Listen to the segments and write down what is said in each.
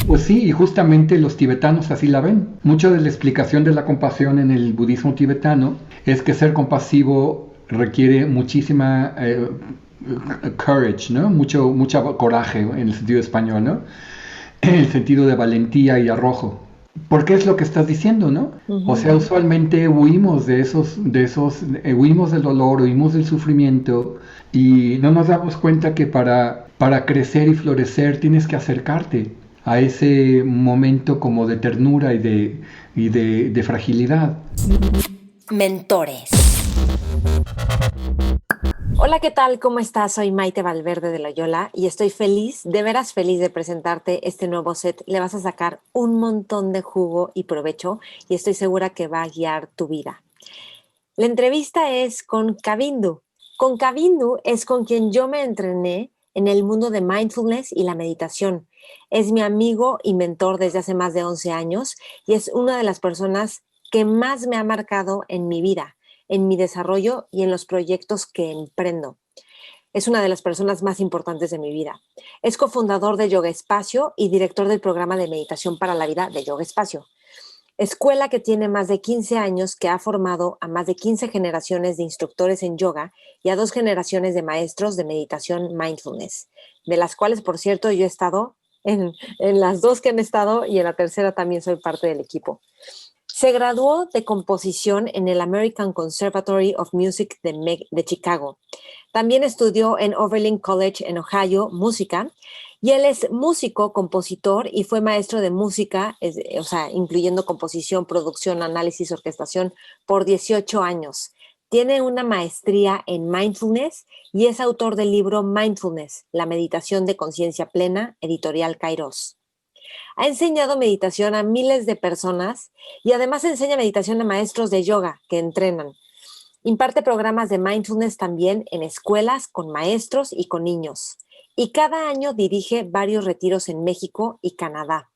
Pues sí, y justamente los tibetanos así la ven. Mucho de la explicación de la compasión en el budismo tibetano es que ser compasivo requiere muchísima courage, ¿no? Mucho coraje en el sentido español, ¿no? En el sentido de valentía y arrojo. Porque es lo que estás diciendo, ¿no? O sea, usualmente huimos huimos del dolor, huimos del sufrimiento y no nos damos cuenta que para crecer y florecer tienes que acercarte a ese momento como de ternura y de fragilidad. Mentores. Hola, ¿qué tal? ¿Cómo estás? Soy Maite Valverde de Loyola y estoy feliz, de veras feliz de presentarte este nuevo set. Le vas a sacar un montón de jugo y provecho y estoy segura que va a guiar tu vida. La entrevista es con Kavindu. Con Kavindu es con quien yo me entrené en el mundo de mindfulness y la meditación. Es mi amigo y mentor desde hace más de 11 años y es una de las personas que más me ha marcado en mi vida, en mi desarrollo y en los proyectos que emprendo. Es una de las personas más importantes de mi vida. Es cofundador de Yoga Espacio y director del programa de meditación para la vida de Yoga Espacio. Escuela que tiene más de 15 años, que ha formado a más de 15 generaciones de instructores en yoga y a 2 generaciones de maestros de meditación mindfulness, de las cuales, por cierto, yo he estado en las 2 que han estado y en la tercera también soy parte del equipo. Se graduó de composición en el American Conservatory of Music de Chicago. También estudió en Oberlin College en Ohio música y él es músico, compositor y fue maestro de música, incluyendo composición, producción, análisis, orquestación por 18 años. Tiene una maestría en mindfulness y es autor del libro Mindfulness, la meditación de conciencia plena, editorial Kairos. Ha enseñado meditación a miles de personas y además enseña meditación a maestros de yoga que entrenan. Imparte programas de mindfulness también en escuelas con maestros y con niños. Y cada año dirige varios retiros en México y Canadá.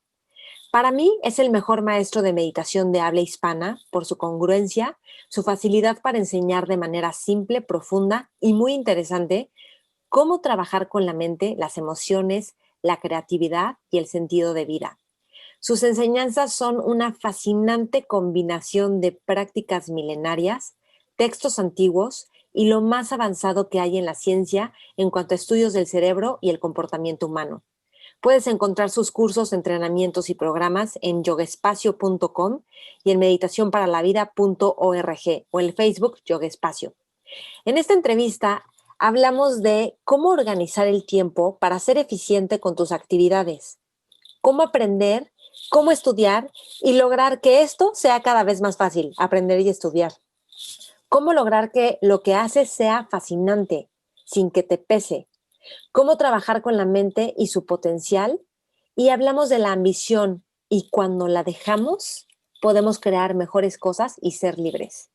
Para mí es el mejor maestro de meditación de habla hispana por su congruencia, su facilidad para enseñar de manera simple, profunda y muy interesante cómo trabajar con la mente, las emociones, la creatividad y el sentido de vida. Sus enseñanzas son una fascinante combinación de prácticas milenarias, textos antiguos y lo más avanzado que hay en la ciencia en cuanto a estudios del cerebro y el comportamiento humano. Puedes encontrar sus cursos, entrenamientos y programas en yogaespacio.com y en meditacionparalavida.org o en Facebook Yoga Espacio. En esta entrevista hablamos de cómo organizar el tiempo para ser eficiente con tus actividades, cómo aprender, cómo estudiar y lograr que esto sea cada vez más fácil, aprender y estudiar. Cómo lograr que lo que haces sea fascinante, sin que te pese. Cómo trabajar con la mente y su potencial. Y hablamos de la ambición y cuando la dejamos, podemos crear mejores cosas y ser libres.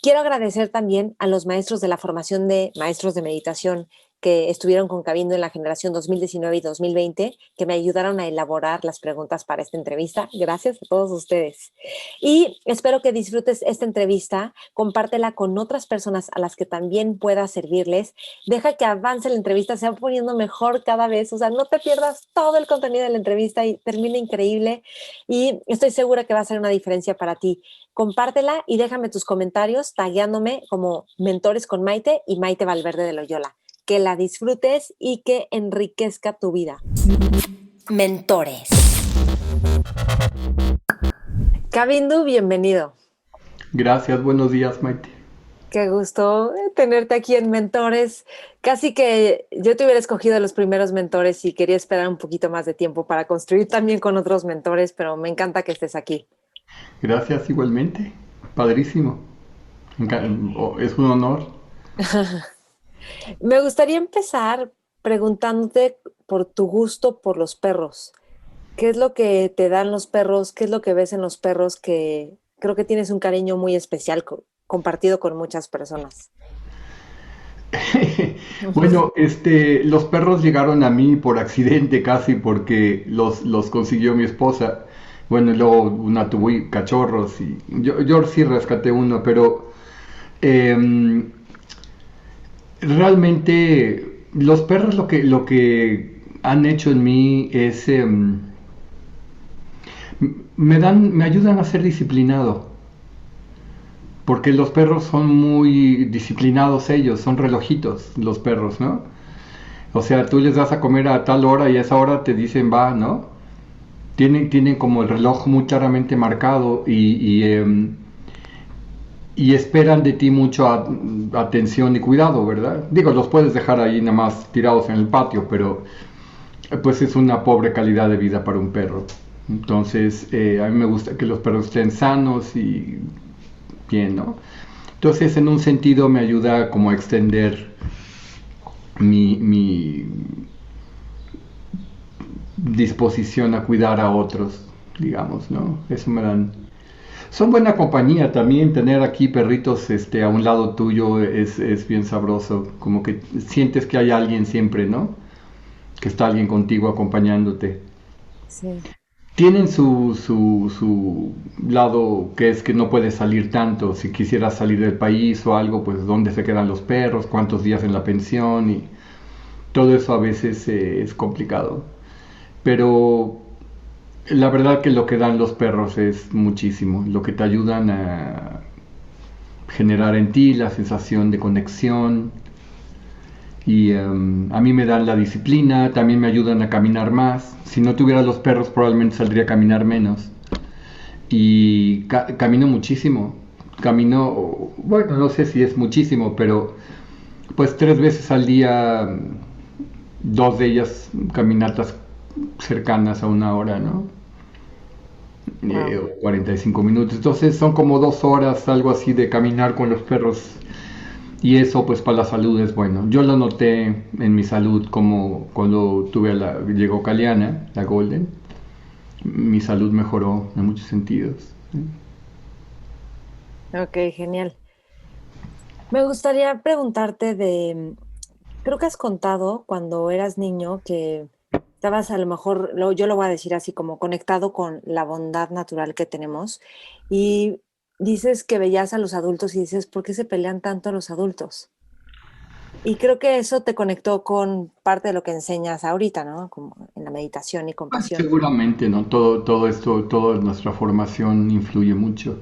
Quiero agradecer también a los maestros de la formación de maestros de meditación que estuvieron con Kavindu en la generación 2019 y 2020, que me ayudaron a elaborar las preguntas para esta entrevista. Gracias a todos ustedes. Y espero que disfrutes esta entrevista, compártela con otras personas a las que también pueda servirles. Deja que avance la entrevista, se va poniendo mejor cada vez. O sea, no te pierdas todo el contenido de la entrevista y termina increíble. Y estoy segura que va a ser una diferencia para ti. Compártela y déjame tus comentarios tagueándome como Mentores con Maite y Maite Valverde de Loyola. Que la disfrutes y que enriquezca tu vida. Mentores. Kavindu, bienvenido. Gracias, buenos días, Maite. Qué gusto tenerte aquí en Mentores. Casi que yo te hubiera escogido los primeros mentores y quería esperar un poquito más de tiempo para construir también con otros mentores, pero me encanta que estés aquí. Gracias igualmente, padrísimo. Es un honor. Me gustaría empezar preguntándote por tu gusto por los perros. ¿Qué es lo que te dan los perros? ¿Qué es lo que ves en los perros que creo que tienes un cariño muy especial compartido con muchas personas? Bueno, los perros llegaron a mí por accidente casi porque los consiguió mi esposa. Bueno, y luego una tuvo cachorros y yo sí rescaté uno, pero realmente los perros lo que han hecho en mí es, me ayudan a ser disciplinado, porque los perros son muy disciplinados ellos, son relojitos los perros, ¿no? O sea, tú les das a comer a tal hora y a esa hora te dicen va, ¿no? Tienen como el reloj muy claramente marcado y esperan de ti mucho atención y cuidado, ¿verdad? Digo, los puedes dejar ahí nada más tirados en el patio, pero pues es una pobre calidad de vida para un perro. Entonces, a mí me gusta que los perros estén sanos y bien, ¿no? Entonces, en un sentido me ayuda como a extender mi disposición a cuidar a otros, digamos, ¿no? Eso me dan. Son buena compañía también, tener aquí perritos a un lado tuyo es bien sabroso, como que sientes que hay alguien siempre, ¿no? Que está alguien contigo acompañándote. Sí. Tienen su lado que es que no puedes salir tanto, si quisieras salir del país o algo, pues dónde se quedan los perros, cuántos días en la pensión y todo eso a veces es complicado. Pero la verdad que lo que dan los perros es muchísimo, lo que te ayudan a generar en ti la sensación de conexión y a mí me dan la disciplina, también me ayudan a caminar más. Si no tuviera los perros probablemente saldría a caminar menos y camino muchísimo. Camino, bueno, no sé si es muchísimo, pero pues 3 veces al día, dos de ellas caminatas cercanas a una hora, ¿no? Wow. O 45 minutos. Entonces son como 2 horas, algo así, de caminar con los perros. Y eso pues para la salud es bueno. Yo lo noté en mi salud como cuando llegó Caliana, la Golden. Mi salud mejoró en muchos sentidos. Ok, genial. Me gustaría preguntarte creo que has contado cuando eras niño que estabas a lo mejor, yo lo voy a decir así, como conectado con la bondad natural que tenemos y dices que veías a los adultos y dices, ¿por qué se pelean tanto los adultos? Y creo que eso te conectó con parte de lo que enseñas ahorita, ¿no? Como en la meditación y compasión. Seguramente, ¿no? Todo esto, toda nuestra formación influye mucho.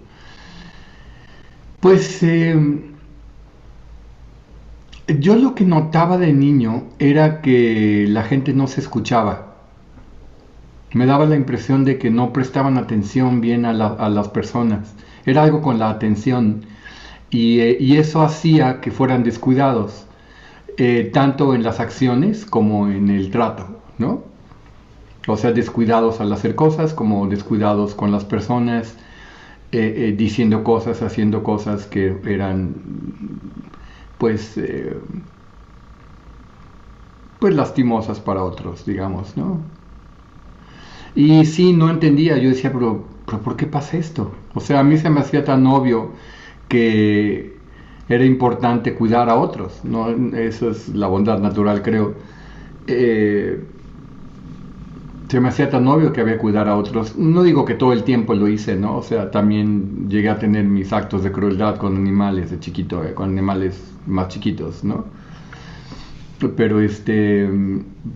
Pues yo lo que notaba de niño era que la gente no se escuchaba. Me daba la impresión de que no prestaban atención bien a las personas. Era algo con la atención y eso hacía que fueran descuidados, tanto en las acciones como en el trato, ¿no? O sea, descuidados al hacer cosas como descuidados con las personas, diciendo cosas, haciendo cosas que eran pues pues lastimosas para otros, digamos, ¿no? Y sí, no entendía, yo decía, pero ¿por qué pasa esto? O sea, a mí se me hacía tan obvio que era importante cuidar a otros, ¿no? Eso es la bondad natural, creo. Eh, Se me hacía tan obvio que había que cuidar a otros. No digo que todo el tiempo lo hice, ¿no? O sea, también llegué a tener mis actos de crueldad con animales de chiquito, con animales más chiquitos, ¿no? Pero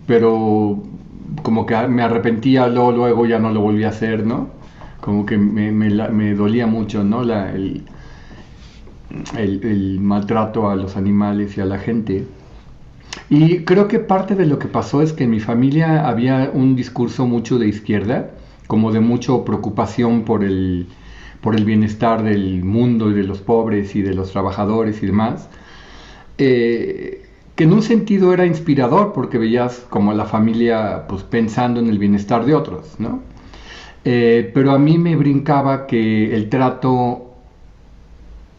pero como que me arrepentía, luego ya no lo volví a hacer, ¿no? Como que me dolía mucho, ¿no? El maltrato a los animales y a la gente. Y creo que parte de lo que pasó es que en mi familia había un discurso mucho de izquierda, como de mucha preocupación por el bienestar del mundo y de los pobres y de los trabajadores y demás. Que en un sentido era inspirador porque veías como la familia pues pensando en el bienestar de otros, ¿no? Pero a mí me brincaba que el trato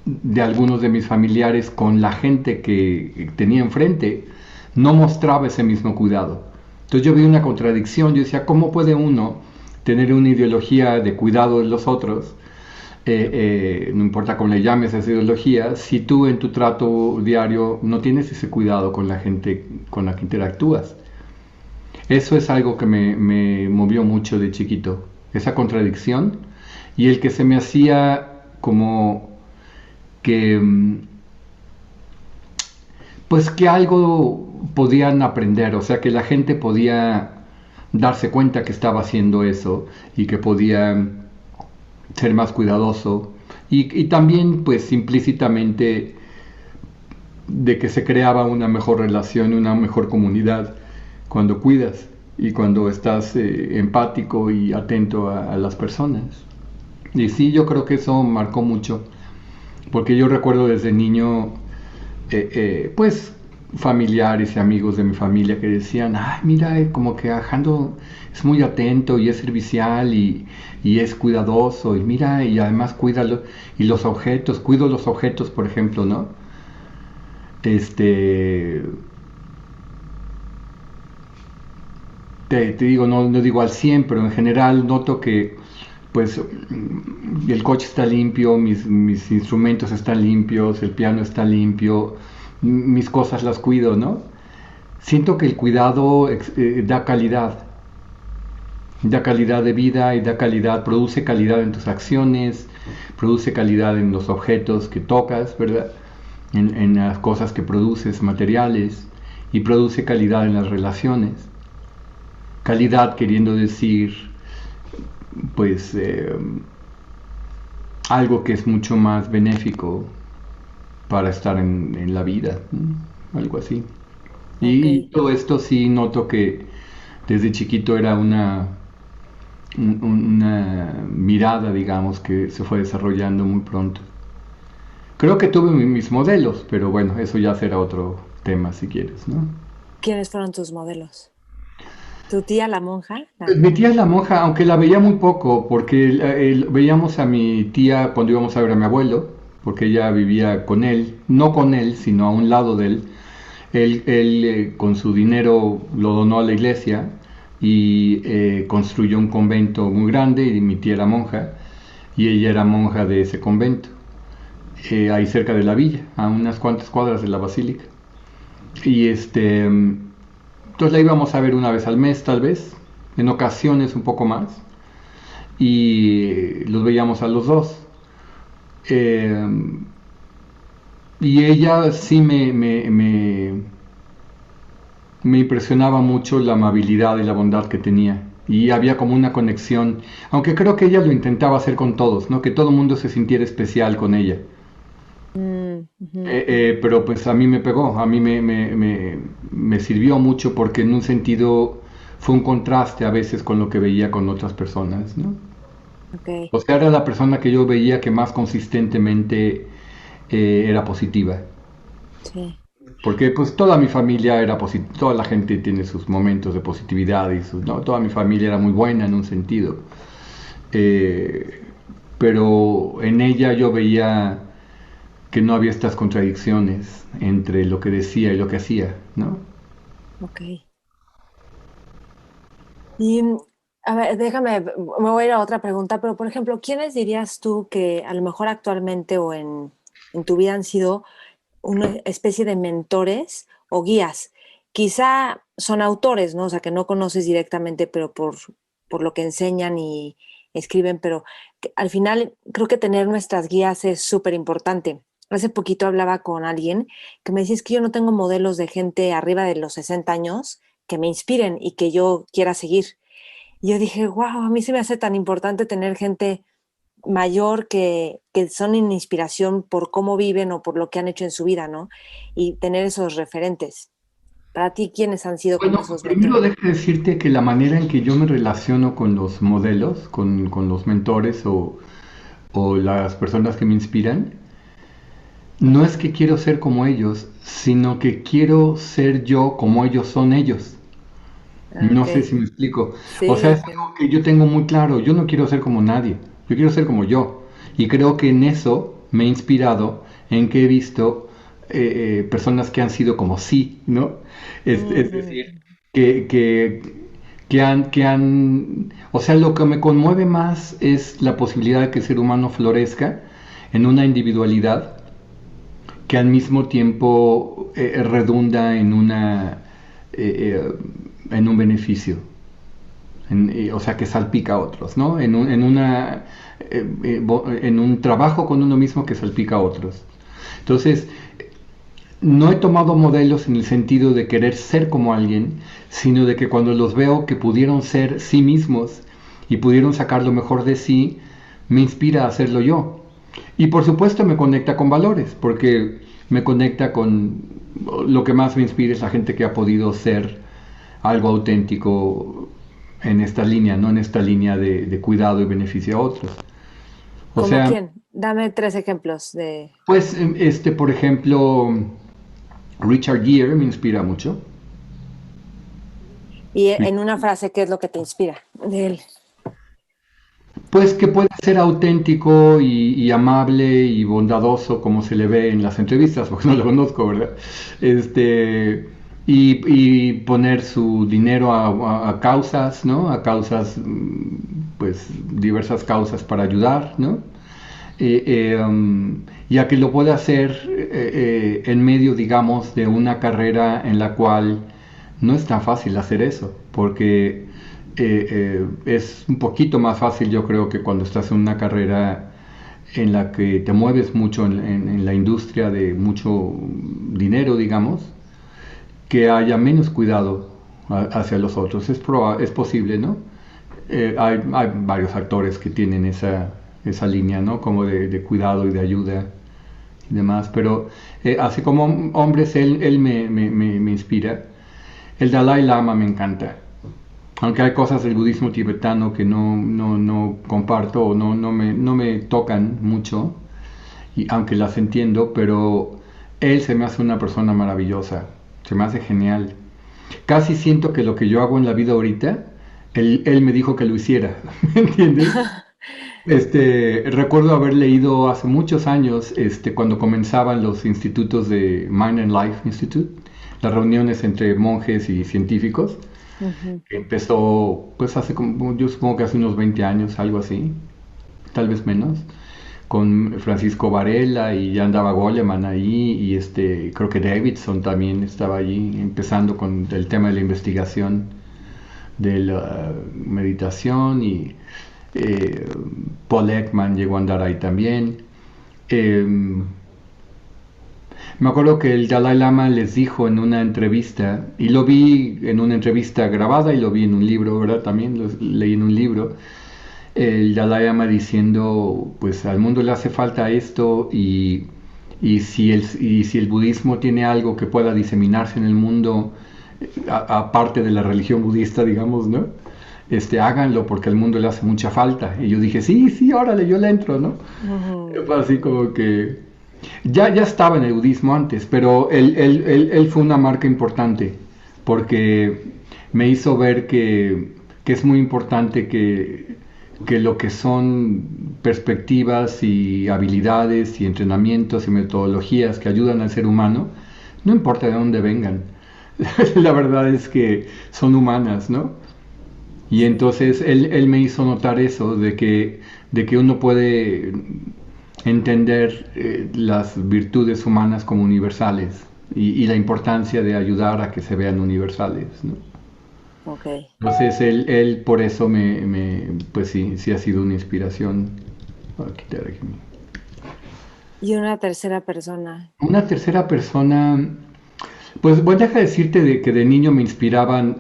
de algunos de mis familiares con la gente que tenía enfrente no mostraba ese mismo cuidado. Entonces yo vi una contradicción, yo decía, ¿cómo puede uno tener una ideología de cuidado de los otros, no importa cómo le llames a esa ideología, si tú en tu trato diario no tienes ese cuidado con la gente con la que interactúas? Eso es algo que me movió mucho de chiquito, esa contradicción y el que se me hacía como que pues que algo podían aprender, o sea, que la gente podía darse cuenta que estaba haciendo eso y que podía ser más cuidadoso y también pues implícitamente de que se creaba una mejor relación, una mejor comunidad cuando cuidas y cuando estás empático y atento a las personas. Y sí, yo creo que eso marcó mucho, porque yo recuerdo desde niño, pues familiares y amigos de mi familia que decían, ay, mira, como que Alejandro es muy atento y es servicial y es cuidadoso y mira, y además cuida y los objetos, cuido los objetos, por ejemplo, ¿no? Este, te digo, no digo al 100, pero en general noto que pues el coche está limpio, mis instrumentos están limpios, el piano está limpio, mis cosas las cuido, ¿no? Siento que el cuidado da calidad de vida y da calidad, produce calidad en tus acciones, produce calidad en los objetos que tocas, ¿verdad? En las cosas que produces, materiales, y produce calidad en las relaciones. Calidad queriendo decir, pues, algo que es mucho más benéfico para estar en la vida, ¿no? Algo así. Ok. Y todo esto sí noto que desde chiquito era una mirada, digamos, que se fue desarrollando muy pronto. Creo que tuve mis modelos, pero bueno, eso ya será otro tema si quieres, ¿no? ¿Quiénes fueron tus modelos? ¿Tu tía, la monja? Pues mi tía es la monja, aunque la veía muy poco, porque veíamos a mi tía cuando íbamos a ver a mi abuelo, porque ella vivía con él, no con él, sino a un lado de él. Él con su dinero lo donó a la iglesia y construyó un convento muy grande y mi tía era monja y ella era monja de ese convento, ahí cerca de la villa, a unas cuantas cuadras de la basílica. Y entonces la íbamos a ver una vez al mes tal vez, en ocasiones un poco más, y los veíamos a los dos. Eh, y ella sí me impresionaba mucho la amabilidad y la bondad que tenía. Y había como una conexión, aunque creo que ella lo intentaba hacer con todos, ¿no? Que todo el mundo se sintiera especial con ella. Ujú. Pero pues a mí me pegó, a mí me sirvió mucho porque en un sentido fue un contraste a veces con lo que veía con otras personas, ¿no? Ok, O sea, era la persona que yo veía que más consistentemente era positiva. sí. Porque pues toda mi familia era positiva, toda la gente tiene sus momentos de positividad y ¿no? Toda mi familia era muy buena en un sentido. Eh, pero en ella yo veía que no había estas contradicciones entre lo que decía y lo que hacía, ¿no? Ok. Y a ver, déjame, me voy a ir a otra pregunta, pero por ejemplo, ¿quiénes dirías tú que a lo mejor actualmente o en tu vida han sido una especie de mentores o guías? Quizá son autores, ¿no? O sea, que no conoces directamente, pero por lo que enseñan y escriben, pero que al final creo que tener nuestras guías es súper importante. Hace poquito hablaba con alguien que me decía, es que yo no tengo modelos de gente arriba de los 60 años que me inspiren y que yo quiera seguir. Y yo dije, wow, a mí se me hace tan importante tener gente mayor que son en inspiración por cómo viven o por lo que han hecho en su vida, ¿no? Y tener esos referentes. Para ti, ¿quiénes han sido como Bueno, esos primero mentores? deje decirte que la manera en que yo me relaciono con los modelos, con los mentores o las personas que me inspiran, no es que quiero ser como ellos, sino que quiero ser yo como ellos son ellos. Ah, No sé ok. si me explico. O sea, Sí, es algo que yo tengo muy claro. Yo no quiero ser como nadie. Yo quiero ser como yo. Y creo que en eso me he inspirado, en que he visto personas que han sido como sí, ¿no? Es ujú, decir, que, que, o sea, lo que me conmueve más es la posibilidad de que el ser humano florezca en una individualidad que al mismo tiempo redunda en un beneficio, o sea, que salpica a otros, ¿no? En un trabajo con uno mismo que salpica a otros. Entonces, no he tomado modelos en el sentido de querer ser como alguien, sino de que cuando los veo que pudieron ser sí mismos y pudieron sacar lo mejor de sí, me inspira a hacerlo yo. Y por supuesto me conecta con valores, porque me conecta con lo que más me inspira es la gente que ha podido ser algo auténtico en esta línea, no en esta línea de cuidado y beneficio a otros. O ¿Como sea, quién? Dame 3 ejemplos de... pues por ejemplo, Richard Gere me inspira mucho. Y en una frase, ¿qué es lo que te inspira de él? Pues que puede ser auténtico y amable y bondadoso como se le ve en las entrevistas, porque no lo conozco, ¿verdad? Y poner su dinero a causas, ¿no? A causas, pues diversas causas para ayudar, ¿no? Y a que lo pueda hacer en medio, digamos, de una carrera en la cual no es tan fácil hacer eso, porque es un poquito más fácil, yo creo, que cuando estás en una carrera en la que te mueves mucho en la industria de mucho dinero, digamos, que haya menos cuidado hacia los otros. Es posible, ¿no? Hay varios actores que tienen esa línea, ¿no? Como de cuidado y de ayuda y demás, pero así como hombres, él me inspira. El Dalai Lama me encanta. Aunque hay cosas del budismo tibetano que no comparto o no me tocan mucho, y aunque las entiendo, pero él se me hace una persona maravillosa, se me hace genial. Casi siento que lo que yo hago en la vida ahorita, él me dijo que lo hiciera, ¿me entiendes? Recuerdo haber leído hace muchos años, cuando comenzaban los institutos de Mind and Life Institute, las reuniones entre monjes y científicos, Ujú. que empezó, pues hace como, yo supongo que hace unos 20 años, algo así, tal vez menos, con Francisco Varela y ya andaba Goleman ahí y creo que Davidson también estaba allí empezando con el tema de la investigación de la meditación y eh, Paul Ekman llegó a andar ahí también. Eh, Me acuerdo que el Dalai Lama les dijo en una entrevista, y lo vi en una entrevista grabada y lo vi en un libro, ¿verdad? También lo leí en un libro, el Dalai Lama diciendo, pues al mundo le hace falta esto y si el budismo tiene algo que pueda diseminarse en el mundo, aparte de la religión budista, digamos, ¿no? Háganlo porque al mundo le hace mucha falta. Y yo dije, sí, sí, órale, yo le entro, ¿no? Ujú. Fue así como que ya estaba en el budismo antes, pero él fue una marca importante porque me hizo ver que es muy importante que lo que son perspectivas y habilidades y entrenamientos y metodologías que ayudan al ser humano, no importa de dónde vengan, la verdad es que son humanas, ¿no? Y Sí. entonces él me hizo notar eso, de que uno puede entender las virtudes humanas como universales y la importancia de ayudar a que se vean universales, ¿no? Ok. Entonces él por eso pues sí, sí ha sido una inspiración. Voy a quitar aquí Y una tercera persona. una tercera persona, pues bueno, deja decirte de que de niño me inspiraban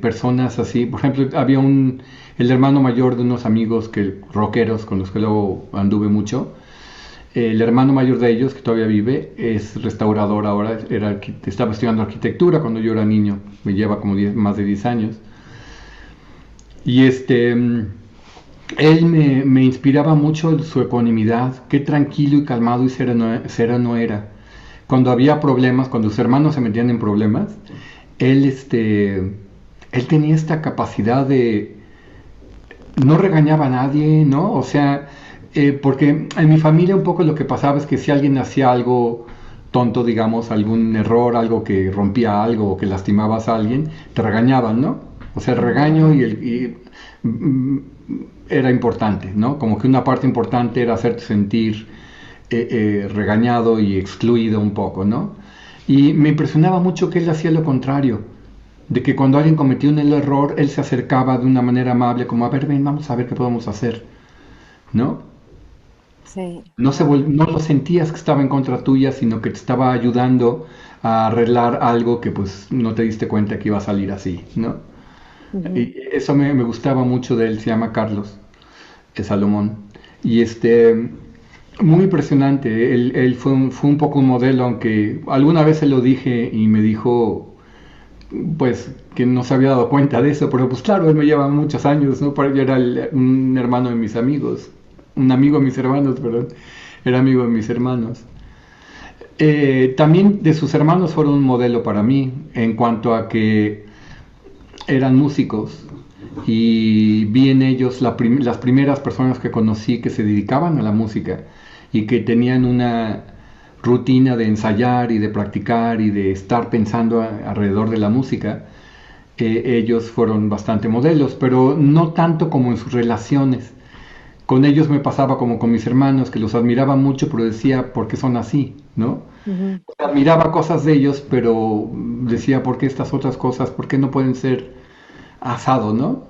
personas así. Por ejemplo, había el hermano mayor de unos amigos rockeros con los que luego anduve mucho. El hermano mayor de ellos, que todavía vive, es restaurador ahora. Estaba estudiando arquitectura cuando yo era niño. Me lleva como más de 10 años. Y él me inspiraba mucho su ecuanimidad. Qué tranquilo y calmado y sereno era. Cuando había problemas, cuando sus hermanos se metían en problemas, él, él tenía esta capacidad de no regañaba a nadie, ¿no? O sea, porque en mi familia un poco lo que pasaba es que si alguien hacía algo tonto, digamos, algún error, algo que rompía algo o que lastimabas a alguien, te regañaban, ¿no? O sea, el regaño era importante, ¿no? Como que una parte importante era hacerte sentir regañado y excluido un poco, ¿no? Y me impresionaba mucho que él hacía lo contrario, de que cuando alguien cometió un error, él se acercaba de una manera amable, como, a ver, ven, vamos a ver qué podemos hacer, ¿no? Sí, wow. No lo sentías que estaba en contra tuya, sino que te estaba ayudando a arreglar algo que pues no te diste cuenta que iba a salir así, ¿no? Y eso me gustaba mucho de él, se llama Carlos Salomón. Y muy impresionante, él fue un poco un modelo, aunque alguna vez se lo dije y me dijo, pues, que no se había dado cuenta de eso, pero pues claro, él me lleva muchos años, ¿no? Para yo era un hermano de mis amigos, un amigo de mis hermanos, perdón, era amigo de mis hermanos. También de sus hermanos fueron un modelo para mí en cuanto a que eran músicos y vi en ellos las primeras personas que conocí que se dedicaban a la música y que tenían una rutina de ensayar y de practicar y de estar pensando alrededor de la música. Ellos fueron bastante modelos, pero no tanto como en sus relaciones. Con ellos me pasaba como con mis hermanos, que los admiraba mucho, pero decía, ¿por qué son así? ¿No? Ujú. Admiraba cosas de ellos, pero decía, ¿por qué estas otras cosas? ¿Por qué no pueden ser asado, no?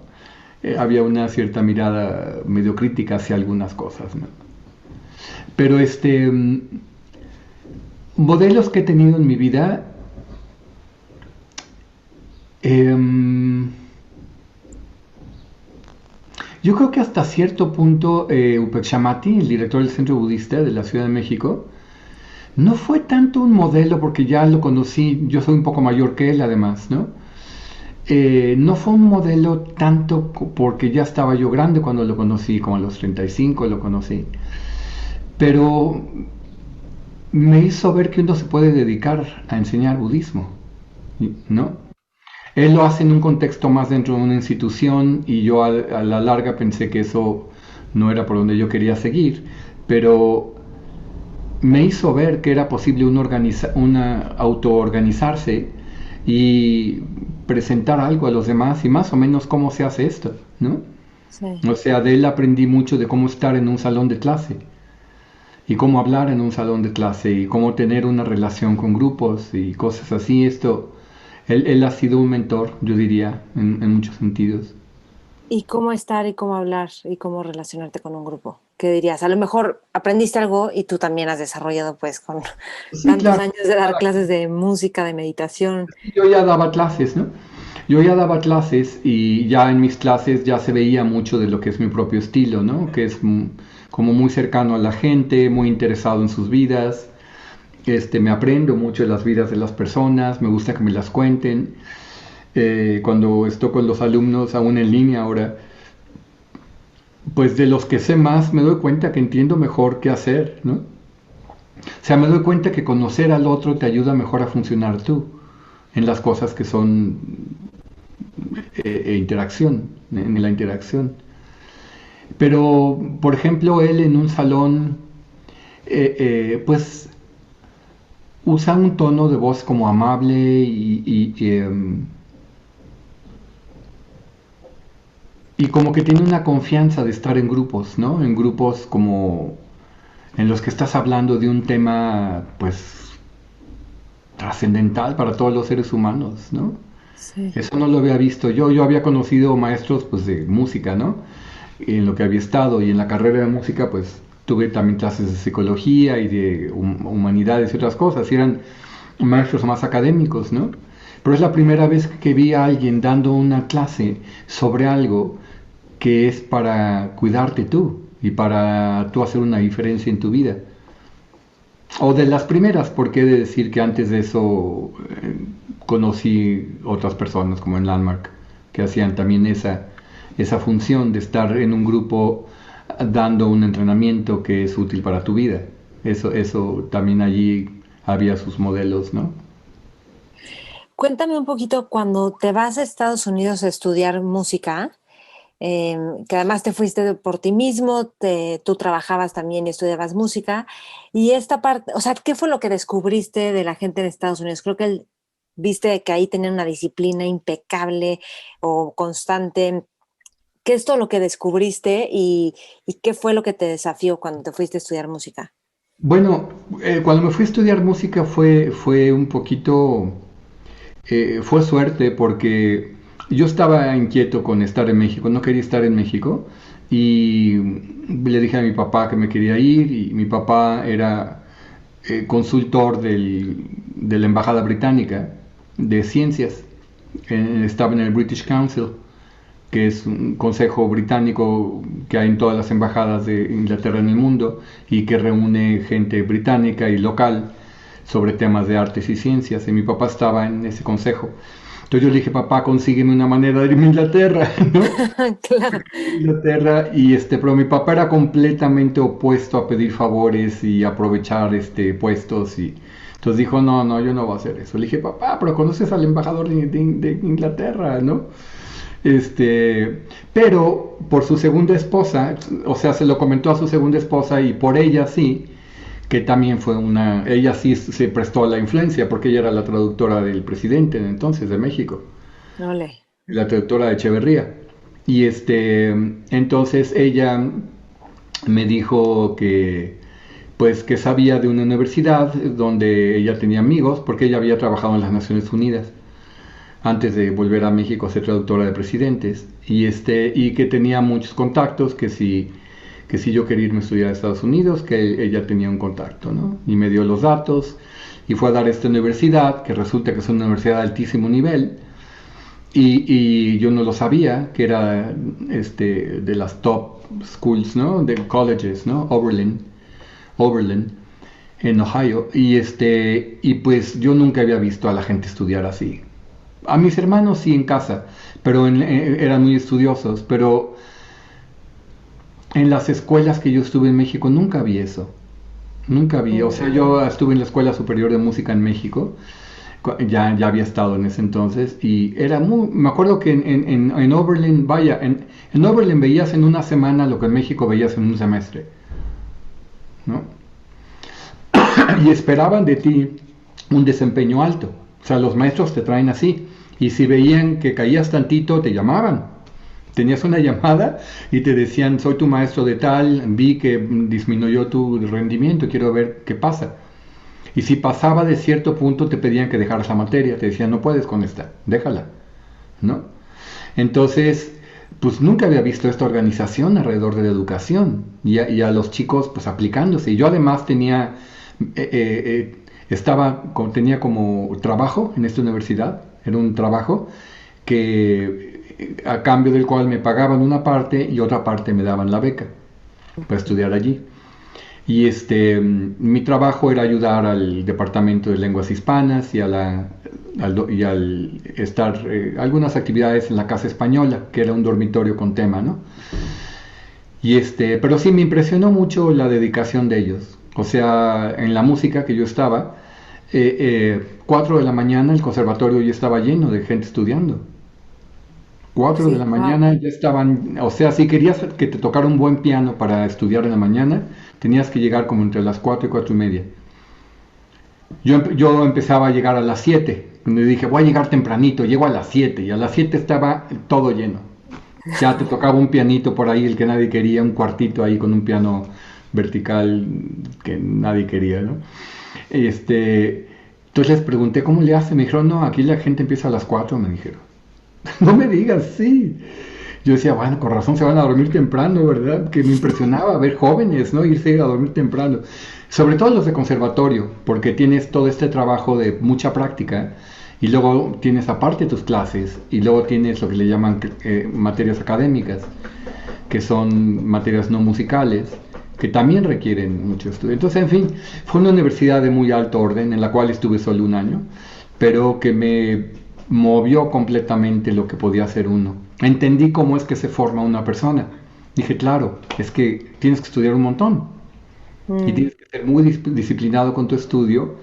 Había una cierta mirada medio crítica hacia algunas cosas, ¿no? Pero modelos que he tenido en mi vida, eh, yo creo que hasta cierto punto Upek Shamati, el director del Centro Budista de la Ciudad de México, no fue tanto un modelo porque ya lo conocí, yo soy un poco mayor que él además, ¿no? No fue un modelo tanto porque ya estaba yo grande cuando lo conocí, como a los 35 lo conocí, pero me hizo ver que uno se puede dedicar a enseñar budismo, ¿no? Él lo hace en un contexto más dentro de una institución y yo a la larga pensé que eso no era por donde yo quería seguir, pero me hizo ver que era posible una autoorganizarse y presentar algo a los demás y más o menos cómo se hace esto, ¿no? Sí. O sea, de él aprendí mucho de cómo estar en un salón de clase y cómo hablar en un salón de clase y cómo tener una relación con grupos y cosas así. Él ha sido un mentor, yo diría, en muchos sentidos. ¿Y cómo estar y cómo hablar y cómo relacionarte con un grupo? ¿Qué dirías? A lo mejor aprendiste algo y tú también has desarrollado pues con Sí, tantos claro. años de dar clases de música, de meditación. Yo ya daba clases, ¿no? Yo ya daba clases y ya en mis clases ya se veía mucho de lo que es mi propio estilo, ¿no? Que es como muy cercano a la gente, muy interesado en sus vidas. Me aprendo mucho de las vidas de las personas, me gusta que me las cuenten. Cuando estoy con los alumnos, aún en línea ahora, pues de los que sé más me doy cuenta que entiendo mejor qué hacer, ¿no? O sea, me doy cuenta que conocer al otro te ayuda mejor a funcionar tú en las cosas que son interacción, en la interacción. Pero, por ejemplo, él en un salón, pues usa un tono de voz como amable y como que tiene una confianza de estar en grupos, ¿no? En grupos como en los que estás hablando de un tema, pues, trascendental para todos los seres humanos, ¿no? Sí. Eso no lo había visto yo. Yo había conocido maestros, pues, de música, ¿no? En lo que había estado y en la carrera de música, pues, tuve también clases de psicología y de humanidades y otras cosas. Y eran maestros más académicos, ¿no? Pero es la primera vez que vi a alguien dando una clase sobre algo que es para cuidarte tú y para tú hacer una diferencia en tu vida. O de las primeras, porque he de decir que antes de eso conocí otras personas como en Landmark que hacían también esa función de estar en un grupo dando un entrenamiento que es útil para tu vida. Eso también allí había sus modelos, ¿no? Cuéntame un poquito cuando te vas a Estados Unidos a estudiar música, que además te fuiste por ti mismo, tú trabajabas también y estudiabas música, y esta parte, o sea, ¿qué fue lo que descubriste de la gente en Estados Unidos? Creo que viste que ahí tenían una disciplina impecable o constante. ¿Qué es todo lo que descubriste y qué fue lo que te desafió cuando te fuiste a estudiar música? Bueno, cuando me fui a estudiar música fue un poquito, fue suerte porque yo estaba inquieto con estar en México, no quería estar en México y le dije a mi papá que me quería ir y mi papá era consultor de la Embajada Británica de Ciencias. Estaba en el British Council, que es un consejo británico que hay en todas las embajadas de Inglaterra en el mundo y que reúne gente británica y local sobre temas de artes y ciencias. Y mi papá estaba en ese consejo. Entonces yo le dije, papá, consígueme una manera de irme a Inglaterra, ¿no? Claro. Inglaterra pero mi papá era completamente opuesto a pedir favores y aprovechar puestos y entonces dijo, no, no, yo no voy a hacer eso. Le dije, papá, pero conoces al embajador de Inglaterra, ¿no? Pero por su segunda esposa, o sea, se lo comentó a su segunda esposa y por ella sí, que también ella sí se prestó a la influencia porque ella era la traductora del presidente entonces de México, Ole. la traductora de Echeverría. Y entonces ella me dijo que pues que sabía de una universidad donde ella tenía amigos porque ella había trabajado en las Naciones Unidas antes de volver a México a ser traductora de presidentes y que tenía muchos contactos que si yo quería irme a estudiar a Estados Unidos que ella tenía un contacto, ¿no? Y me dio los datos y fue a dar a esta universidad que resulta que es una universidad de altísimo nivel y yo no lo sabía que era de las top schools, ¿no? De colleges, ¿no? Oberlin en Ohio y pues yo nunca había visto a la gente estudiar así. A mis hermanos sí en casa, pero eran muy estudiosos, pero en las escuelas que yo estuve en México nunca vi eso. Nunca vi, o sea, yo estuve en la Escuela Superior de Música en México, ya había estado en ese entonces, y era me acuerdo que en Oberlin, vaya, en Oberlin veías en una semana lo que en México veías en un semestre, ¿no? Y esperaban de ti un desempeño alto, o sea, los maestros te traen así, y si veían que caías tantito, te llamaban. Tenías una llamada y te decían, soy tu maestro de tal, vi que disminuyó tu rendimiento, quiero ver qué pasa. Y si pasaba de cierto punto, te pedían que dejaras la materia, te decían, no puedes con esta, déjala, ¿no? Entonces, pues nunca había visto esta organización alrededor de la educación y a los chicos pues aplicándose. Y yo además tenía, tenía como trabajo en esta universidad, era un trabajo que a cambio del cual me pagaban una parte y otra parte me daban la beca para estudiar allí. Y mi trabajo era ayudar al Departamento de Lenguas Hispanas y al estar algunas actividades en la Casa Española, que era un dormitorio con tema, ¿no? Pero sí me impresionó mucho la dedicación de ellos. O sea, en la música que yo estaba, 4 de la mañana el conservatorio ya estaba lleno de gente estudiando. 4 de Sí, la wow. mañana ya estaban, o sea, si querías que te tocara un buen piano para estudiar en la mañana, tenías que llegar como entre las 4 y 4 y media. Yo empezaba a llegar a las 7, donde dije, voy a llegar tempranito, llego a las 7 y a las 7 estaba todo lleno. Ya te tocaba un pianito por ahí, el que nadie quería, un cuartito ahí con un piano vertical que nadie quería, ¿no? Entonces les pregunté cómo le hace, me dijeron, no, aquí la gente empieza a las 4, me dijeron. No me digas, sí. Yo decía, bueno, con razón se van a dormir temprano, ¿verdad? Que me impresionaba ver jóvenes, ¿no? Irse a dormir temprano. Sobre todo los de conservatorio, porque tienes todo este trabajo de mucha práctica y luego tienes aparte tus clases y luego tienes lo que le llaman materias académicas, que son materias no musicales, que también requieren mucho estudio. Entonces, en fin, fue una universidad de muy alto orden en la cual estuve solo un año, pero que me movió completamente lo que podía hacer uno. Entendí cómo es que se forma una persona. Dije, claro, es que tienes que estudiar un montón y Mm, tienes que ser muy disciplinado con tu estudio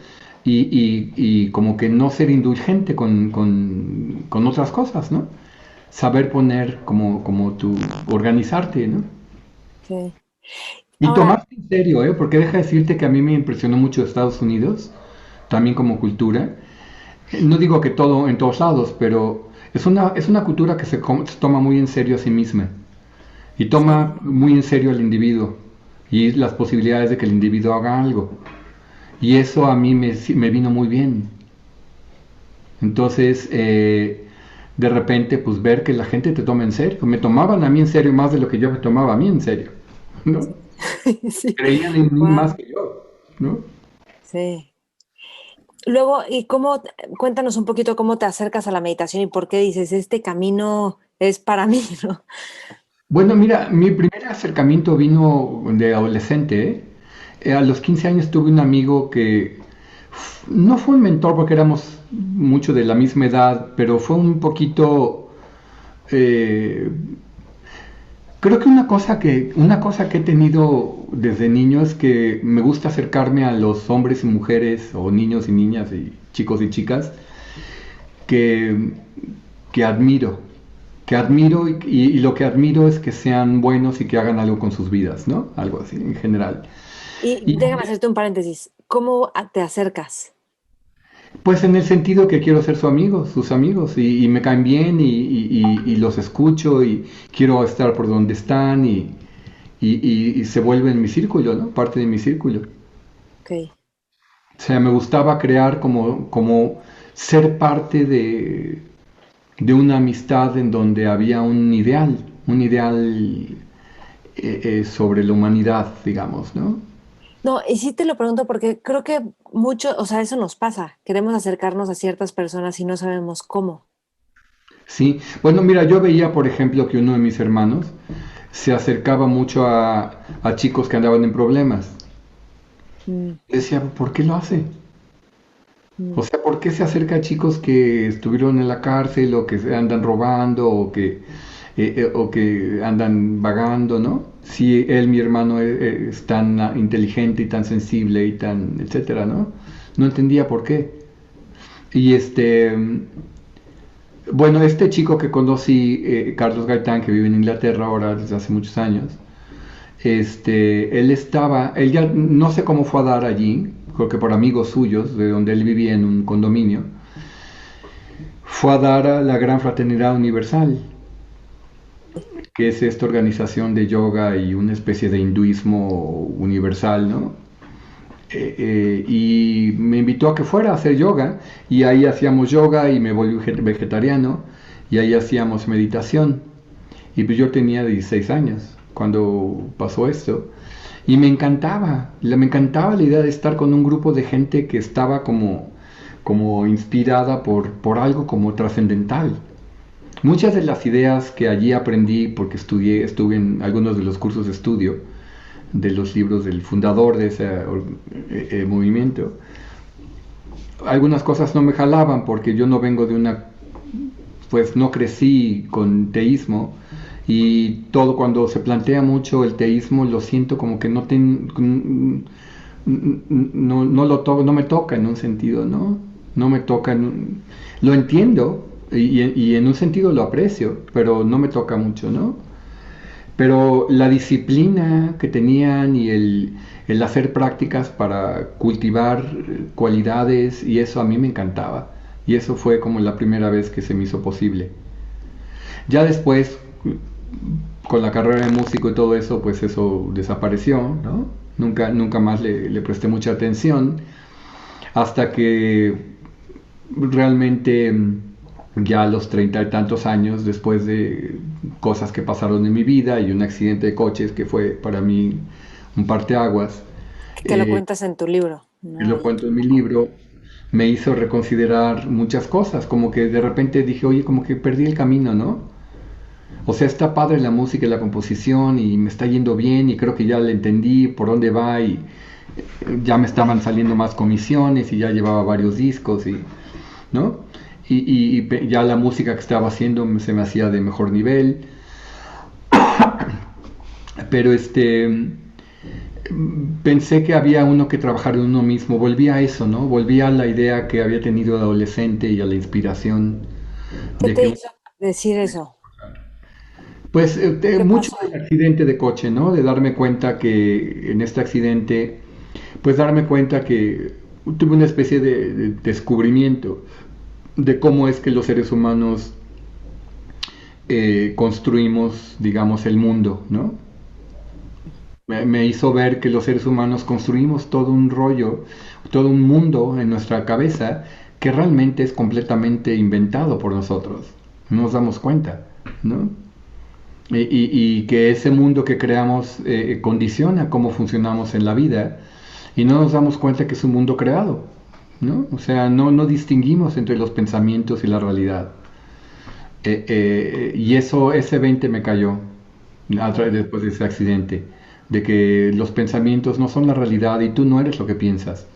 y como que no ser indulgente con otras cosas, ¿no? Saber poner como tu, organizarte, ¿no? sí. Y Ahora, tomarte en serio, ¿eh? Porque deja decirte que a mí me impresionó mucho Estados Unidos, también como cultura. No digo que todo en todos lados, pero es una cultura que se toma muy en serio a sí misma y toma sí. muy en serio al individuo y las posibilidades de que el individuo haga algo. Y eso a mí me vino muy bien. Entonces, de repente pues ver que la gente te toma en serio. Me tomaban a mí en serio más de lo que yo me tomaba a mí en serio, ¿no? Sí. Creían en mí más Wow. que yo, ¿no? Sí. Luego, cuéntanos un poquito cómo te acercas a la meditación y por qué dices, este camino es para mí, ¿no? Bueno, mira, mi primer acercamiento vino de adolescente, ¿eh? A los 15 años tuve un amigo que no fue un mentor porque éramos mucho de la misma edad, pero fue un poquito, eh, creo que una cosa que he tenido desde niño es que me gusta acercarme a los hombres y mujeres, o niños y niñas, y chicos y chicas, que, que admiro, y lo que admiro es que sean buenos y que hagan algo con sus vidas, ¿no? Algo así en general. Y Y déjame hacerte un paréntesis. ¿Cómo te acercas? pues en el sentido que quiero ser su amigo, sus amigos, y me caen bien y los escucho y quiero estar por donde están y se vuelven mi círculo, ¿no? Parte de mi círculo. Ok. O sea, me gustaba crear como ser parte de una amistad en donde había un ideal sobre la humanidad, digamos, ¿no? No, y sí te lo pregunto porque creo que mucho, o sea, eso nos pasa. Queremos acercarnos a ciertas personas y no sabemos cómo. Sí, bueno, mira, yo veía, por ejemplo, que uno de mis hermanos se acercaba mucho a chicos que andaban en problemas. Mm, Decía, ¿por qué lo hace? mm, O sea, ¿por qué se acerca a chicos que estuvieron en la cárcel o que se andan robando o que andan vagando, ¿no? Si él, mi hermano, es tan inteligente y tan sensible y tan, etcétera, ¿no? No entendía por qué. Y bueno, este chico que conocí, Carlos Gaitán, que vive en Inglaterra ahora desde hace muchos años, él ya no sé cómo fue a dar allí, creo que por amigos suyos, de donde él vivía en un condominio, fue a dar a la Gran Fraternidad Universal, que es esta organización de yoga y una especie de hinduismo universal, ¿no? Y me invitó a que fuera a hacer yoga y ahí hacíamos yoga y me volví vegetariano y ahí hacíamos meditación. Y pues yo tenía 16 años cuando pasó esto. Y me encantaba la idea de estar con un grupo de gente que estaba como inspirada por algo como trascendental. Muchas de las ideas que allí aprendí, porque estuve en algunos de los cursos de estudio, de los libros del fundador de ese movimiento, algunas cosas no me jalaban porque yo no vengo pues no crecí con teísmo y todo cuando se plantea mucho el teísmo lo siento como que no me toca en un sentido, ¿no? No me toca lo entiendo y en un sentido lo aprecio, pero no me toca mucho, ¿no? Pero la disciplina que tenían y el hacer prácticas para cultivar cualidades y eso a mí me encantaba. Y eso fue como la primera vez que se me hizo posible. Ya después, con la carrera de músico y todo eso, pues eso desapareció, ¿no? Nunca más le presté mucha atención hasta que realmente ya a los 30 y tantos años, después de cosas que pasaron en mi vida y un accidente de coches que fue para mí un parteaguas, que lo eh, cuentas en tu libro, que ¿no? lo cuento en mi libro, me hizo reconsiderar muchas cosas, como que de repente dije, oye, como que perdí el camino, ¿no? O sea, está padre la música y la composición y me está yendo bien y creo que ya le entendí por dónde va y ya me estaban saliendo más comisiones y ya llevaba varios discos ¿no? Y ya la música que estaba haciendo se me hacía de mejor nivel, pero pensé que había uno que trabajar en uno mismo, volví a eso, ¿no? Volví a la idea que había tenido de adolescente y a la inspiración ¿Qué de te que, hizo decir eso? pues, ¿Qué mucho pasó? del accidente de coche, ¿no? De darme cuenta que en este accidente, pues darme cuenta que tuve una especie de descubrimiento de cómo es que los seres humanos construimos, digamos, el mundo, ¿no? Me hizo ver que los seres humanos construimos todo un rollo, todo un mundo en nuestra cabeza que realmente es completamente inventado por nosotros. no nos damos cuenta, ¿no? Y que ese mundo que creamos condiciona cómo funcionamos en la vida y no nos damos cuenta que es un mundo creado, ¿no? O sea, no distinguimos entre los pensamientos y la realidad. Y eso, ese 20 me cayó después de ese accidente, de que los pensamientos no son la realidad y tú no eres lo que piensas.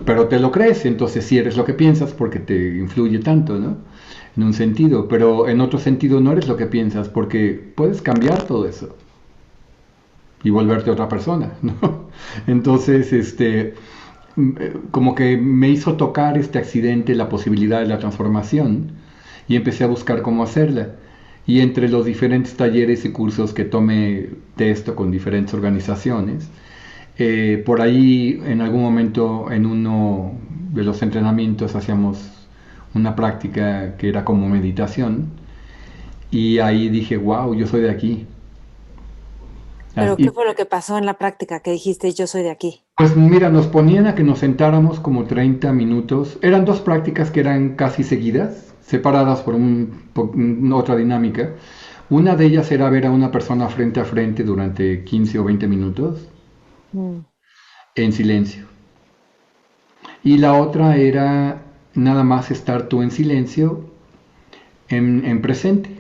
Pero te lo crees, entonces sí eres lo que piensas porque te influye tanto, ¿no? En un sentido, pero en otro sentido no eres lo que piensas porque puedes cambiar todo eso y volverte otra persona, ¿no? Entonces, como que me hizo tocar este accidente la posibilidad de la transformación y empecé a buscar cómo hacerla. Y entre los diferentes talleres y cursos que tomé de esto con diferentes organizaciones, por ahí en algún momento en uno de los entrenamientos hacíamos una práctica que era como meditación y ahí dije, wow, yo soy de aquí. Pero ¿qué Y fue lo que pasó en la práctica que dijiste, yo soy de aquí? pues mira, nos ponían a que nos sentáramos como 30 minutos. Eran dos prácticas que eran casi seguidas, separadas por otra dinámica. Una de ellas era ver a una persona frente a frente durante 15 o 20 minutos Mm, en silencio. Y la otra era nada más estar tú en silencio, en presente.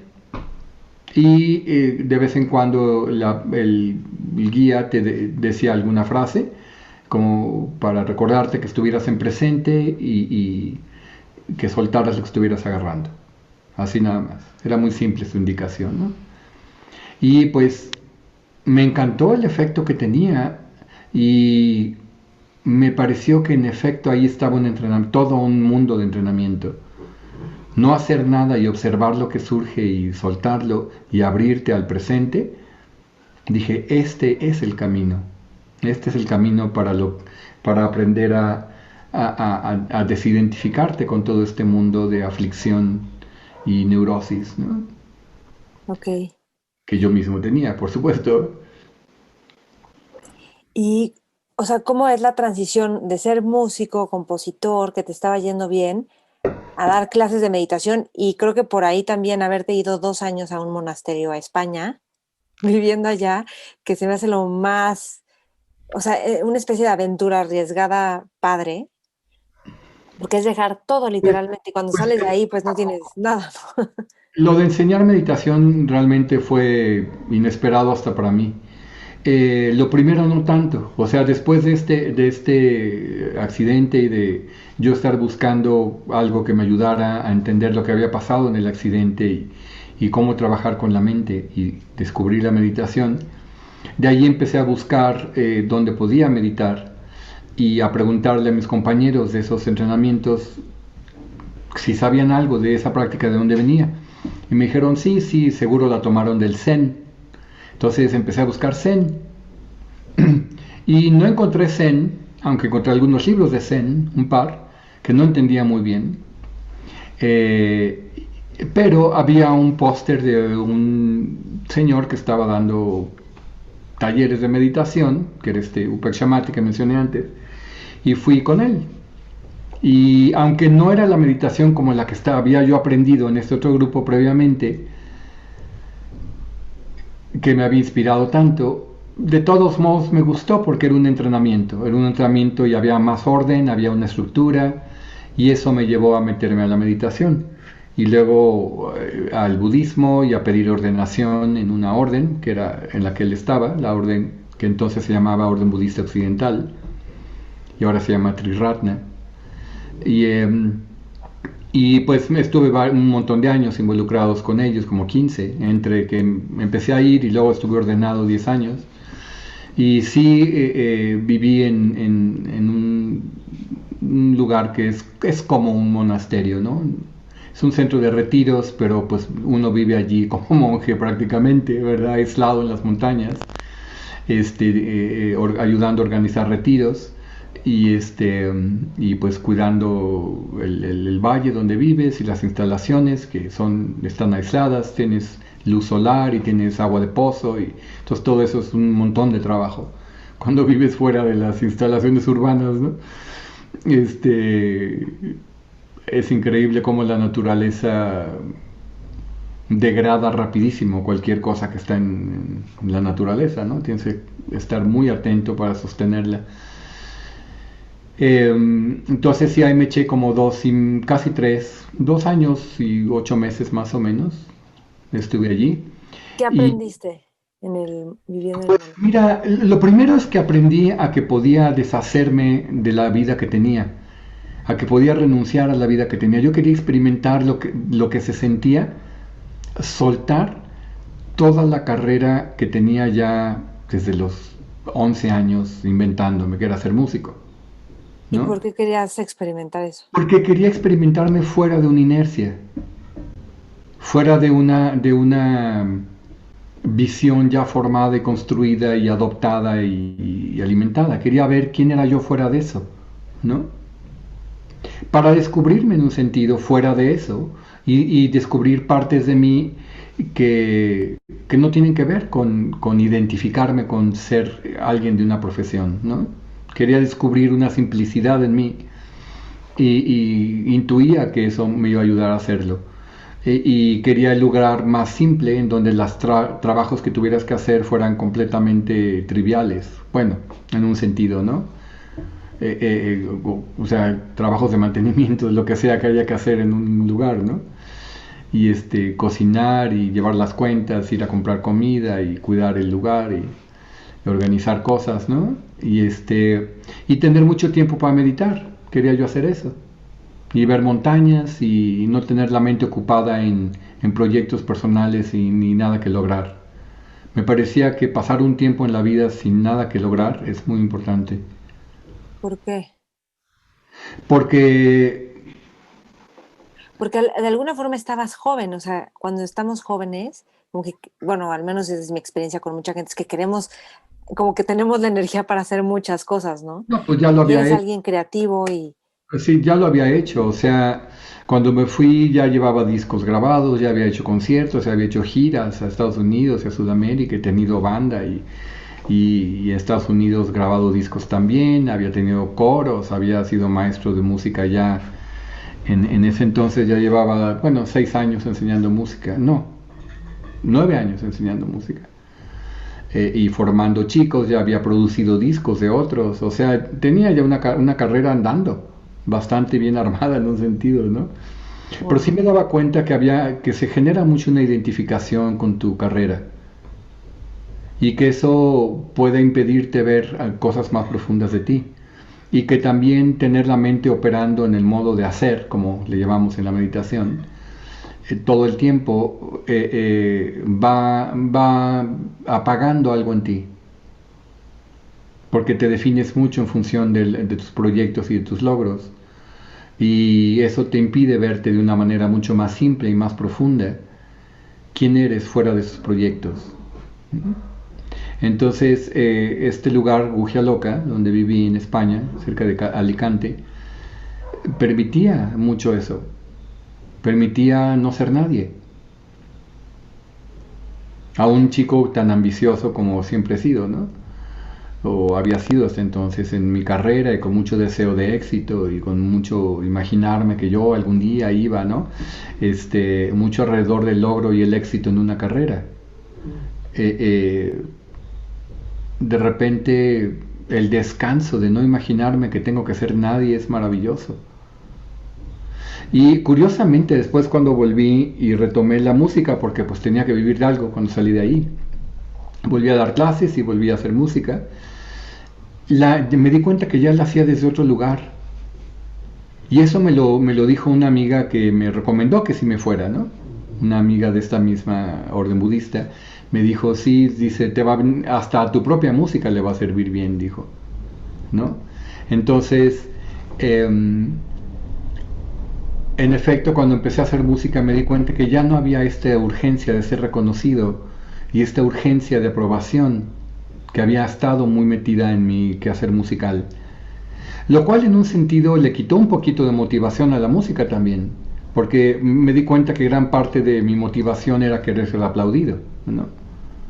Y de vez en cuando el guía decía alguna frase como para recordarte que estuvieras en presente y que soltaras lo que estuvieras agarrando. Así nada más. Era muy simple su indicación, ¿no? Y pues me encantó el efecto que tenía y me pareció que en efecto ahí estaba un entrenamiento, todo un mundo de entrenamiento. No hacer nada y observar lo que surge y soltarlo y abrirte al presente, dije, este es el camino. Este es el camino para aprender a desidentificarte con todo este mundo de aflicción y neurosis, ¿no? ok. Que yo mismo tenía, por supuesto. Y, o sea, ¿cómo es la transición de ser músico, compositor, que te estaba yendo bien, a dar clases de meditación? Y creo que por ahí también haberte ido 2 años a un monasterio a España, viviendo allá, que se me hace lo más, o sea, una especie de aventura arriesgada padre, porque es dejar todo Pues, literalmente y cuando pues, sales de ahí pues no tienes nada, ¿no? lo de enseñar meditación realmente fue inesperado hasta para mí. Lo primero no tanto, o sea, después de este accidente y de yo estar buscando algo que me ayudara a entender lo que había pasado en el accidente y cómo trabajar con la mente y descubrir la meditación, de ahí empecé a buscar dónde podía meditar y a preguntarle a mis compañeros de esos entrenamientos si sabían algo de esa práctica, de dónde venía. Y me dijeron, sí, sí, seguro la tomaron del Zen. Entonces empecé a buscar Zen y no encontré Zen, aunque encontré algunos libros de Zen, un par, que no entendía muy bien. Eh, pero había un póster de un señor que estaba dando talleres de meditación, que era este Upek Shamati que mencioné antes, y fui con él. Y aunque no era la meditación como la que había yo aprendido en este otro grupo previamente, que me había inspirado tanto, de todos modos me gustó porque era un entrenamiento y había más orden, había una estructura y eso me llevó a meterme a la meditación y luego al budismo y a pedir ordenación en una orden que era en la que él estaba, la orden que entonces se llamaba Orden Budista Occidental y ahora se llama Triratna. Y, y pues estuve un montón de años involucrados con ellos, como 15 entre que empecé a ir y luego estuve ordenado 10 años. Y sí viví en un lugar que es como un monasterio, ¿no? Es un centro de retiros, pero pues uno vive allí como monje prácticamente, ¿verdad? Aislado en las montañas, ayudando a organizar retiros y pues cuidando el valle donde vives y las instalaciones que están aisladas, tienes luz solar y tienes agua de pozo y entonces todo eso es un montón de trabajo cuando vives fuera de las instalaciones urbanas, ¿no? Este Es increíble cómo la naturaleza degrada rapidísimo cualquier cosa que está en la naturaleza, ¿no? Tienes que estar muy atento para sostenerla. Entonces sí, ahí me eché como casi 2 años y 8 meses más o menos. Estuve allí. ¿Qué Y aprendiste viviendo en el pues monte? mira, lo primero es que aprendí a que podía deshacerme de la vida que tenía, a que podía renunciar a la vida que tenía. Yo quería experimentar lo que se sentía, soltar toda la carrera que tenía ya desde los 11 años inventándome, que era ser músico, ¿Y ¿no? por qué querías experimentar eso? Porque quería experimentarme fuera de una inercia, fuera de una visión ya formada y construida y adoptada y alimentada. Quería ver quién era yo fuera de eso, ¿no? Para descubrirme en un sentido fuera de eso y descubrir partes de mí que no tienen que ver con identificarme con ser alguien de una profesión, ¿no? Quería descubrir una simplicidad en mí y intuía que eso me iba a ayudar a hacerlo. Y quería el lugar más simple en donde los trabajos que tuvieras que hacer fueran completamente triviales, bueno, en un sentido, ¿no? O sea, trabajos de mantenimiento, lo que sea que haya que hacer en un lugar, ¿no? Y cocinar y llevar las cuentas, ir a comprar comida y cuidar el lugar y organizar cosas, ¿no? Y tener mucho tiempo para meditar. Quería yo hacer eso. Y ver montañas y no tener la mente ocupada en proyectos personales y ni nada que lograr. Me parecía que pasar un tiempo en la vida sin nada que lograr es muy importante. ¿Por qué? Porque Porque de alguna forma estabas joven, o sea, cuando estamos jóvenes, como que, bueno, al menos es mi experiencia con mucha gente, es que queremos, como que tenemos la energía para hacer muchas cosas, ¿no? no, pues ya lo Y había eres hecho. alguien creativo y Pues sí, ya lo había hecho. O sea, cuando me fui ya llevaba discos grabados, ya había hecho conciertos, ya había hecho giras a Estados Unidos y a Sudamérica, he tenido banda y en Estados Unidos grabado discos también, había tenido coros, había sido maestro de música ya. En ese entonces ya llevaba, bueno, 6 años enseñando música, no, 9 años enseñando música. Y formando chicos, ya había producido discos de otros, o sea, tenía ya una carrera andando, bastante bien armada en un sentido, ¿no? Pero sí wow. me daba cuenta que se genera mucho una identificación con tu carrera y que eso puede impedirte ver cosas más profundas de ti y que también tener la mente operando en el modo de hacer, como le llamamos en la meditación, todo el tiempo va apagando algo en ti, porque te defines mucho en función de tus proyectos y de tus logros, y eso te impide verte de una manera mucho más simple y más profunda quién eres fuera de esos proyectos. Entonces, este lugar, Loca, donde viví en España, cerca de Alicante, permitía mucho eso, permitía no ser nadie. A un chico tan ambicioso como siempre he sido, ¿no? O había sido hasta entonces en mi carrera y con mucho deseo de éxito y con mucho imaginarme que yo algún día iba, ¿no? Mucho alrededor del logro y el éxito en una carrera. Eh, eh, de repente el descanso de no imaginarme que tengo que ser nadie es maravilloso. Y curiosamente después cuando volví y retomé la música, porque pues tenía que vivir de algo cuando salí de ahí, volví a dar clases y volví a hacer música, me di cuenta que ya la hacía desde otro lugar. Y eso me lo dijo una amiga que me recomendó que si me fuera, ¿no? Una amiga de esta misma orden budista. Me dijo, sí, dice, hasta a tu propia música le va a servir bien, dijo, ¿no? Entonces, en efecto, cuando empecé a hacer música me di cuenta que ya no había esta urgencia de ser reconocido y esta urgencia de aprobación que había estado muy metida en mi quehacer musical. Lo cual en un sentido le quitó un poquito de motivación a la música también, porque me di cuenta que gran parte de mi motivación era querer ser aplaudido, ¿no?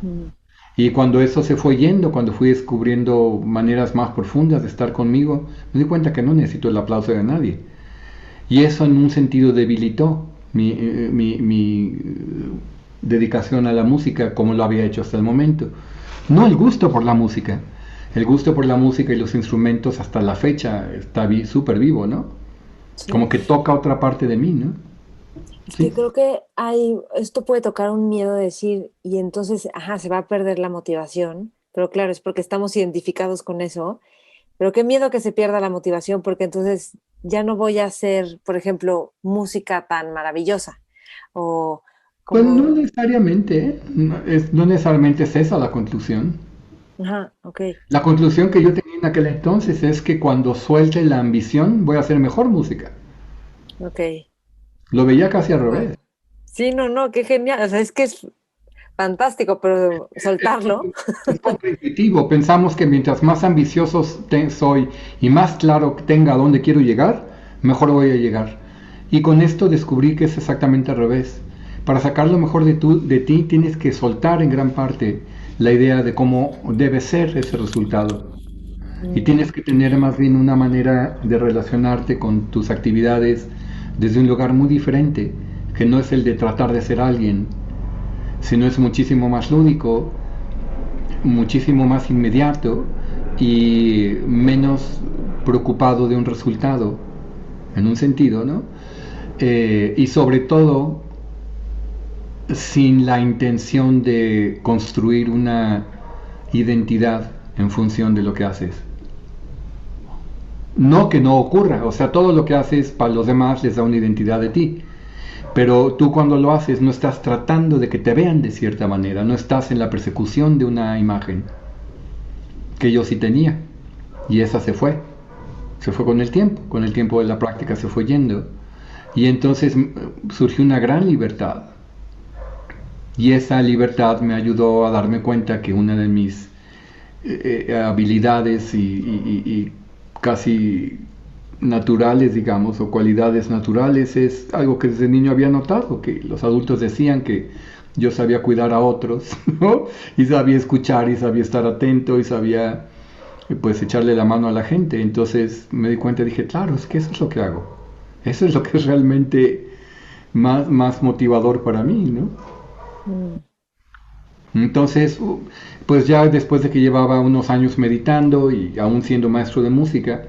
Mm. Y cuando eso se fue yendo, cuando fui descubriendo maneras más profundas de estar conmigo, me di cuenta que no necesito el aplauso de nadie. Y eso en un sentido debilitó mi dedicación a la música como lo había hecho hasta el momento. No el gusto por la música. El gusto por la música y los instrumentos hasta la fecha está súper vivo, ¿no? Sí. Como que toca otra parte de mí, ¿no? Es que Sí. creo que esto puede tocar un miedo de decir, y entonces, ajá, se va a perder la motivación, pero claro, es porque estamos identificados con eso, pero qué miedo que se pierda la motivación, porque entonces ya no voy a hacer, por ejemplo, música tan maravillosa, o Pues no como, necesariamente, ¿eh? No necesariamente es esa la conclusión. ajá, ok, La conclusión que yo tenía en aquel entonces es que cuando suelte la ambición voy a hacer mejor música. ok, Lo veía casi al wow. revés. Sí, no, no, qué genial, o sea, es que es fantástico, pero soltarlo. Es contraintuitivo. Pensamos que mientras más ambiciosos soy y más claro tenga a dónde quiero llegar, mejor voy a llegar. Y con esto descubrí que es exactamente al revés. Para sacar lo mejor de ti tienes que soltar en gran parte la idea de cómo debe ser ese resultado. Y Mm, tienes que tener más bien una manera de relacionarte con tus actividades desde un lugar muy diferente, que no es el de tratar de ser alguien, sino es muchísimo más lúdico, muchísimo más inmediato y menos preocupado de un resultado, en un sentido, ¿no? Y sobre todo sin la intención de construir una identidad en función de lo que haces. No que no ocurra, o sea, todo lo que haces para los demás les da una identidad de ti, pero tú cuando lo haces no estás tratando de que te vean de cierta manera, no estás en la persecución de una imagen que yo sí tenía, y esa se fue con el tiempo de la práctica se fue yendo, y entonces surgió una gran libertad, y esa libertad me ayudó a darme cuenta que una de mis habilidades y casi naturales, digamos, o cualidades naturales, es algo que desde niño había notado, que los adultos decían que yo sabía cuidar a otros, ¿no? Y sabía escuchar y sabía estar atento y sabía pues echarle la mano a la gente. Entonces me di cuenta y dije, claro, es que eso es lo que hago. Eso es lo que es realmente más motivador para mí, ¿no? mm, Entonces, pues ya después de que llevaba unos años meditando y aún siendo maestro de música,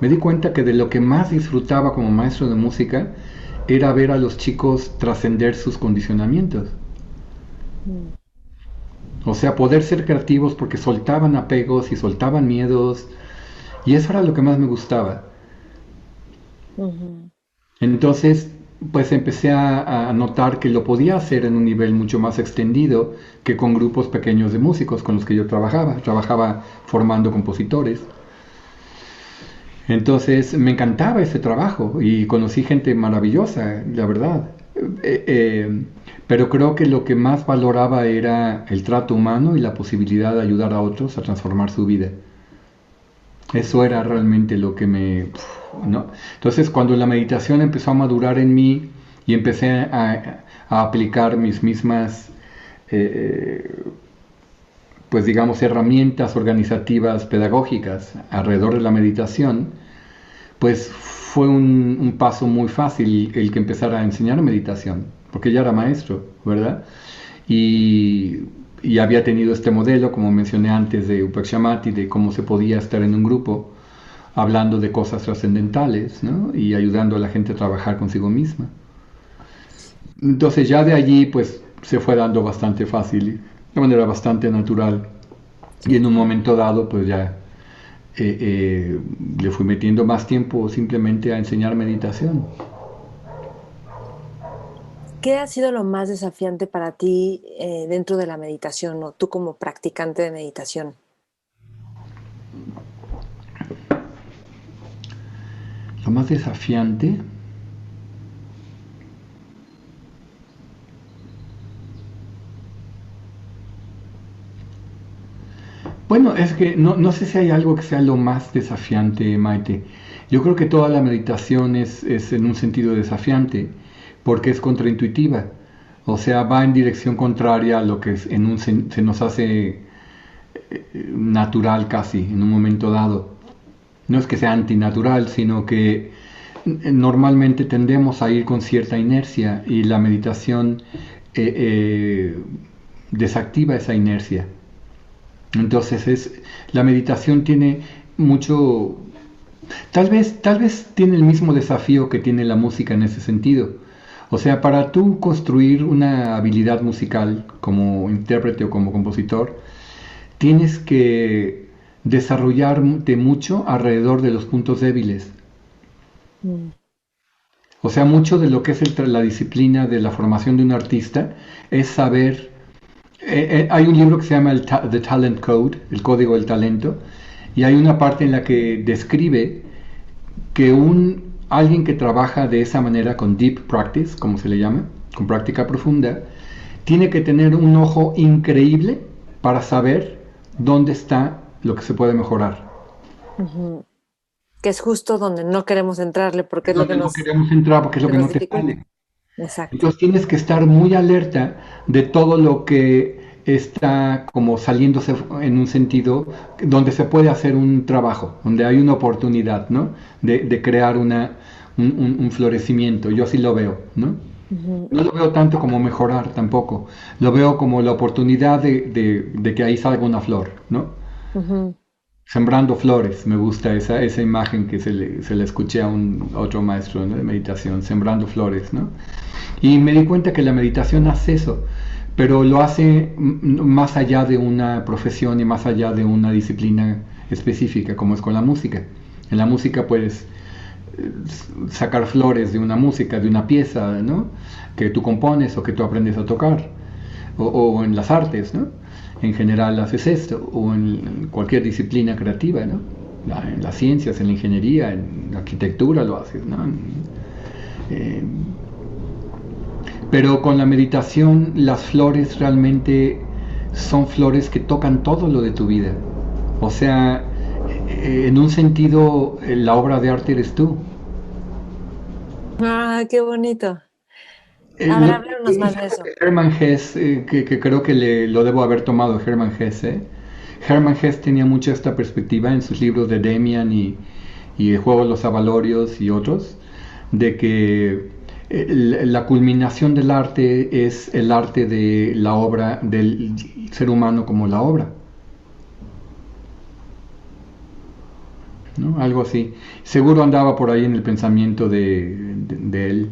me di cuenta que de lo que más disfrutaba como maestro de música era ver a los chicos trascender sus condicionamientos. mm, O sea, poder ser creativos porque soltaban apegos y soltaban miedos. Y eso era lo que más me gustaba. ujú. Entonces, pues empecé a notar que lo podía hacer en un nivel mucho más extendido que con grupos pequeños de músicos con los que yo trabajaba. Trabajaba formando compositores. Entonces me encantaba ese trabajo y conocí gente maravillosa, la verdad. Eh, eh, pero creo que lo que más valoraba era el trato humano y la posibilidad de ayudar a otros a transformar su vida. Eso era realmente lo que ¿no? Entonces cuando la meditación empezó a madurar en mí y empecé a aplicar mis mismas, eh, pues digamos, herramientas organizativas, pedagógicas alrededor de la meditación, pues fue un paso muy fácil el que empezara a enseñar meditación, porque ya era maestro, ¿verdad? Y, y había tenido este modelo, como mencioné antes, de Upak Shamati, de cómo se podía estar en un grupo hablando de cosas trascendentales, ¿no? Y ayudando a la gente a trabajar consigo misma. Entonces ya de allí, pues se fue dando bastante fácil, de manera bastante natural. Y Sí, en un claro. momento dado, pues ya le fui metiendo más tiempo simplemente a enseñar meditación. ¿Qué ha sido lo más desafiante para ti dentro de la meditación o tú como practicante de meditación? Lo más desafiante, bueno, es que no sé si hay algo que sea lo más desafiante, Maite. Yo creo que toda la meditación es en un sentido desafiante, porque es contraintuitiva. O sea, va en dirección contraria a lo que se nos hace natural casi en un momento dado. No es que sea antinatural, sino que normalmente tendemos a ir con cierta inercia y la meditación desactiva esa inercia. Entonces la meditación tiene mucho, tal vez tiene el mismo desafío que tiene la música en ese sentido. O sea, para tú construir una habilidad musical como intérprete o como compositor, tienes que desarrollarte mucho alrededor de los puntos débiles. Mm. O sea, mucho de lo que es la disciplina de la formación de un artista es saber. Hay un libro que se llama The Talent Code, el código del talento, y hay una parte en la que describe que alguien que trabaja de esa manera con deep practice, como se le llama, con práctica profunda, tiene que tener un ojo increíble para saber dónde está lo que se puede mejorar. Ujú. Que es justo donde no queremos entrarle porque es lo que Donde no queremos entrar porque es lo se que nos no te dificulta. sale. Exacto. Entonces tienes que estar muy alerta de todo lo que está como saliéndose en un sentido donde se puede hacer un trabajo, donde hay una oportunidad, ¿no? De crear un florecimiento. Yo así lo veo, ¿no? Ujú, No lo veo tanto como mejorar tampoco. Lo veo como la oportunidad de que ahí salga una flor, ¿no? ujú. Sembrando flores, me gusta esa imagen que se le escuché a otro maestro, ¿no?, de meditación, sembrando flores, ¿no? Y me di cuenta que la meditación hace eso, pero lo hace más allá de una profesión y más allá de una disciplina específica, como es con la música. En la música puedes sacar flores de una música, de una pieza, ¿no?, que tú compones o que tú aprendes a tocar, o en las artes, ¿no? En general haces esto, o en cualquier disciplina creativa, ¿no? En las ciencias, en la ingeniería, en la arquitectura lo haces, ¿no? Eh, pero con la meditación las flores realmente son flores que tocan todo lo de tu vida. O sea, en un sentido, la obra de arte eres tú. Ah, qué bonito. A ver, Lo que háblanos más dice de eso. Hermann Hesse, que creo que lo debo haber tomado Hermann Hesse. Hermann Hesse tenía mucho esta perspectiva en sus libros de Demian y El juego de los avalorios y otros, de que la culminación del arte es el arte de la obra, del ser humano como la obra, ¿no? Algo así. Seguro andaba por ahí en el pensamiento de él.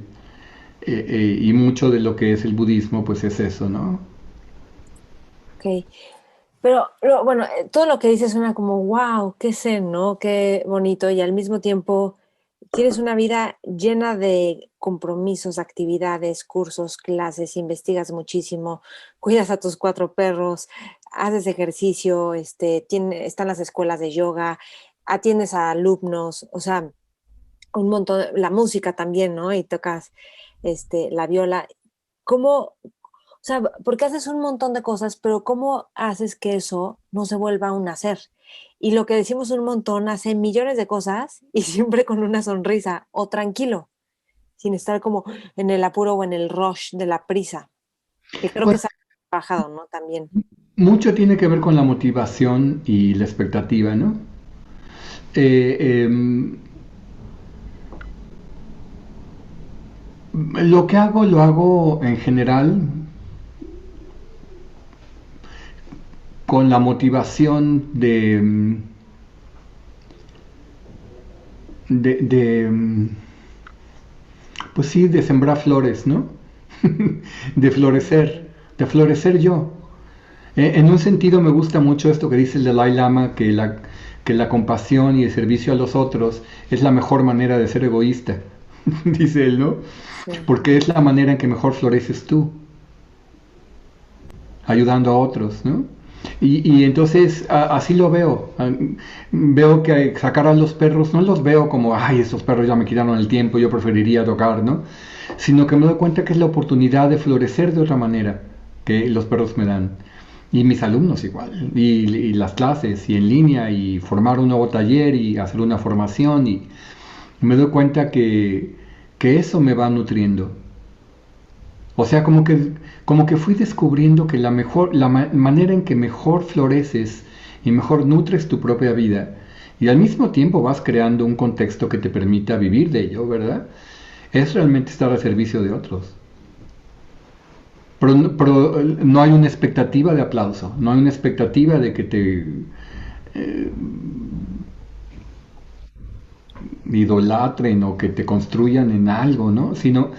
Y mucho de lo que es el budismo, pues es eso, ¿no? Ok. Pero bueno, todo lo que dices suena como, wow, qué zen, ¿no? Qué bonito. Y al mismo tiempo tienes una vida llena de compromisos, actividades, cursos, clases, investigas muchísimo, cuidas a tus 4 perros, haces ejercicio, están las escuelas de yoga, atiendes a alumnos, o sea, un montón, la música también, ¿no? Y tocas la viola. ¿Cómo, o sea, porque haces un montón de cosas, pero cómo haces que eso no se vuelva un hacer? Y lo que decimos un montón, hace millones de cosas y siempre con una sonrisa o tranquilo, sin estar como en el apuro o en el rush de la prisa, que creo que Pues se ha trabajado, ¿no? También. mucho tiene que ver con la motivación y la expectativa, ¿no? Eh, em, lo hago en general con la motivación de pues sí, de sembrar flores, ¿no? De florecer yo. En un sentido me gusta mucho esto que dice el Dalai Lama, que la compasión y el servicio a los otros es la mejor manera de ser egoísta, dice él, ¿no? Sí. Porque es la manera en que mejor floreces tú, ayudando a otros, ¿no? Y entonces así lo veo. Veo que sacar a los perros, no los veo como, ay, esos perros ya me quitaron el tiempo, yo preferiría tocar, ¿no? Sino que me doy cuenta que es la oportunidad de florecer de otra manera que los perros me dan. Y mis alumnos igual, y las clases, y en línea, y formar un nuevo taller, y hacer una formación, y me doy cuenta que eso me va nutriendo. O sea, como que fui descubriendo que la manera en que mejor floreces y mejor nutres tu propia vida Y al mismo tiempo vas creando un contexto que te permita vivir de ello, ¿verdad? Es realmente estar al servicio de otros. Pero no hay una expectativa de aplauso, no hay una expectativa de que te idolatren o que te construyan en algo, ¿no? Sino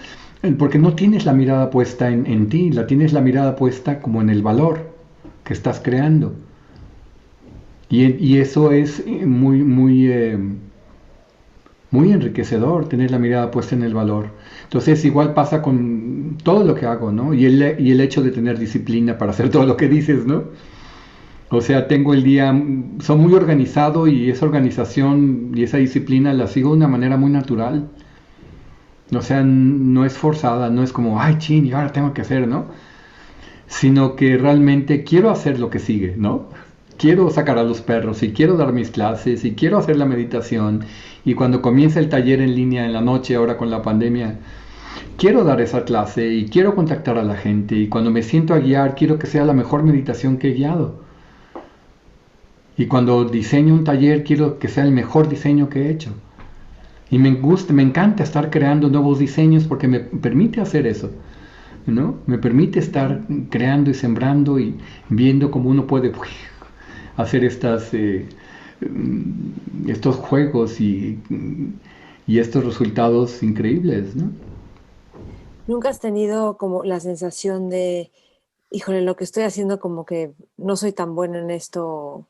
porque no tienes la mirada puesta en ti, la tienes la mirada puesta como en el valor que estás creando. Y eso es muy enriquecedor, tener la mirada puesta en el valor. Entonces igual pasa con todo lo que hago, ¿no? Y el hecho de tener disciplina para hacer todo lo que dices, ¿no? O sea, tengo el día, soy muy organizado y esa organización y esa disciplina la sigo de una manera muy natural. O sea, no es forzada, no es como, ay, chin, y ahora tengo que hacer, ¿no? Sino que realmente quiero hacer lo que sigue, ¿no? Quiero sacar a los perros y quiero dar mis clases y quiero hacer la meditación. Y cuando comienza el taller en línea en la noche, ahora con la pandemia, quiero dar esa clase y quiero contactar a la gente. Y cuando me siento a guiar, quiero que sea la mejor meditación que he guiado. Y cuando diseño un taller, quiero que sea el mejor diseño que he hecho. Y me gusta, me encanta estar creando nuevos diseños porque me permite hacer eso, ¿no? Me permite estar creando y sembrando y viendo cómo uno puede hacer estos juegos y estos resultados increíbles, ¿no? ¿Nunca has tenido como la sensación de, híjole, lo que estoy haciendo como que no soy tan bueno en esto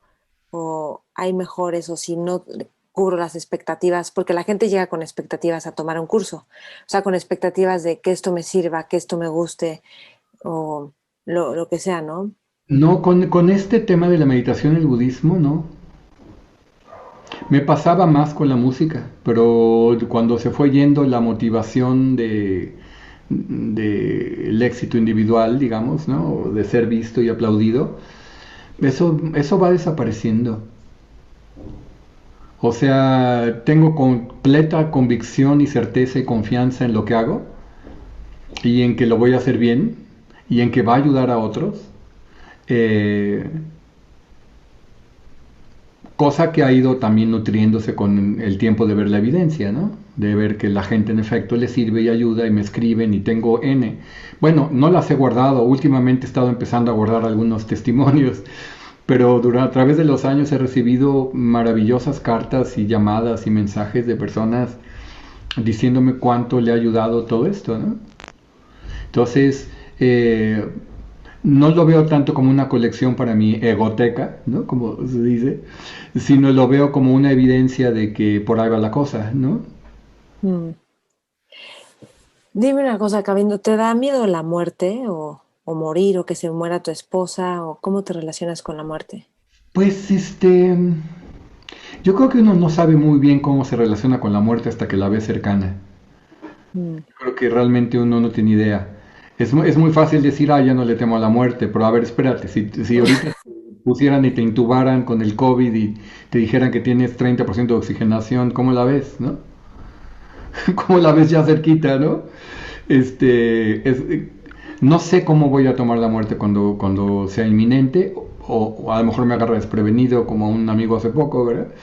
o hay mejores o si no cubro las expectativas? Porque la gente llega con expectativas a tomar un curso, o sea, con expectativas de que esto me sirva, que esto me guste o lo que sea, ¿no? No, con este tema de la meditación y el budismo, no. Me pasaba más con la música, pero cuando se fue yendo la motivación de el éxito individual, digamos, ¿no? De ser visto y aplaudido, eso va desapareciendo. O sea, tengo completa convicción y certeza y confianza en lo que hago y en que lo voy a hacer bien y en que va a ayudar a otros. Eh, Cosa que ha ido también nutriéndose con el tiempo de ver la evidencia, ¿no? De ver que la gente en efecto le sirve y ayuda y me escriben y tengo N. Bueno, no las he guardado, últimamente he estado empezando a guardar algunos testimonios, pero a través de los años he recibido maravillosas cartas y llamadas y mensajes de personas diciéndome cuánto le ha ayudado todo esto, ¿no? Entonces, no lo veo tanto como una colección para mi egoteca, ¿no? Como se dice, sino lo veo como una evidencia de que por ahí va la cosa, ¿no? Mm. Dime una cosa, Cabindo, ¿te da miedo la muerte o morir o que se muera tu esposa o cómo te relacionas con la muerte? Pues yo creo que uno no sabe muy bien cómo se relaciona con la muerte hasta que la ve cercana. Mm. Yo creo que realmente uno no tiene idea. Es muy fácil decir, ah, ya no le temo a la muerte, pero a ver, espérate, si ahorita te pusieran y te intubaran con el COVID y te dijeran que tienes 30% de oxigenación, ¿cómo la ves, no? ¿Cómo la ves ya cerquita, no? Este, es, no sé cómo voy a tomar la muerte cuando sea inminente, o a lo mejor me agarra desprevenido, como a un amigo hace poco, ¿verdad?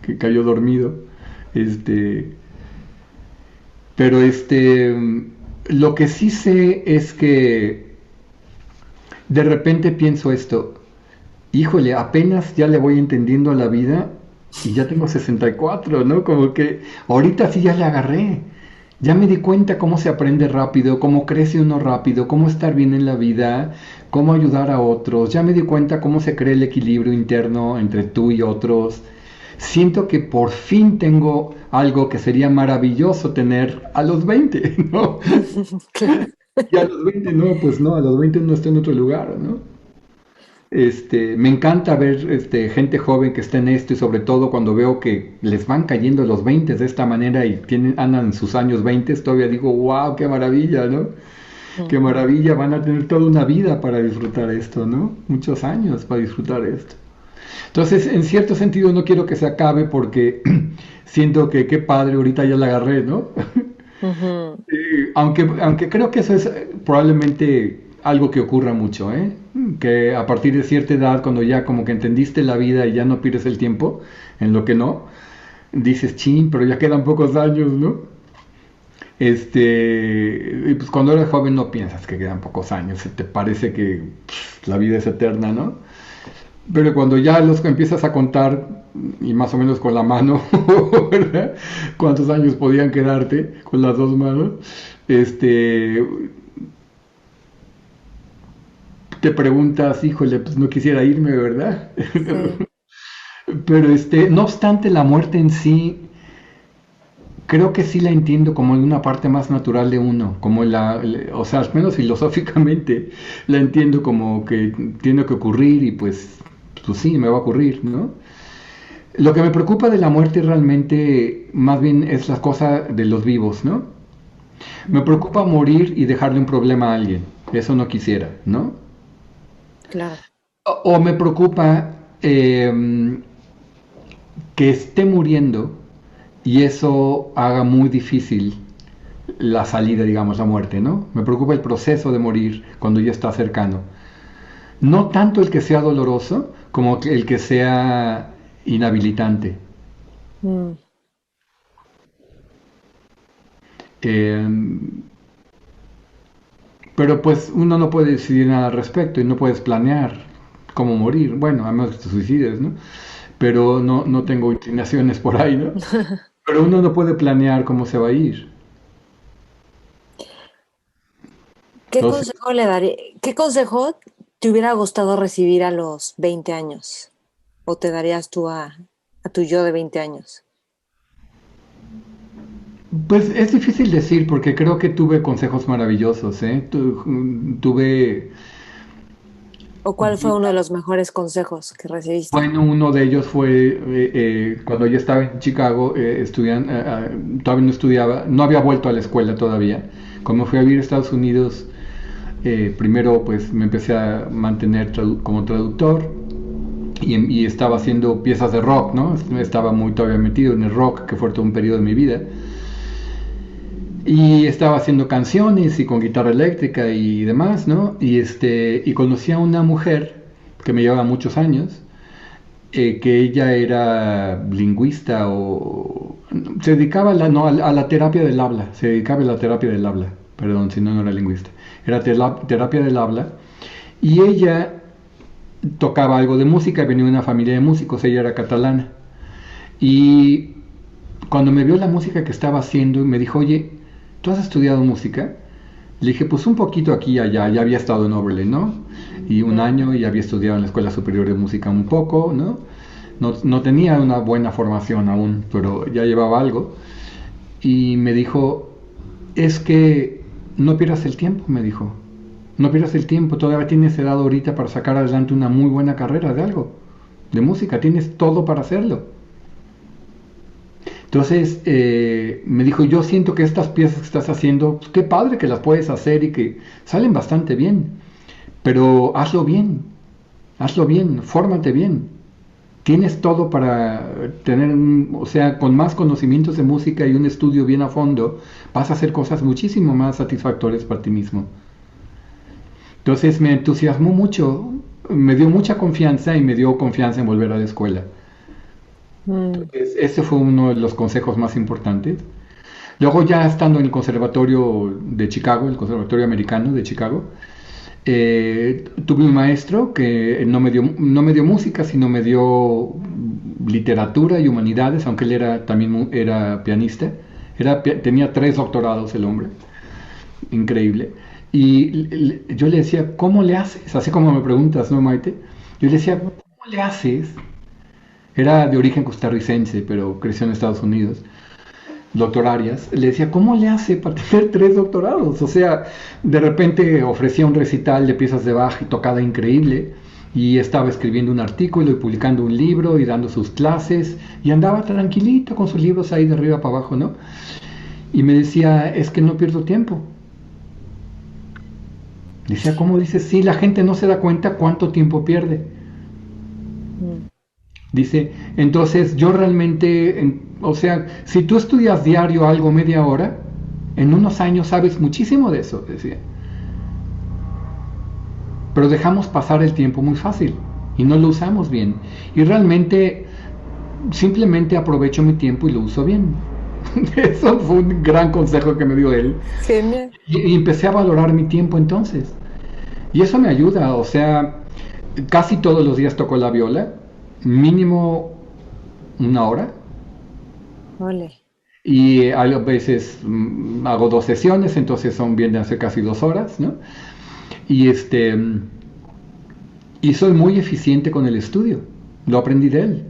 Que cayó dormido. Este, pero lo que sí sé es que de repente pienso esto, híjole, apenas ya le voy entendiendo a la vida y ya tengo 64, ¿no? Como que ahorita sí ya le agarré. Ya me di cuenta cómo se aprende rápido, cómo crece uno rápido, cómo estar bien en la vida, cómo ayudar a otros. Ya me di cuenta cómo se crea el equilibrio interno entre tú y otros. Siento que por fin tengo algo que sería maravilloso tener a los 20, ¿no? Claro. Y a los 20 no, pues no, a los 20 uno está en otro lugar, ¿no? Me encanta ver gente joven que está en esto y sobre todo cuando veo que les van cayendo los 20 de esta manera y andan en sus años 20, todavía digo, wow, qué maravilla, ¿no? Qué Ujú. maravilla, van a tener toda una vida para disfrutar esto, ¿no? Muchos años para disfrutar esto. Entonces, en cierto sentido, no quiero que se acabe porque siento que qué padre, ahorita ya la agarré, ¿no? Ujú. Aunque creo que eso es probablemente algo que ocurra mucho, ¿eh? Que a partir de cierta edad, cuando ya como que entendiste la vida y ya no pierdes el tiempo en lo que no, dices, chin, pero ya quedan pocos años, ¿no? Y pues cuando eres joven no piensas que quedan pocos años, te parece que la vida es eterna, ¿no? Pero cuando ya los empiezas a contar, y más o menos con la mano, ¿verdad? ¿Cuántos años podían quedarte con las dos manos? Este, te preguntas, híjole, pues no quisiera irme, ¿verdad? Sí. Pero no obstante, la muerte en sí, creo que sí la entiendo como una parte más natural de uno, como o sea, al menos filosóficamente la entiendo como que tiene que ocurrir y pues sí, me va a ocurrir, ¿no? Lo que me preocupa de la muerte realmente más bien es la cosa de los vivos, ¿no? Me preocupa morir y dejarle un problema a alguien, eso no quisiera, ¿no? Claro. O me preocupa que esté muriendo y eso haga muy difícil la salida, digamos, la muerte, ¿no? Me preocupa el proceso de morir cuando ya está cercano. No tanto el que sea doloroso como el que sea inhabilitante. Mm. Eh, pero pues uno no puede decidir nada al respecto y no puedes planear cómo morir. Bueno, a menos que te suicides, ¿no? Pero no tengo inclinaciones por ahí, ¿no? Pero uno no puede planear cómo se va a ir. ¿Qué Entonces, consejo le daría? ¿Qué consejo te hubiera gustado recibir a los 20 años? ¿O te darías tú a tu yo de 20 años? pues es difícil decir porque creo que tuve consejos maravillosos, ¿eh? Tuve, ¿O cuál fue uno de los mejores consejos que recibiste? bueno, uno de ellos fue cuando yo estaba en Chicago, todavía no estudiaba, no había vuelto a la escuela todavía. Cuando fui a vivir a Estados Unidos, primero pues me empecé a mantener como traductor y estaba haciendo piezas de rock, ¿no? Estaba muy todavía metido en el rock, que fue todo un periodo de mi vida. Y estaba haciendo canciones y con guitarra eléctrica y demás, ¿no? Y conocí a una mujer que me llevaba muchos años, que ella era lingüista o se dedicaba no, a la terapia del habla, se dedicaba a la terapia del habla, perdón, si no, no era lingüista, era terapia del habla, y ella tocaba algo de música, venía de una familia de músicos, ella era catalana, y cuando me vio la música que estaba haciendo, me dijo, oye, ¿tú has estudiado música? Le dije, pues un poquito aquí y allá, ya había estado en Oberlin, ¿no? Y un Mm. año y había estudiado en la Escuela Superior de Música un poco, ¿no? No tenía una buena formación aún, pero ya llevaba algo. Y me dijo, es que no pierdas el tiempo, me dijo. No pierdas el tiempo, todavía tienes edad ahorita para sacar adelante una muy buena carrera de algo, de música, tienes todo para hacerlo. Entonces me dijo, yo siento que estas piezas que estás haciendo, pues, qué padre que las puedes hacer y que salen bastante bien, pero hazlo bien, fórmate bien. Tienes todo para tener, o sea, con más conocimientos de música y un estudio bien a fondo, vas a hacer cosas muchísimo más satisfactorias para ti mismo. Entonces me entusiasmó mucho, me dio mucha confianza y me dio confianza en volver a la escuela. Mm. Entonces, ese fue uno de los consejos más importantes. Luego ya estando en el Conservatorio de Chicago, el Conservatorio Americano de Chicago, tuve un maestro que no me dio música, sino me dio literatura y humanidades, aunque él era, también era pianista. Tenía 3 doctorados el hombre, increíble. Y yo le decía, ¿cómo le haces? Así como me preguntas, ¿no, Maite? Yo le decía, ¿cómo le haces? Era de origen costarricense, pero creció en Estados Unidos, doctorarias. Le decía, ¿cómo le hace para tener 3 doctorados? O sea, de repente ofrecía un recital de piezas de Bach y tocada increíble, y estaba escribiendo un artículo y publicando un libro y dando sus clases, y andaba tranquilito con sus libros ahí de arriba para abajo, ¿no? Y me decía, es que no pierdo tiempo. Decía, ¿cómo dices? Sí, la gente no se da cuenta cuánto tiempo pierde. Mm. Dice, entonces yo realmente, o sea, si tú estudias diario algo media hora, en unos años sabes muchísimo de eso, decía. pero dejamos pasar el tiempo muy fácil y no lo usamos bien. Y realmente simplemente aprovecho mi tiempo y lo uso bien. Eso fue un gran consejo que me dio él. Genial. Y empecé a valorar mi tiempo entonces. Y eso me ayuda, o sea, casi todos los días toco la viola, mínimo una hora. Ole. Y a veces hago 2 sesiones, entonces vienen a ser casi 2 horas, ¿no? Y y soy muy eficiente con el estudio. Lo aprendí de él,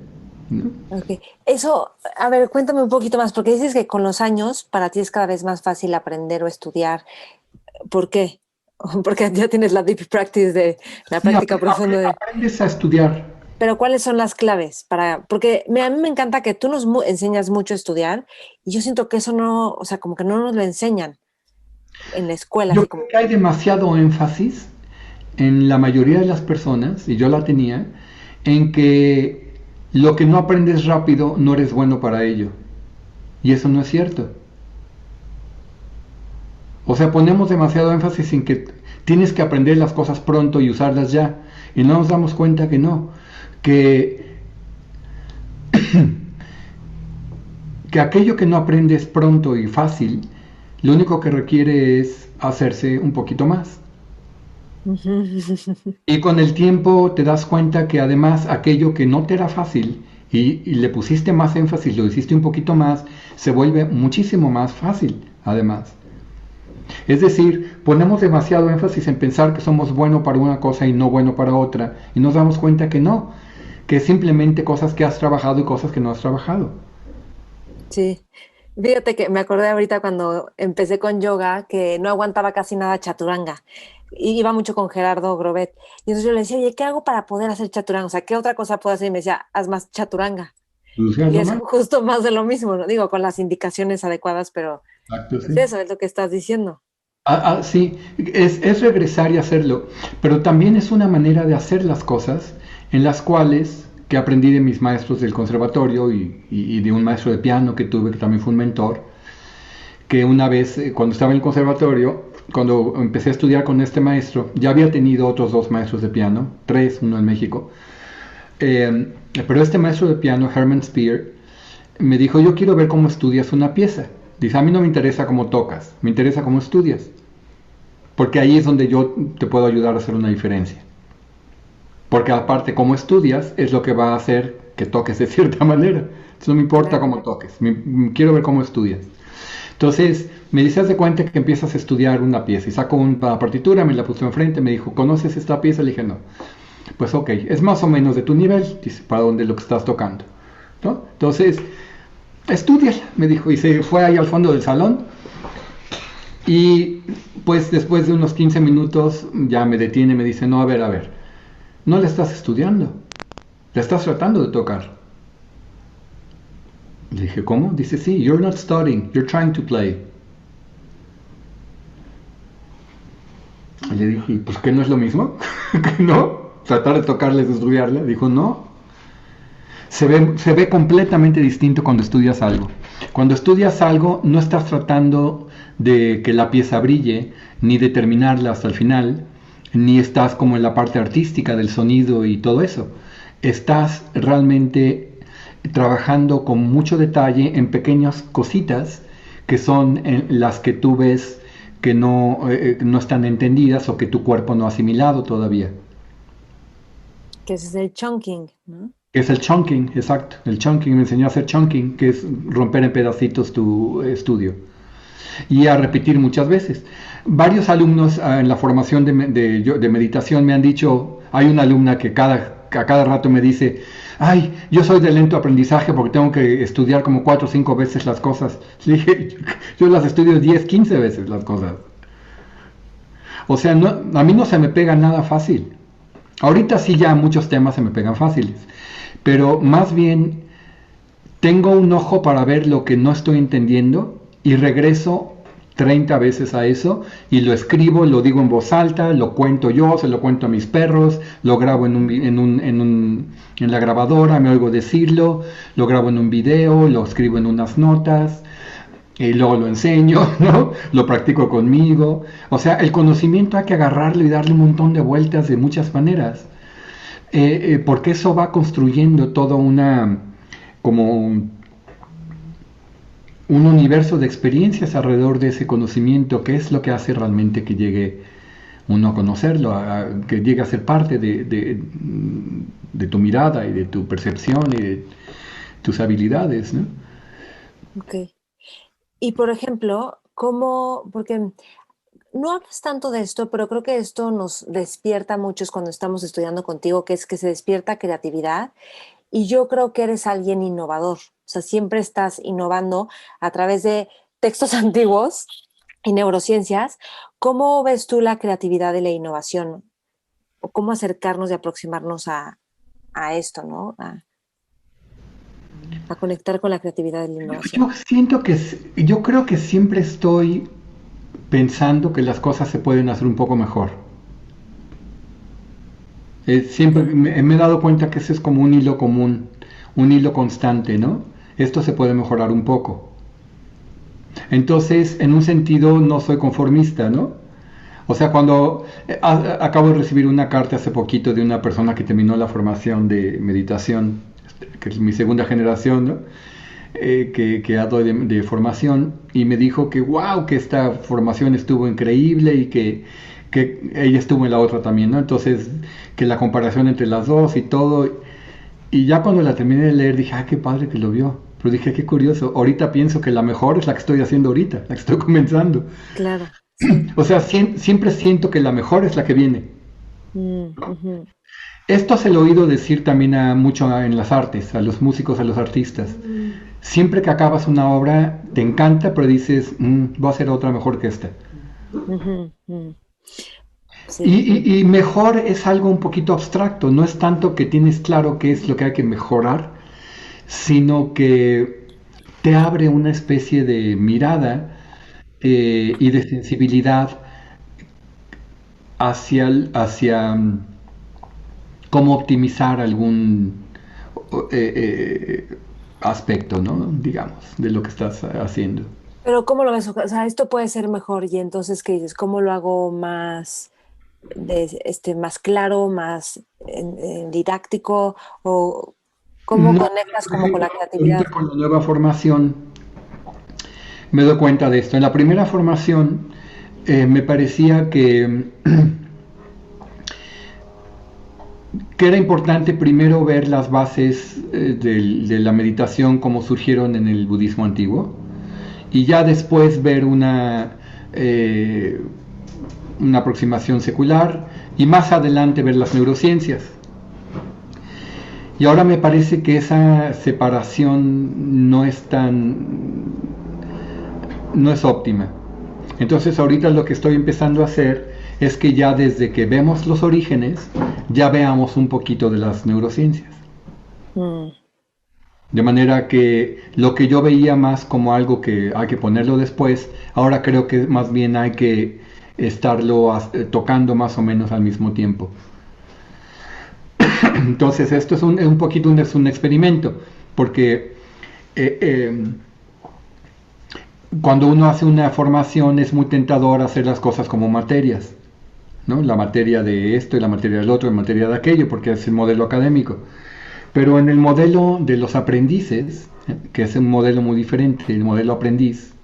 ¿no? Ok. Eso, a ver, cuéntame un poquito más, porque dices que con los años para ti es cada vez más fácil aprender o estudiar. ¿Por qué? Porque ya tienes la deep practice de la Sí, práctica profunda de... aprendes a estudiar. Pero ¿cuáles son las claves para...? Porque a mí me encanta que tú nos enseñas mucho a estudiar y yo siento que eso no, o sea, como que no nos lo enseñan en la escuela, Yo así creo como... que hay demasiado énfasis en la mayoría de las personas, y yo la tenía, en que lo que no aprendes rápido no eres bueno para ello. Y eso no es cierto. O sea, ponemos demasiado énfasis en que tienes que aprender las cosas pronto y usarlas ya. Y no nos damos cuenta que no. Que, que aquello que no aprendes pronto y fácil, lo único que requiere es hacerse un poquito más. Y con el tiempo te das cuenta que además aquello que no te era fácil y le pusiste más énfasis, lo hiciste un poquito más, se vuelve muchísimo más fácil, además. Es decir, ponemos demasiado énfasis en pensar que somos buenos para una cosa y no bueno para otra, y nos damos cuenta que no, que es simplemente cosas que has trabajado y cosas que no has trabajado. Sí. Fíjate que me acordé ahorita cuando empecé con yoga que no aguantaba casi nada chaturanga. Y iba mucho con Gerardo Grobet. Y entonces yo le decía, oye, ¿qué hago para poder hacer chaturanga? O sea, ¿qué otra cosa puedo hacer? Y me decía, haz más chaturanga. ¿Lucías Y lo es más? justo más de lo mismo, ¿no? Digo, con las indicaciones adecuadas, pero Exacto, es sí. eso, es lo que estás diciendo. Sí, es regresar y hacerlo, pero también es una manera de hacer las cosas en las cuales, que aprendí de mis maestros del conservatorio y de un maestro de piano que tuve, que también fue un mentor, que una vez, cuando estaba en el conservatorio, cuando empecé a estudiar con este maestro, ya había tenido otros 2 maestros de piano, 3, uno en México, pero este maestro de piano, Herman Spear, me dijo, yo quiero ver cómo estudias una pieza. Dice, a mí no me interesa cómo tocas, me interesa cómo estudias. Porque ahí es donde yo te puedo ayudar a hacer una diferencia. Porque aparte, cómo estudias es lo que va a hacer que toques de cierta manera. Entonces no me importa Claro. cómo toques, quiero ver cómo estudias. Entonces me dice, haz de cuenta que empiezas a estudiar una pieza. Y saco una partitura, me la puso enfrente, me dijo, ¿conoces esta pieza? Le dije, no. Pues ok, es más o menos de tu nivel, dice, para donde lo que estás tocando, ¿no? Entonces, estudiala, me dijo, y se fue ahí al fondo del salón. Y pues después de unos 15 minutos ya me detiene y me dice, no, a ver, no la estás estudiando, la estás tratando de tocar. Le dije, ¿cómo? Dice, sí, you're not studying, you're trying to play. Y le dije, pues ¿qué no es lo mismo? ¿Que no? Tratar de tocarla es estudiarla. Dijo, no. Se ve completamente distinto cuando estudias algo. Cuando estudias algo no estás tratando de que la pieza brille, ni de terminarla hasta el final, ni estás como en la parte artística del sonido y todo eso. Estás realmente trabajando con mucho detalle en pequeñas cositas que son las que tú ves que no están entendidas o que tu cuerpo no ha asimilado todavía. Que ese es el chunking, ¿no? Que es el chunking, exacto. El chunking me enseñó a hacer chunking, que es romper en pedacitos tu estudio. Y a repetir muchas veces. Varios alumnos en la formación de meditación me han dicho, hay una alumna que a cada rato me dice, ay, yo soy de lento aprendizaje porque tengo que estudiar como 4 o 5 veces las cosas. Le dije, yo las estudio 10, 15 veces las cosas. O sea, a mí no se me pega nada fácil. Ahorita sí ya muchos temas se me pegan fáciles, pero más bien tengo un ojo para ver lo que no estoy entendiendo y regreso 30 veces a eso y lo escribo, lo digo en voz alta, lo cuento yo, se lo cuento a mis perros, lo grabo en la grabadora, me oigo decirlo, lo grabo en un video, lo escribo en unas notas. y luego lo enseño, ¿no? Lo practico conmigo. O sea, el conocimiento hay que agarrarlo y darle un montón de vueltas de muchas maneras, porque eso va construyendo toda una, como un universo de experiencias alrededor de ese conocimiento, que es lo que hace realmente que llegue uno a conocerlo, que llegue a ser parte de tu mirada y de tu percepción y de tus habilidades, ¿no? Ok. Y por ejemplo, ¿cómo? Porque no hablas tanto de esto, pero creo que esto nos despierta a muchos cuando estamos estudiando contigo, que es que se despierta creatividad y yo creo que eres alguien innovador. O sea, siempre estás innovando a través de textos antiguos y neurociencias. ¿Cómo ves tú la creatividad y la innovación? ¿O cómo acercarnos y aproximarnos a esto, ¿no? A conectar con la creatividad y la innovación. Yo siento que, yo creo que siempre estoy pensando que las cosas se pueden hacer un poco mejor. Siempre Ok. me he dado cuenta que ese es como un hilo común, un hilo constante, ¿no? Esto se puede mejorar un poco. Entonces, en un sentido, no soy conformista, ¿no? O sea, cuando acabo de recibir una carta hace poquito de una persona que terminó la formación de meditación, que es mi segunda generación, ¿no? Que ha dado de formación, y me dijo que wow, que esta formación estuvo increíble y que ella estuvo en la otra también, ¿no? Entonces, que la comparación entre las dos y todo, y ya cuando la terminé de leer dije, ah, qué padre que lo vio. Pero dije, qué curioso, ahorita pienso que la mejor es la que estoy haciendo ahorita, la que estoy comenzando. Claro, sí. O sea, siempre siento que la mejor es la que viene. Ujú. Esto se lo he oído decir también a mucho en las artes, a los músicos, a los artistas. Siempre que acabas una obra, te encanta, pero dices, voy a hacer otra mejor que esta. Ujú, ujú. Y, Sí. y mejor es algo un poquito abstracto, no es tanto que tienes claro qué es lo que hay que mejorar, sino que te abre una especie de mirada y de sensibilidad hacia cómo optimizar algún aspecto, ¿no? Digamos, de lo que estás haciendo. Pero ¿cómo lo ves? O sea, esto puede ser mejor y entonces, ¿qué dices? ¿Cómo lo hago más, más claro, más didáctico? ¿O cómo No, conectas por como con ejemplo, la creatividad? ahorita con la nueva formación me doy cuenta de esto. En la primera formación me parecía que era importante primero ver las bases de la meditación como surgieron en el budismo antiguo y ya después ver una aproximación secular y más adelante ver las neurociencias. Y ahora me parece que esa separación no es óptima. Entonces ahorita lo que estoy empezando a hacer es que ya desde que vemos los orígenes, ya veamos un poquito de las neurociencias. Mm, De manera que lo que yo veía más como algo que hay que ponerlo después, ahora creo que más bien hay que estarlo tocando más o menos al mismo tiempo. Entonces esto es un poquito es un experimento, porque eh, eh, cuando uno hace una formación es muy tentador hacer las cosas como materias, ¿no? La materia de esto y la materia del otro, la materia de aquello, porque es el modelo académico. Pero en el modelo de los aprendices, que es un modelo muy diferente, el modelo aprendiz,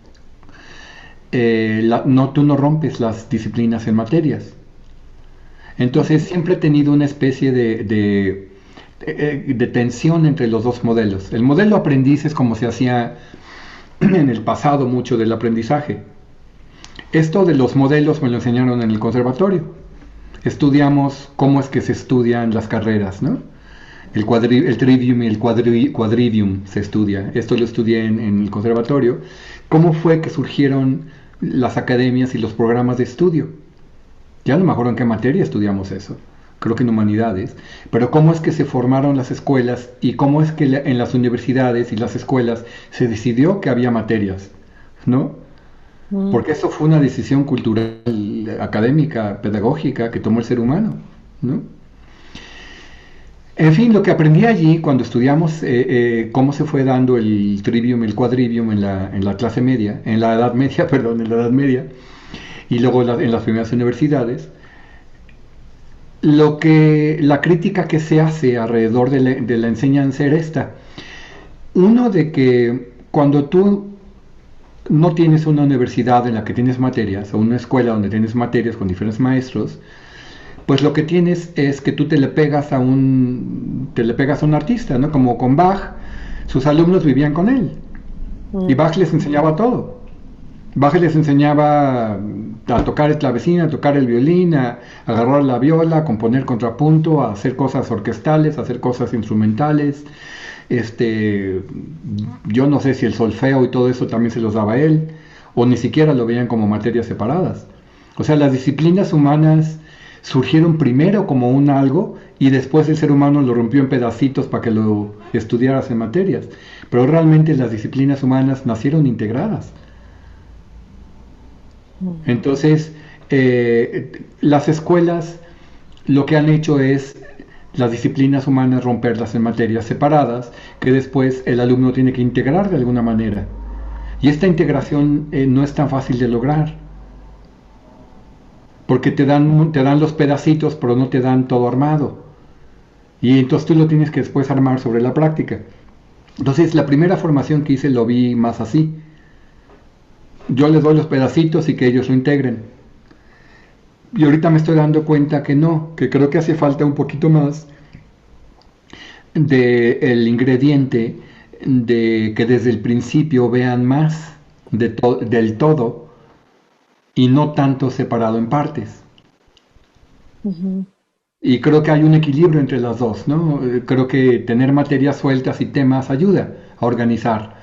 tú no rompes las disciplinas en materias. Entonces ujú, siempre he tenido una especie de tensión entre los dos modelos. El modelo aprendiz es como se hacía en el pasado mucho del aprendizaje. Esto de los modelos me lo enseñaron en el conservatorio. Estudiamos cómo es que se estudian las carreras, ¿no? El trivium y el quadrivium se estudia. Esto lo estudié en el conservatorio. ¿Cómo fue que surgieron las academias y los programas de estudio? Ya no me acuerdo en qué materia estudiamos eso. Creo que en humanidades. Pero cómo es que se formaron las escuelas y cómo es que en las universidades y las escuelas se decidió que había materias, ¿no? mm. Porque eso fue una decisión cultural, académica, pedagógica que tomó el ser humano, ¿no? En fin, lo que aprendí allí cuando estudiamos cómo se fue dando el trivium, el quadrivium en la clase media, en la edad media, perdón, en la edad media, y luego en las primeras universidades, la crítica que se hace alrededor de la enseñanza era esta. Uno, de que cuando tú no tienes una universidad en la que tienes materias, o una escuela donde tienes materias con diferentes maestros, pues lo que tienes es que tú te le pegas a un artista, ¿no? Como con Bach, sus alumnos vivían con él y Mm, Bach les enseñaba todo. Bach les enseñaba a tocar el clavecín, a tocar el violín, a agarrar la viola, a componer contrapunto, a hacer cosas orquestales, a hacer cosas instrumentales. Este, yo no sé si el solfeo y todo eso también se los daba él, o ni siquiera lo veían como materias separadas. O sea, las disciplinas humanas surgieron primero como un algo y después el ser humano lo rompió en pedacitos para que lo estudiaras en materias. Pero realmente las disciplinas humanas nacieron integradas. mm. Entonces, las escuelas lo que han hecho es las disciplinas humanas romperlas en materias separadas que después el alumno tiene que integrar de alguna manera. Y esta integración no es tan fácil de lograr, porque te dan los pedacitos, pero no te dan todo armado. Y entonces tú lo tienes que después armar sobre la práctica. Entonces, la primera formación que hice lo vi más así. Yo les doy los pedacitos y que ellos lo integren. Y ahorita me estoy dando cuenta que no, que creo que hace falta un poquito más del ingrediente de que desde el principio vean más del todo y no tanto separado en partes. Ujú. Y creo que hay un equilibrio entre las dos, ¿no? Creo que tener materias sueltas y temas ayuda a organizar,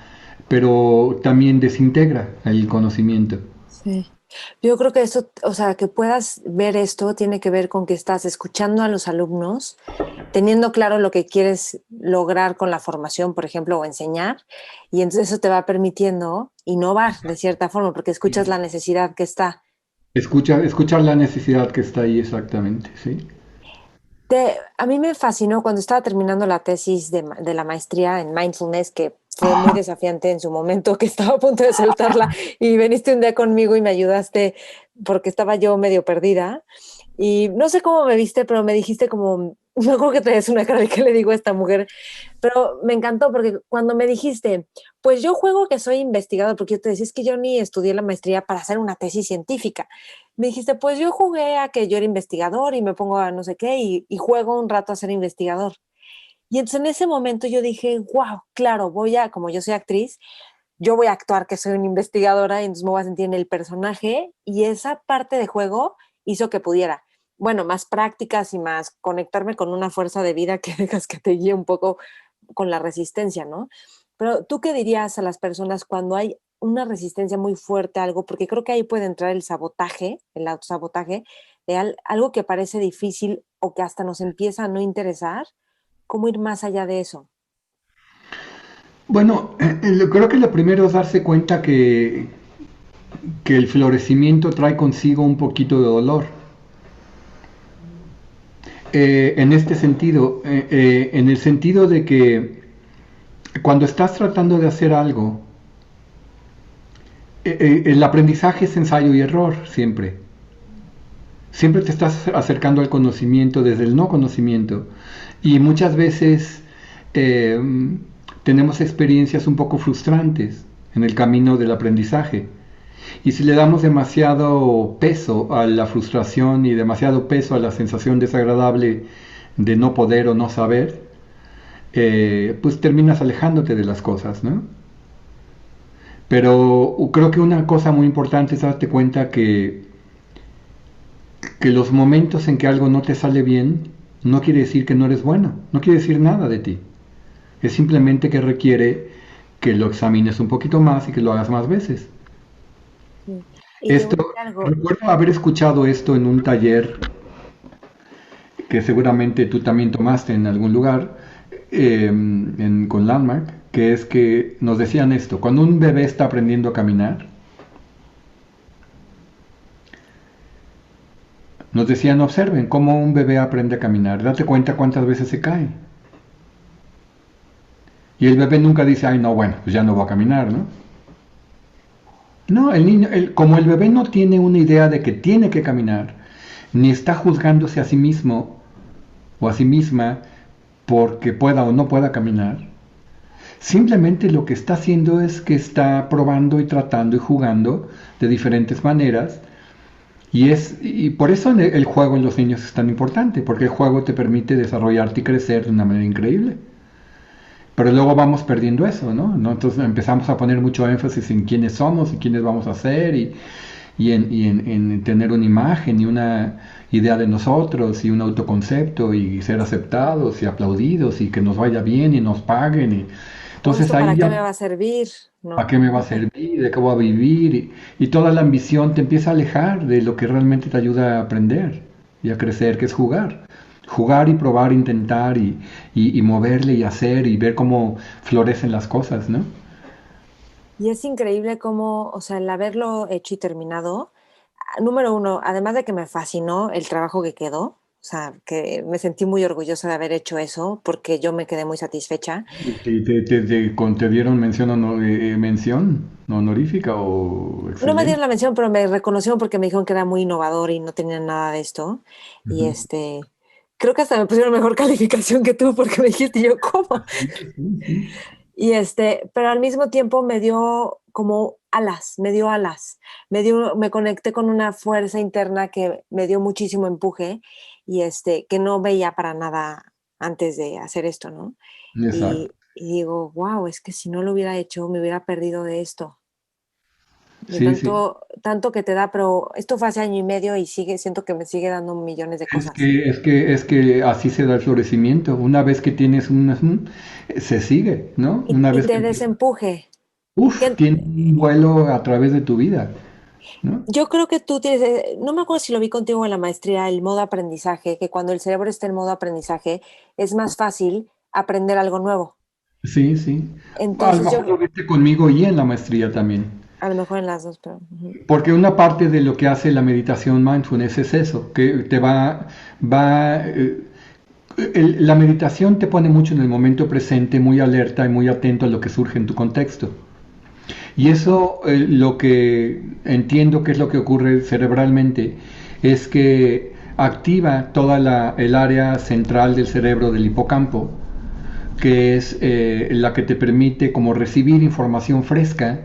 pero también desintegra el conocimiento. Sí. Yo creo que eso, o sea, que puedas ver esto tiene que ver con que estás escuchando a los alumnos, teniendo claro lo que quieres lograr con la formación, por ejemplo, o enseñar, y entonces eso te va permitiendo innovar de cierta forma, porque escuchas la necesidad que está. Escuchar la necesidad que está ahí exactamente, ¿sí? A mí me fascinó cuando estaba terminando la tesis de la maestría en mindfulness, que fue muy desafiante en su momento, que estaba a punto de soltarla y viniste un día conmigo y me ayudaste porque estaba yo medio perdida. Y no sé cómo me viste, pero me dijiste como, no creo que traes una cara de qué le digo a esta mujer, pero me encantó porque cuando me dijiste, pues yo juego que soy investigador, porque yo te decía, es que yo ni estudié la maestría para hacer una tesis científica. Me dijiste, pues yo jugué a que yo era investigador y me pongo a no sé qué y juego un rato a ser investigador. Y entonces en ese momento yo dije, wow, claro, como yo soy actriz, yo voy a actuar que soy una investigadora y entonces me voy a sentir en el personaje y esa parte de juego hizo que pudiera, bueno, más prácticas y más conectarme con una fuerza de vida que dejas que te guíe un poco con la resistencia, ¿no? Pero tú qué dirías a las personas cuando hay una resistencia muy fuerte a algo, porque creo que ahí puede entrar el sabotaje, el autosabotaje, de algo que parece difícil o que hasta nos empieza a no interesar, ¿cómo ir más allá de eso? Bueno, creo que lo primero es darse cuenta que el florecimiento trae consigo un poquito de dolor. En este sentido, en el sentido de que cuando estás tratando de hacer algo, el aprendizaje es ensayo y error siempre. Siempre te estás acercando al conocimiento desde el no conocimiento. Y muchas veces eh, tenemos experiencias un poco frustrantes en el camino del aprendizaje. Y si le damos demasiado peso a la frustración y demasiado peso a la sensación desagradable de no poder o no saber, pues terminas alejándote de las cosas, ¿no? Pero creo que una cosa muy importante es darte cuenta que los momentos en que algo no te sale bien no quiere decir que no eres bueno, no quiere decir nada de ti. Es simplemente que requiere que lo examines un poquito más y que lo hagas más veces. Sí. Y te voy Esto, a decir algo, recuerdo haber escuchado esto en un taller que seguramente tú también tomaste en algún lugar con Landmark, que es que nos decían esto, cuando un bebé está aprendiendo a caminar, Nos decían, observen cómo un bebé aprende a caminar, date cuenta cuántas veces se cae. Y el bebé nunca dice, ay no, bueno, pues ya no voy a caminar, ¿no? No, el niño, como el bebé no tiene una idea de que tiene que caminar, ni está juzgándose a sí mismo o a sí misma porque pueda o no pueda caminar, simplemente lo que está haciendo es que está probando y tratando y jugando de diferentes maneras. Y por eso el juego en los niños es tan importante, porque el juego te permite desarrollarte y crecer de una manera increíble. Pero luego vamos perdiendo eso, ¿no? Entonces empezamos a poner mucho énfasis en quiénes somos y quiénes vamos a ser en tener una imagen y una idea de nosotros y un autoconcepto y ser aceptados y aplaudidos y que nos vaya bien y nos paguen. O Entonces esto para ahí qué ya, me va a servir, ¿para ¿no? qué me va a servir? ¿De qué voy a vivir? Y toda la ambición te empieza a alejar de lo que realmente te ayuda a aprender y a crecer, que es jugar. Jugar y probar, intentar y moverle y hacer y ver cómo florecen las cosas, ¿no? Y es increíble cómo, o sea, el haberlo hecho y terminado, número uno, además de que me fascinó el trabajo que quedó, o sea, que me sentí muy orgullosa de haber hecho eso, porque yo me quedé muy satisfecha. ¿Te dieron mención honorífica o No me excelente? dieron la mención, pero me reconocieron porque me dijeron que era muy innovador y no tenía nada de esto. Y Ujú. creo que hasta me pusieron mejor calificación que tú porque me dijiste y yo, ¿cómo? Sí, sí, sí. Y pero al mismo tiempo me dio como alas, me dio alas, me conecté con una fuerza interna que me dio muchísimo empuje y que no veía para nada antes de hacer esto, ¿no? Exacto. Y digo, wow, es que si no lo hubiera hecho, me hubiera perdido de esto, de Sí, sí. tanto que te da, pero esto fue hace año y medio y siento que me sigue dando millones de Es cosas. que, es que, es que así se da el florecimiento. Una vez que tienes se sigue, ¿no? Una Y vez que te empieza, desempuje. Que, tiene un vuelo a través de tu vida, ¿no? Yo creo que tú tienes, no me acuerdo si lo vi contigo en la maestría, el modo aprendizaje, que cuando el cerebro está en modo aprendizaje es más fácil aprender algo nuevo. Sí, sí. A lo Entonces mejor lo viste conmigo y en la maestría también. a lo mejor en las dos, pero ujú. Porque una parte de lo que hace la meditación mindfulness es eso, que la meditación te pone mucho en el momento presente, muy alerta y muy atento a lo que surge en tu contexto. Y eso, lo que entiendo que es lo que ocurre cerebralmente, es que activa toda el área central del cerebro del hipocampo, que es la que te permite como recibir información fresca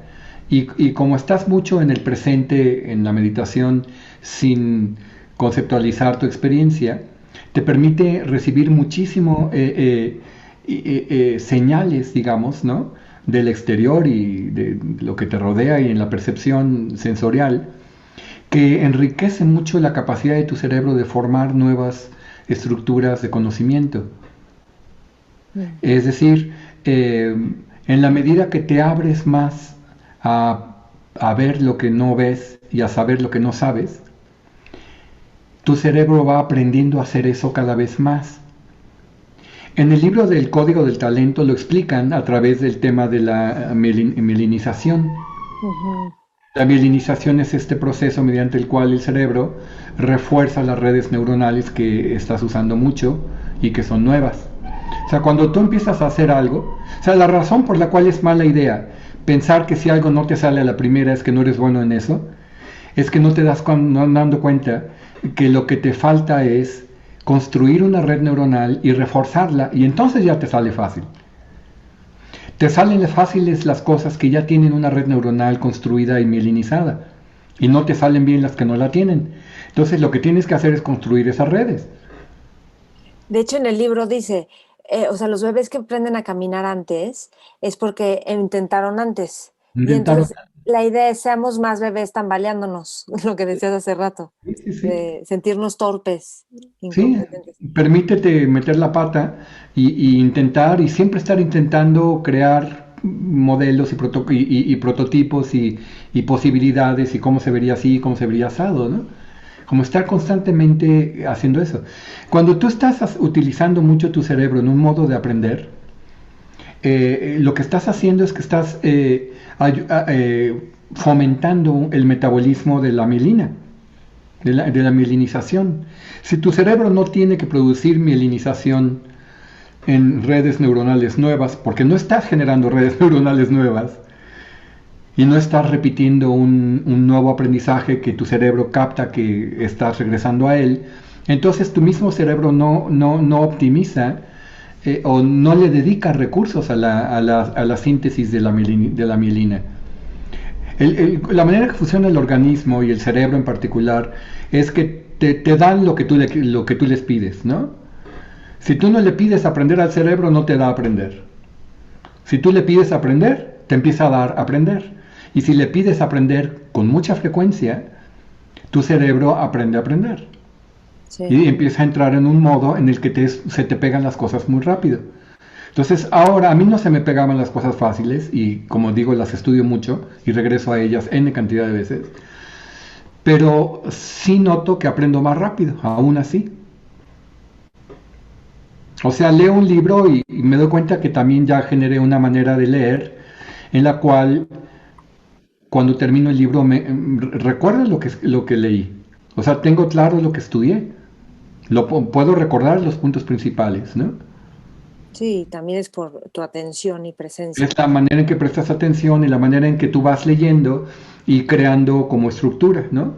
y como estás mucho en el presente, en la meditación, sin conceptualizar tu experiencia, te permite recibir muchísimo señales, digamos, ¿no? Del exterior y de lo que te rodea y en la percepción sensorial, que enriquece mucho la capacidad de tu cerebro de formar nuevas estructuras de conocimiento. Mm. Es decir, en la medida que te abres más a ver lo que no ves y a saber lo que no sabes, tu cerebro va aprendiendo a hacer eso cada vez más. En el libro del Código del Talento lo explican a través del tema de la mielinización. Ujú. La mielinización es este proceso mediante el cual el cerebro refuerza las redes neuronales que estás usando mucho y que son nuevas. O sea, cuando tú empiezas a hacer algo, o sea, la razón por la cual es mala idea pensar que si algo no te sale a la primera es que no eres bueno en eso, es que no te das no dando cuenta que lo que te falta es construir una red neuronal y reforzarla y entonces ya te sale fácil. Te salen fáciles las cosas que ya tienen una red neuronal construida y mielinizada y no te salen bien las que no la tienen. Entonces lo que tienes que hacer es construir esas redes. De hecho, en el libro dice, o sea, los bebés que aprenden a caminar antes es porque intentaron antes. Y Intentaron. entonces la idea es seamos más bebés tambaleándonos, lo que decías hace rato, Sí, sí, sí. de sentirnos torpes, Sí, incompetentes. permítete meter la pata y intentar y siempre estar intentando crear modelos y prototipos y posibilidades y cómo se vería así, cómo se vería asado, ¿no? Como estar constantemente haciendo eso. Cuando tú estás utilizando mucho tu cerebro en un modo de aprender, lo que estás haciendo es que estás fomentando el metabolismo de la mielina, de la mielinización. Si tu cerebro no tiene que producir mielinización en redes neuronales nuevas, porque no estás generando redes neuronales nuevas y no estás repitiendo un nuevo aprendizaje que tu cerebro capta que estás regresando a él, entonces tu mismo cerebro no optimiza o no le dedica recursos a la síntesis de la mielina. La manera que funciona el organismo y el cerebro en particular es que te dan lo que tú les pides, ¿no? Si tú no le pides aprender al cerebro, no te da a aprender. Si tú le pides aprender, te empieza a dar a aprender. Y si le pides aprender con mucha frecuencia, tu cerebro aprende a aprender. Sí. Y empieza a entrar en un modo en el que se te pegan las cosas muy rápido. Entonces ahora a mí no se me pegaban las cosas fáciles y como digo las estudio mucho y regreso a ellas n cantidad de veces, pero sí noto que aprendo más rápido, aún así. O sea, leo un libro y me doy cuenta que también ya generé una manera de leer en la cual cuando termino el libro recuerdo lo que leí. O sea, tengo claro lo que estudié. Puedo recordar los puntos principales, ¿no? Sí, también es por tu atención y presencia. Es la manera en que prestas atención y la manera en que tú vas leyendo y creando como estructura, ¿no?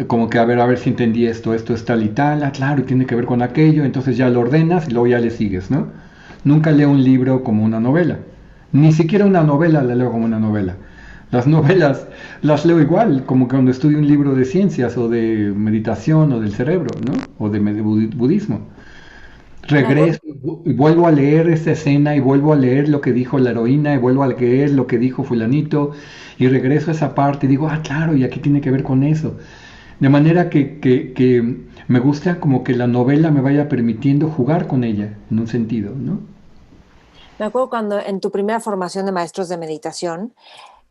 Como que a ver si entendí esto es tal y tal, claro, y tiene que ver con aquello, entonces ya lo ordenas y luego ya le sigues, ¿no? Nunca leo un libro como una novela, ni siquiera una novela la leo como una novela. Las novelas las leo igual, como cuando estudio un libro de ciencias o de meditación o del cerebro, ¿no? O de budismo. Regreso y vuelvo a leer esa escena y vuelvo a leer lo que dijo la heroína y vuelvo a leer lo que dijo fulanito y regreso a esa parte y digo, claro, y aquí tiene que ver con eso. De manera que me gusta como que la novela me vaya permitiendo jugar con ella, en un sentido, ¿no? Me acuerdo cuando en tu primera formación de maestros de meditación,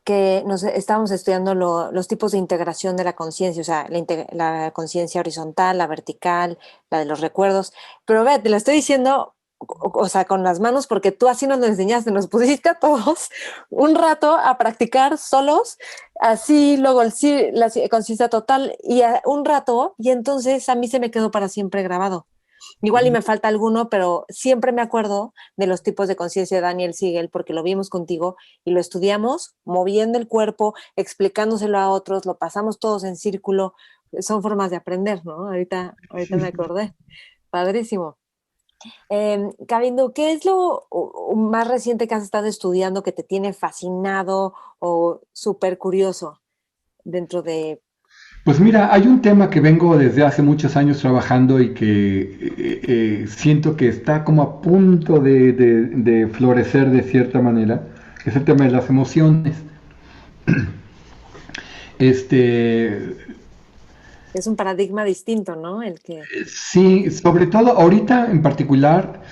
que nos estábamos estudiando los tipos de integración de la conciencia, o sea, la conciencia horizontal, la vertical, la de los recuerdos. Pero ve, te lo estoy diciendo, o sea, con las manos, porque tú así nos lo enseñaste, nos pusiste a todos un rato a practicar solos, así, luego la conciencia total, y un rato, y entonces a mí se me quedó para siempre grabado. Igual y me falta alguno, pero siempre me acuerdo de los tipos de conciencia de Daniel Siegel porque lo vimos contigo y lo estudiamos moviendo el cuerpo, explicándoselo a otros, lo pasamos todos en círculo. Son formas de aprender, ¿no? Ahorita me acordé. Padrísimo. Cabindo, ¿qué es lo más reciente que has estado estudiando que te tiene fascinado o súper curioso dentro de... Pues mira, hay un tema que vengo desde hace muchos años trabajando y que siento que está como a punto de florecer de cierta manera, que es el tema de las emociones. Este, Es un paradigma distinto, ¿no? El que... sí, sobre todo ahorita en particular,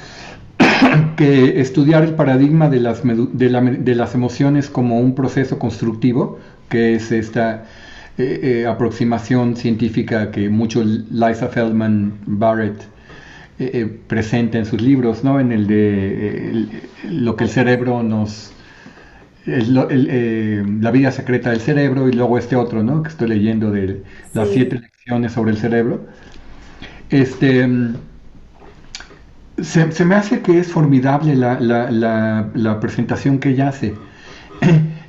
que estudiar el paradigma de las emociones como un proceso constructivo, que es esta aproximación científica que mucho Liza Feldman Barrett presenta en sus libros, ¿no? En el de lo que el cerebro la vida secreta del cerebro y luego este otro, ¿no? Que estoy leyendo de las 7 lecciones sobre el cerebro. Este, se me hace que es formidable la presentación que ella hace.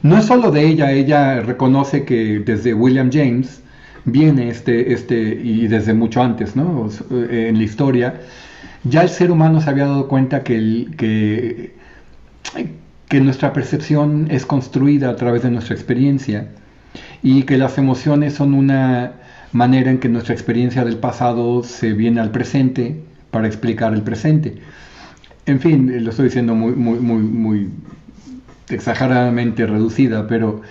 No es solo de ella reconoce que desde William James viene y desde mucho antes, ¿no? En la historia, ya el ser humano se había dado cuenta que nuestra percepción es construida a través de nuestra experiencia y que las emociones son una manera en que nuestra experiencia del pasado se viene al presente para explicar el presente. En fin, lo estoy diciendo muy exageradamente reducida, pero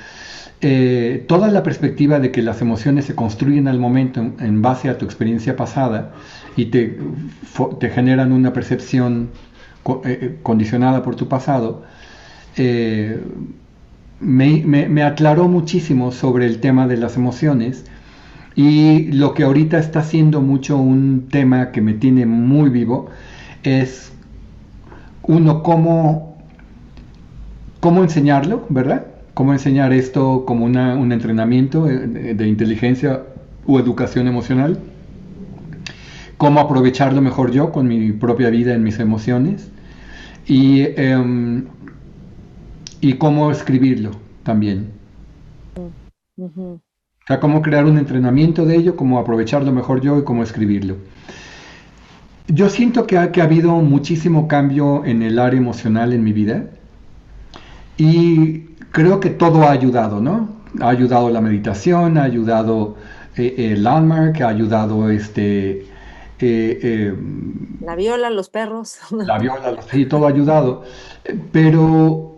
toda la perspectiva de que las emociones se construyen al momento en base a tu experiencia pasada y te generan una percepción condicionada por tu pasado, me aclaró muchísimo sobre el tema de las emociones y lo que ahorita está siendo mucho un tema que me tiene muy vivo es cómo enseñarlo, ¿verdad? Cómo enseñar esto como un entrenamiento de inteligencia o educación emocional, cómo aprovecharlo mejor yo con mi propia vida en mis emociones y, y cómo escribirlo también. Ujú. O sea, cómo crear un entrenamiento de ello, cómo aprovecharlo mejor yo y cómo escribirlo. Yo siento que ha habido muchísimo cambio en el área emocional en mi vida y creo que todo ha ayudado, ¿no? Ha ayudado la meditación, ha ayudado el Landmark, ha ayudado eh, eh, La viola, los perros. la viola, sí, todo ha ayudado, pero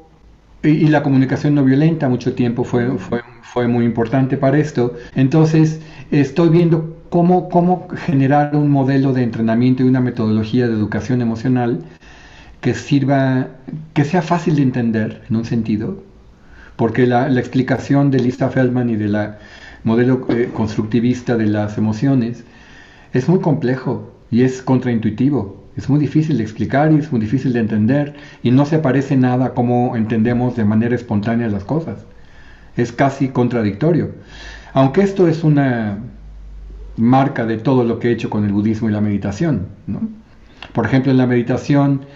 y la comunicación no violenta mucho tiempo Mm, fue muy importante para esto. Entonces, estoy viendo cómo generar un modelo de entrenamiento y una metodología de educación emocional que sirva, que sea fácil de entender en un sentido, porque la explicación de Lisa Feldman y de la modelo constructivista de las emociones es muy complejo y es contraintuitivo. Es muy difícil de explicar y es muy difícil de entender y no se parece nada a cómo entendemos de manera espontánea las cosas. Es casi contradictorio. Aunque esto es una marca de todo lo que he hecho con el budismo y la meditación, ¿no? Por ejemplo, en la meditación,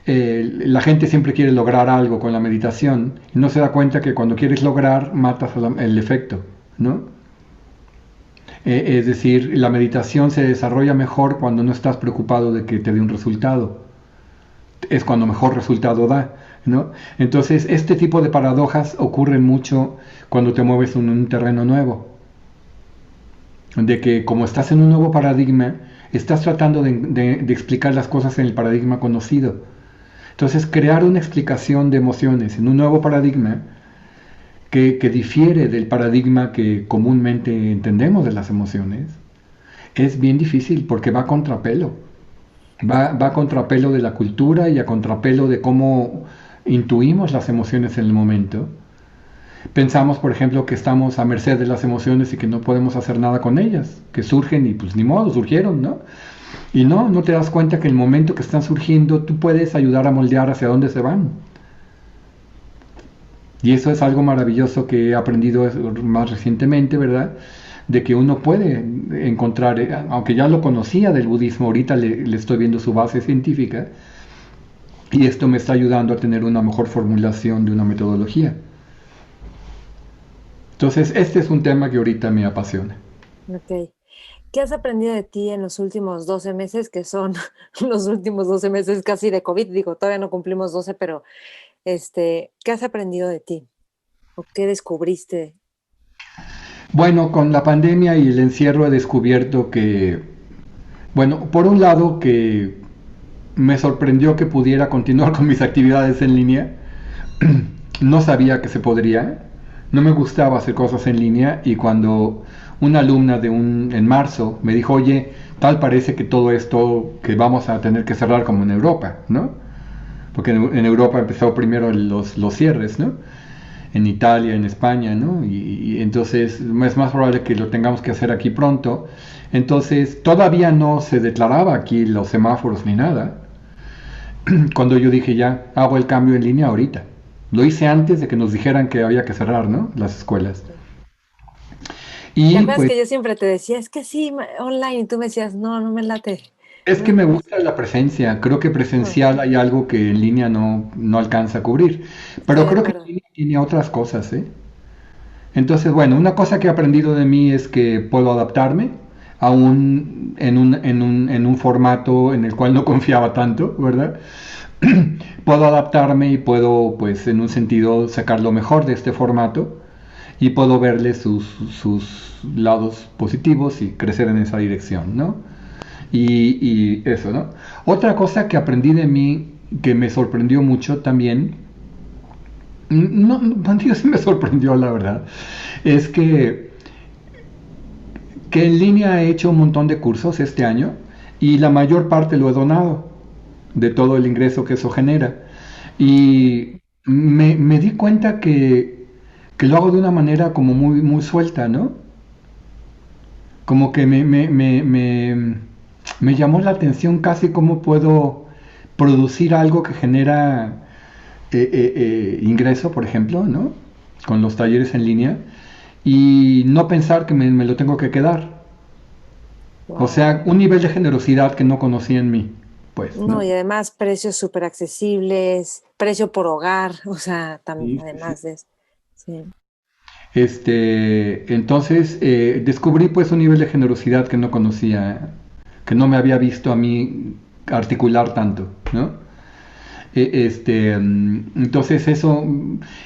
la gente siempre quiere lograr algo con la meditación y no se da cuenta que cuando quieres lograr matas el efecto, ¿no? Es decir, la meditación se desarrolla mejor cuando no estás preocupado de que te dé un resultado. Es cuando mejor resultado da, ¿no? Entonces, este tipo de paradojas ocurren mucho cuando te mueves en un terreno nuevo. De que como estás en un nuevo paradigma, estás tratando de explicar las cosas en el paradigma conocido. Entonces, crear una explicación de emociones en un nuevo paradigma que difiere del paradigma que comúnmente entendemos de las emociones, es bien difícil porque va a contrapelo. Va a contrapelo de la cultura y a contrapelo de cómo intuimos las emociones en el momento. Pensamos, por ejemplo, que estamos a merced de las emociones y que no podemos hacer nada con ellas, que surgen y pues ni modo, surgieron, ¿no? Y no te das cuenta que en el momento que están surgiendo tú puedes ayudar a moldear hacia dónde se van. Y eso es algo maravilloso que he aprendido más recientemente, ¿verdad? De que uno puede encontrar, aunque ya lo conocía del budismo, ahorita le estoy viendo su base científica y esto me está ayudando a tener una mejor formulación de una metodología. Entonces, este es un tema que ahorita me apasiona. ok. ¿Qué has aprendido de ti en los últimos 12 meses, que son los últimos 12 meses casi de COVID? Digo, todavía no cumplimos 12, pero ¿qué has aprendido de ti? ¿O qué descubriste? Bueno, con la pandemia y el encierro he descubierto que, bueno, por un lado que me sorprendió que pudiera continuar con mis actividades en línea. No sabía que se podría. No me gustaba hacer cosas en línea y cuando una alumna en marzo me dijo, oye, tal parece que todo esto que vamos a tener que cerrar como en Europa, ¿no? Porque en Europa empezó primero los cierres, ¿no? En Italia, en España, ¿no? Y entonces es más probable que lo tengamos que hacer aquí pronto. Entonces todavía no se declaraba aquí los semáforos ni nada. Cuando yo dije ya, hago el cambio en línea ahorita. Lo hice antes de que nos dijeran que había que cerrar, ¿no? Las escuelas. Sí. ¿Te Y acuerdas pues que yo siempre te decía, es que sí, online, y tú me decías, no, no me late, es que ¿no? me gusta la presencia. Creo que Ujú. presencial hay algo que en línea no alcanza a cubrir. Estoy Pero de creo que en acuerdo. línea tiene otras cosas, ¿eh? Entonces, bueno, una cosa que he aprendido de mí es que puedo adaptarme aún en un formato en el cual no confiaba tanto, ¿verdad? Puedo adaptarme y puedo, pues, en un sentido, sacar lo mejor de este formato y puedo verle sus lados positivos y crecer en esa dirección, ¿no? Y eso, ¿no? Otra cosa que aprendí de mí que me sorprendió mucho también, no, no sí me sorprendió la verdad, es que en línea he hecho un montón de cursos este año y la mayor parte lo he donado de todo el ingreso que eso genera. Y me di cuenta que lo hago de una manera como muy suelta, ¿no? Como que me llamó la atención casi cómo puedo producir algo que genera ingreso, por ejemplo, ¿no? Con los talleres en línea y no pensar que me lo tengo que quedar. O Wow. sea, un nivel de generosidad que no conocía en mí, pues, No, ¿no? y además precios súper accesibles, precio por hogar, o sea, Sí, sí, sí. además de eso. Sí. Entonces, descubrí pues un nivel de generosidad que no conocía, que no me había visto a mí articular tanto, ¿no? Entonces eso,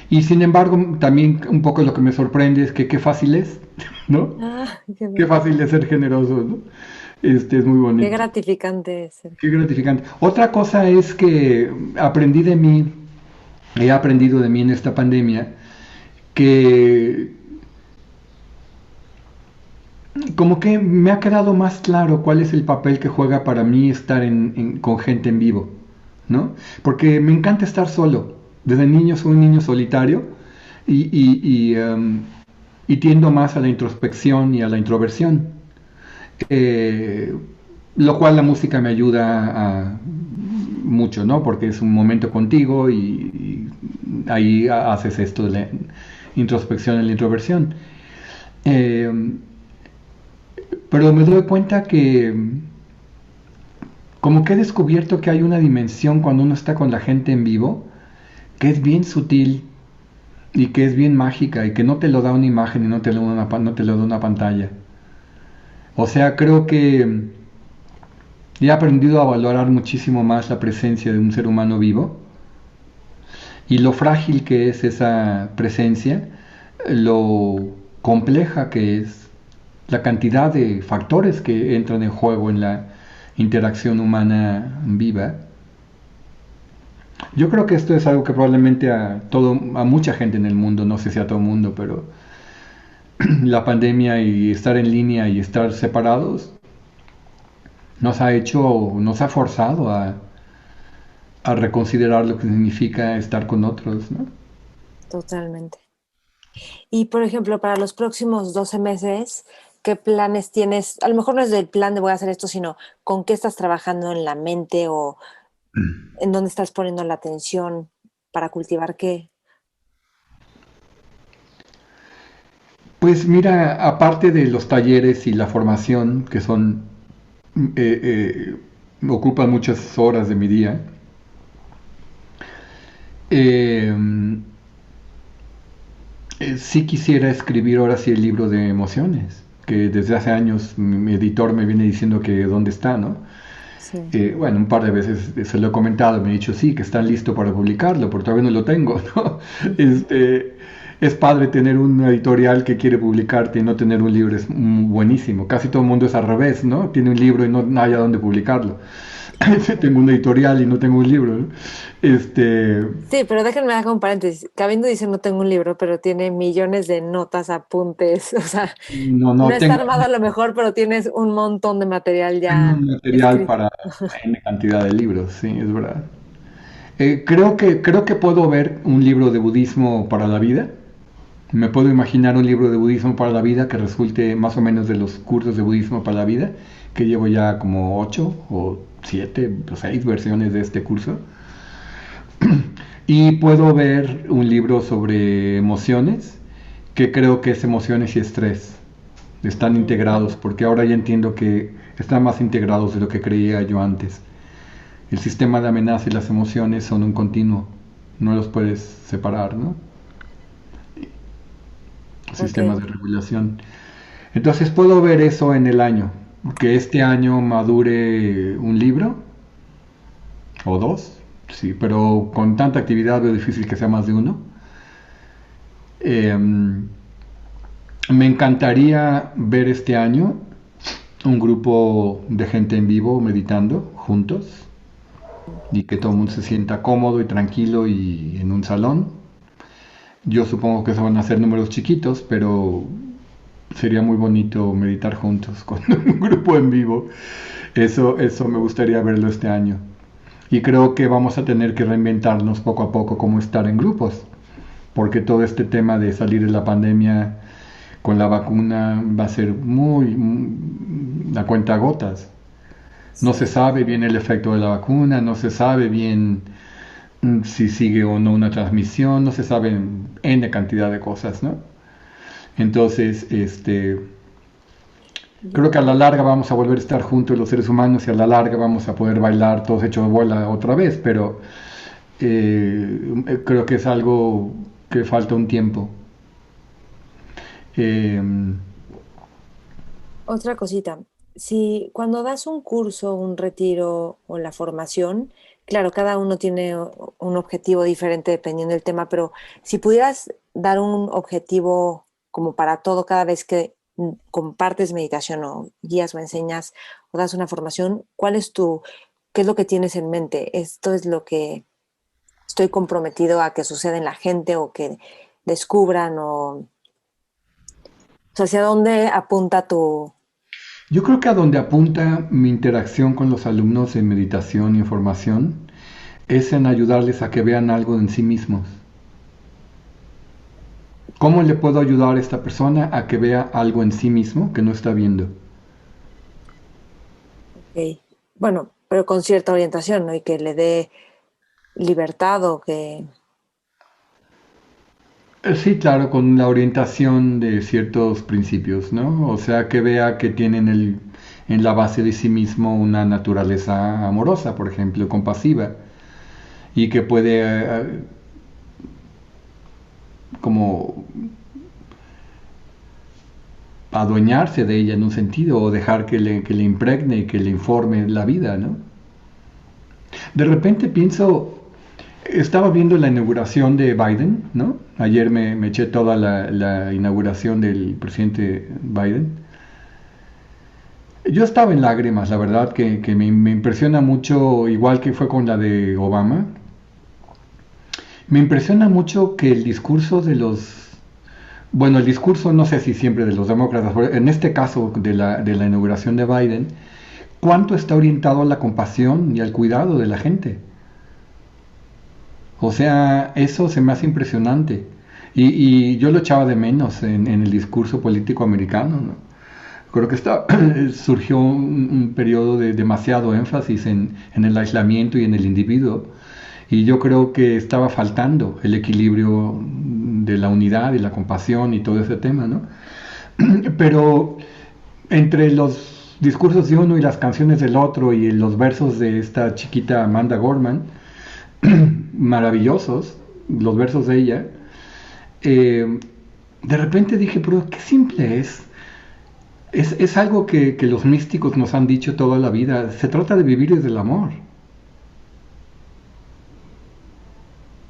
y sin embargo, también un poco lo que me sorprende es que qué fácil es, ¿no? Ah, Qué fácil es ser generoso, ¿no? Es muy qué bonito, gratificante es ser qué generoso. gratificante. Otra cosa es que aprendí de mí, he aprendido de mí en esta pandemia, que como que me ha quedado más claro cuál es el papel que juega para mí estar con gente en vivo, ¿no? Porque me encanta estar solo. Desde niño soy un niño solitario y tiendo más a la introspección y a la introversión. Eh, lo cual la música me ayuda mucho, ¿no? Porque es un momento contigo y ahí haces esto de la introspección y la introversión. Eh, pero me doy cuenta que como que he descubierto que hay una dimensión cuando uno está con la gente en vivo que es bien sutil y que es bien mágica y que no te lo da una imagen y no te lo da una pantalla. O sea, creo que he aprendido a valorar muchísimo más la presencia de un ser humano vivo y lo frágil que es esa presencia, lo compleja que es, la cantidad de factores que entran en juego en la interacción humana viva. Yo creo que esto es algo que probablemente a mucha gente en el mundo, no sé si a todo el mundo, pero la pandemia y estar en línea y estar separados nos ha forzado a reconsiderar lo que significa estar con otros, ¿no? Totalmente. Y por ejemplo, para los próximos 12 meses, ¿qué planes tienes? A lo mejor no es del plan de voy a hacer esto, sino con qué estás trabajando en la mente o en dónde estás poniendo la atención para cultivar qué. Pues mira, aparte de los talleres y la formación, que son, ocupan muchas horas de mi día, eh, sí quisiera escribir ahora sí el libro de emociones, que desde hace años mi editor me viene diciendo que dónde está, ¿no? Sí. Bueno, un par de veces se lo he comentado, me ha dicho sí, que está listo para publicarlo, pero todavía no lo tengo, ¿no? Ujú. Es padre tener un editorial que quiere publicarte y no tener un libro, es buenísimo. Casi todo el mundo es al revés, ¿no? Tiene un libro y no hay a dónde publicarlo. Claro. Tengo un editorial y no tengo un libro, ¿no? Este, Sí, pero déjenme hacer un paréntesis. Cabindo dice no tengo un libro, pero tiene millones de notas, apuntes. O sea, no, no no está tengo, armado a lo mejor, pero tienes un montón de material tengo ya un material escrito. para N cantidad de libros, sí, es verdad. Creo que puedo ver un libro de budismo para la vida. Me puedo imaginar un libro de budismo para la vida que resulte más o menos de los cursos de budismo para la vida, que llevo ya como 8 o 7 o 6 versiones de este curso. Y puedo ver un libro sobre emociones, que creo que es emociones y estrés. Están integrados, Mm, porque ahora ya entiendo que están más integrados de lo que creía yo antes. El sistema de amenaza y las emociones son un continuo, no los puedes separar, ¿no? ok, Sistemas de regulación. Entonces puedo ver eso en el año, que este año madure un libro o dos, sí, pero con tanta actividad veo difícil que sea más de uno. Eh, Me encantaría ver este año un grupo de gente en vivo meditando juntos y que todo el mundo se sienta cómodo y tranquilo y en un salón. Yo supongo que eso van a ser números chiquitos, pero sería muy bonito meditar juntos con un grupo en vivo. Eso me gustaría verlo este año. Y creo que vamos a tener que reinventarnos poco a poco cómo estar en grupos, porque todo este tema de salir de la pandemia con la vacuna va a ser a cuenta gotas. No se sí. sabe bien el efecto de la vacuna, no se sabe bien si sigue o no una transmisión, no se sabe N cantidad de cosas, ¿no? Entonces, Creo que a la larga vamos a volver a estar juntos los seres humanos y a la larga vamos a poder bailar todos hechos de bola otra vez, pero creo que es algo que falta un tiempo. Eh, Otra cosita, si cuando das un curso, un retiro o la formación, claro, cada uno tiene un objetivo diferente dependiendo del tema, pero si pudieras dar un objetivo como para todo cada vez que compartes meditación o guías o enseñas o das una formación, qué es lo que tienes en mente? Esto es lo que estoy comprometido a que suceda en la gente o que descubran o sea, hacia dónde apunta tu... yo creo que a donde apunta mi interacción con los alumnos en meditación y en formación es en ayudarles a que vean algo en sí mismos. ¿Cómo le puedo ayudar a esta persona a que vea algo en sí mismo que no está viendo? Ok. Bueno, pero con cierta orientación, ¿no? Y que le dé libertad o que... Sí, claro, con la orientación de ciertos principios, ¿no? O sea, que vea que tienen en la base de sí mismo una naturaleza amorosa, por ejemplo, compasiva, y que puede como adueñarse de ella en un sentido, o dejar que le impregne y que le informe la vida, ¿no? De repente pienso, estaba viendo la inauguración de Biden, ¿no? Ayer me eché toda la inauguración del presidente Biden. Yo estaba en lágrimas, la verdad, que me impresiona mucho, igual que fue con la de Obama, me impresiona mucho que el discurso de los, bueno, el discurso no sé si siempre de los demócratas, pero en este caso de la inauguración de Biden, cuánto está orientado a la compasión y al cuidado de la gente. O sea, eso se me hace impresionante. Y yo lo echaba de menos en el discurso político americano, ¿no? Creo que surgió un periodo de demasiado énfasis en el aislamiento y en el individuo. Y yo creo que estaba faltando el equilibrio de la unidad y la compasión y todo ese tema, ¿no? Pero entre los discursos de uno y las canciones del otro y los versos de esta chiquita Amanda Gorman, maravillosos, los versos de ella, eh, de repente dije, pero qué simple es. Es algo que los místicos nos han dicho toda la vida. Se trata de vivir desde el amor.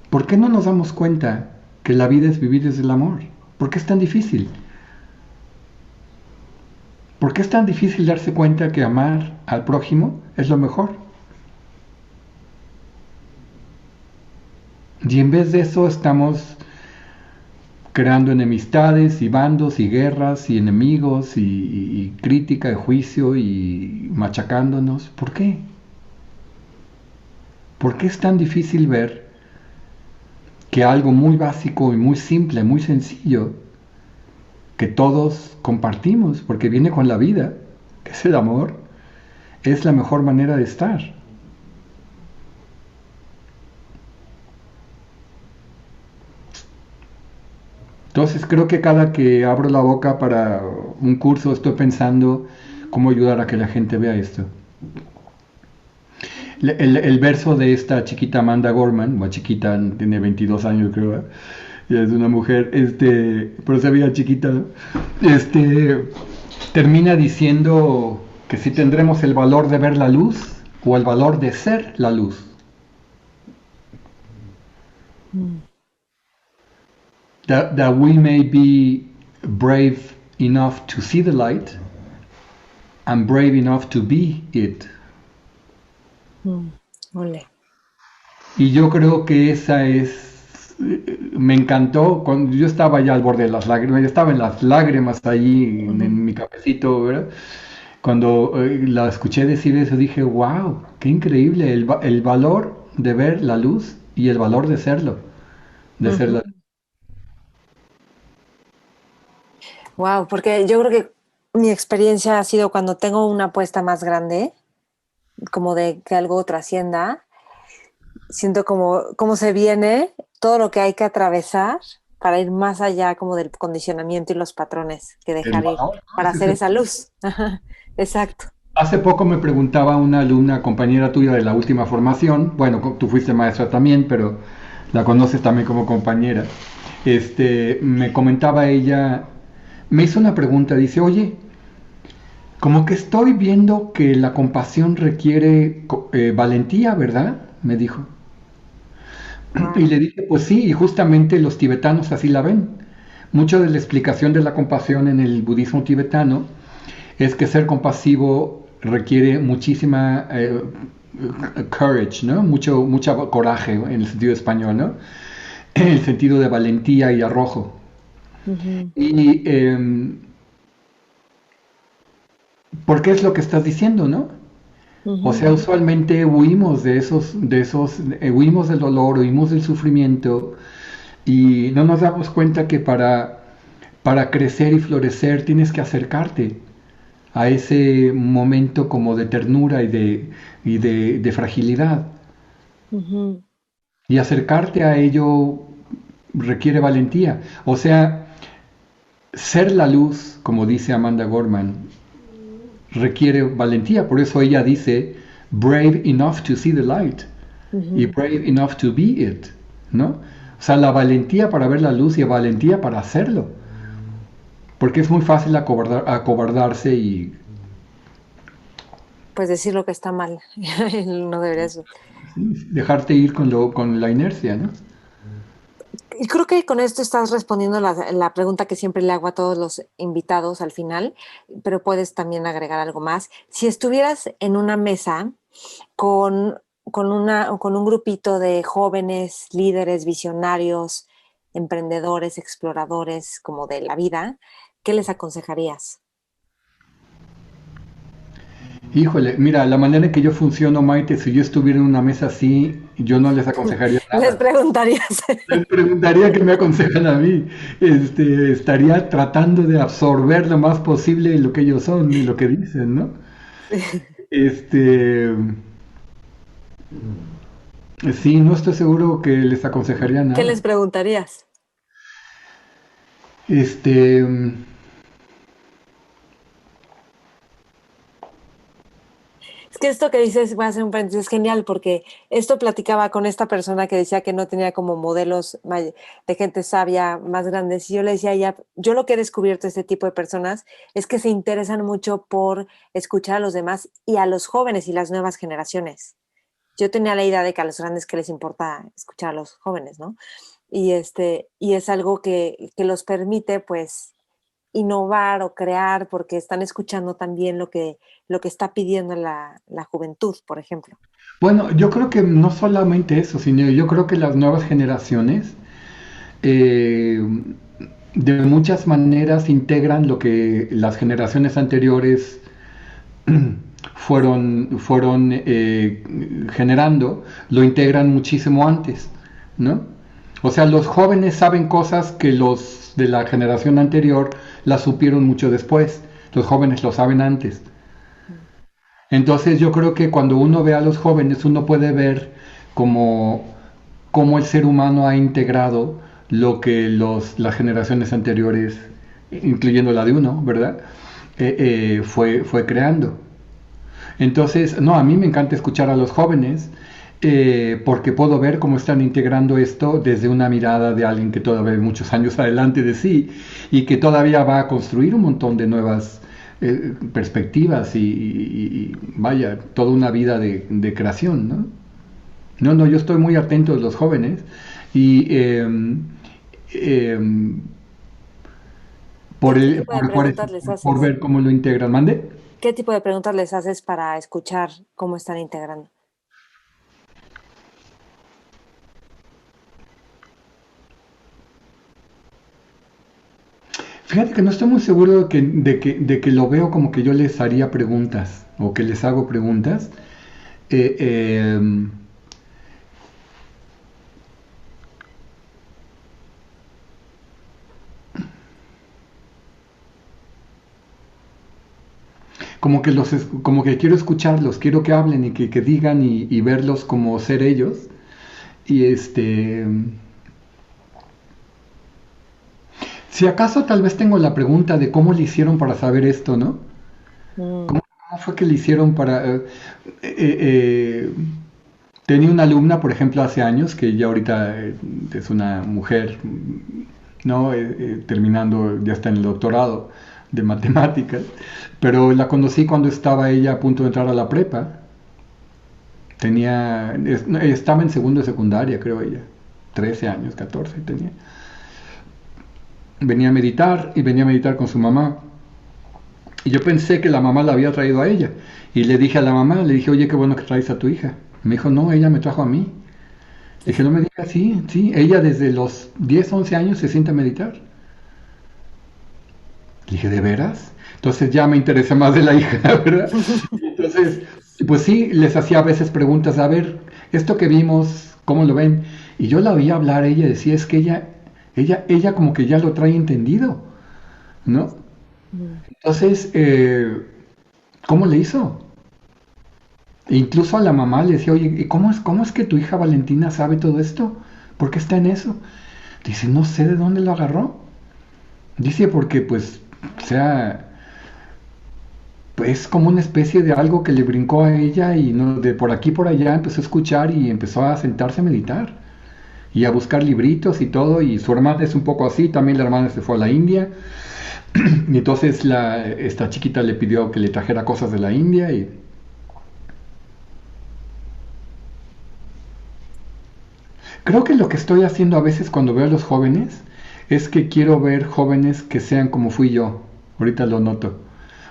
¿Por qué no nos damos cuenta que la vida es vivir desde el amor? ¿Por qué es tan difícil? ¿Por qué es tan difícil darse cuenta que amar al prójimo es lo mejor? Y en vez de eso estamos creando enemistades y bandos y guerras y enemigos y crítica y juicio y machacándonos. ¿Por qué? ¿Por qué es tan difícil ver que algo muy básico y muy simple, muy sencillo, que todos compartimos, porque viene con la vida, que es el amor, es la mejor manera de estar? Entonces creo que cada que abro la boca para un curso estoy pensando cómo ayudar a que la gente vea esto. El verso de esta chiquita Amanda Gorman, o chiquita, tiene 22 años creo, ¿eh? Y es una mujer, pero se veía chiquita, ¿no? Termina diciendo que si tendremos el valor de ver la luz o el valor de ser la luz. Mm. That we may be brave enough to see the light and brave enough to be it. Ole. Y yo creo que esa es, me encantó, cuando yo estaba ya al borde de las lágrimas, yo estaba en las lágrimas allí en mi cafecito, ¿verdad? Cuando la escuché decir eso dije, wow, qué increíble el valor de ver la luz y el valor de serlo, de ser la luz. Wow, porque yo creo que mi experiencia ha sido cuando tengo una apuesta más grande, como de que algo trascienda, siento como se viene todo lo que hay que atravesar para ir más allá como del condicionamiento y los patrones que El dejar ir valor, ¿no? para hacer esa luz. Ajá, exacto. Hace poco me preguntaba una alumna, compañera tuya de la última formación, bueno, tú fuiste maestra también, pero la conoces también como compañera. Me comentaba ella, me hizo una pregunta, dice, oye, como que estoy viendo que la compasión requiere valentía, ¿verdad? Me dijo. Y Wow. le dije, pues sí, y justamente los tibetanos así la ven. Mucho de la explicación de la compasión en el budismo tibetano es que ser compasivo requiere muchísima courage, ¿no? Mucha coraje en el sentido español, ¿no? En el sentido de valentía y arrojo. Ujú, Y porque es lo que estás diciendo, ¿no? O ujú. sea, usualmente huimos huimos del dolor, huimos del sufrimiento y no nos damos cuenta que para crecer y florecer tienes que acercarte a ese momento como de ternura y de fragilidad. Ujú. Y acercarte a ello requiere valentía. O sea, ser la luz, como dice Amanda Gorman, requiere valentía. Por eso ella dice, brave enough to see the light y Ujú. brave enough to be it, ¿no? O sea, la valentía para ver la luz y la valentía para hacerlo. Porque es muy fácil acobardarse y Pues decir lo que está mal. No deberías. dejarte ir con la inercia, ¿no? Y creo que con esto estás respondiendo la pregunta que siempre le hago a todos los invitados al final, pero puedes también agregar algo más. Si estuvieras en una mesa con, con un grupito de jóvenes, líderes, visionarios, emprendedores, exploradores como de la vida, ¿qué les aconsejarías? Híjole, mira, la manera en que yo funciono, Maite, si yo estuviera en una mesa así, yo no les aconsejaría Les nada. preguntarías. Les preguntaría qué me aconsejan a mí. Estaría tratando de absorber lo más posible lo que ellos son y lo que dicen, ¿no? Este, sí, no estoy seguro que les aconsejaría ¿Qué nada. les preguntarías? Este, Es que esto que dices, voy a hacer un paréntesis, es genial porque esto platicaba con esta persona que decía que no tenía como modelos de gente sabia más grandes. Y yo le decía a ella, yo lo que he descubierto de este tipo de personas es que se interesan mucho por escuchar a los demás y a los jóvenes y las nuevas generaciones. Yo tenía la idea de que a los grandes que les importa escuchar a los jóvenes, ¿no? Y es algo que los permite, pues, innovar o crear porque están escuchando también lo que está pidiendo la juventud, por ejemplo. bueno, yo creo que no solamente eso, sino yo creo que las nuevas generaciones eh, de muchas maneras integran lo que las generaciones anteriores fueron generando, lo integran muchísimo antes, ¿no? O sea, los jóvenes saben cosas que los de la generación anterior las supieron mucho después. Los jóvenes lo saben antes. Entonces yo creo que cuando uno ve a los jóvenes, uno puede ver cómo, cómo el ser humano ha integrado lo que las generaciones anteriores, incluyendo la de uno, ¿verdad? Fue creando. Entonces, no, a mí me encanta escuchar a los jóvenes porque puedo ver cómo están integrando esto desde una mirada de alguien que todavía hay muchos años adelante de sí y que todavía va a construir un montón de nuevas perspectivas y, vaya, toda una vida de creación, ¿no? No, no, yo estoy muy atento de los jóvenes y eh, ¿Qué por, el- tipo de preguntas les por haces? ver cómo lo integran. ¿Mande? ¿Qué tipo de preguntas les haces para escuchar cómo están integrando? Fíjate que no estoy muy seguro de que lo veo como que yo les haría preguntas o que les hago preguntas. Eh, eh, como que quiero escucharlos, quiero que hablen y que digan y verlos como ser ellos. Y Si acaso tal vez tengo la pregunta de cómo le hicieron para saber esto, ¿no? Mm, ¿Cómo fue que le hicieron para... tenía una alumna, por ejemplo, hace años, que ya ahorita es una mujer, ¿no? Terminando, ya está en el doctorado de matemáticas, pero la conocí cuando estaba ella a punto de entrar a la prepa. Estaba en segundo de secundaria, creo ella. 13 años, 14 tenía. Venía a meditar y venía a meditar con su mamá. Y yo pensé que la mamá la había traído a ella. Y le dije a la mamá, le dije, oye, qué bueno que traes a tu hija. Me dijo, no, ella me trajo a mí. Le dije, no me digas, sí, sí, ella desde los 10 11 años se siente a meditar. Le dije, ¿de veras? Entonces ya me interesa más de la hija, ¿verdad? Entonces, pues sí, les hacía a veces preguntas, a ver, esto que vimos, ¿cómo lo ven? Y yo la oía hablar, ella decía, es que ella como que ya lo trae entendido, ¿no? mm, Entonces, ¿cómo le hizo? E incluso a la mamá le decía, oye, ¿y cómo es que tu hija Valentina sabe todo esto? ¿Por qué está en eso? Dice, no sé de dónde lo agarró. Dice, porque pues, o sea, pues como una especie de algo que le brincó a ella y no, de por aquí por allá empezó a escuchar y empezó a sentarse a meditar y a buscar libritos y todo. Y su hermana es un poco así, también la hermana se fue a la India. Y entonces esta chiquita le pidió que le trajera cosas de la India y creo que lo que estoy haciendo a veces cuando veo a los jóvenes es que quiero ver jóvenes que sean como fui yo. Ahorita lo noto,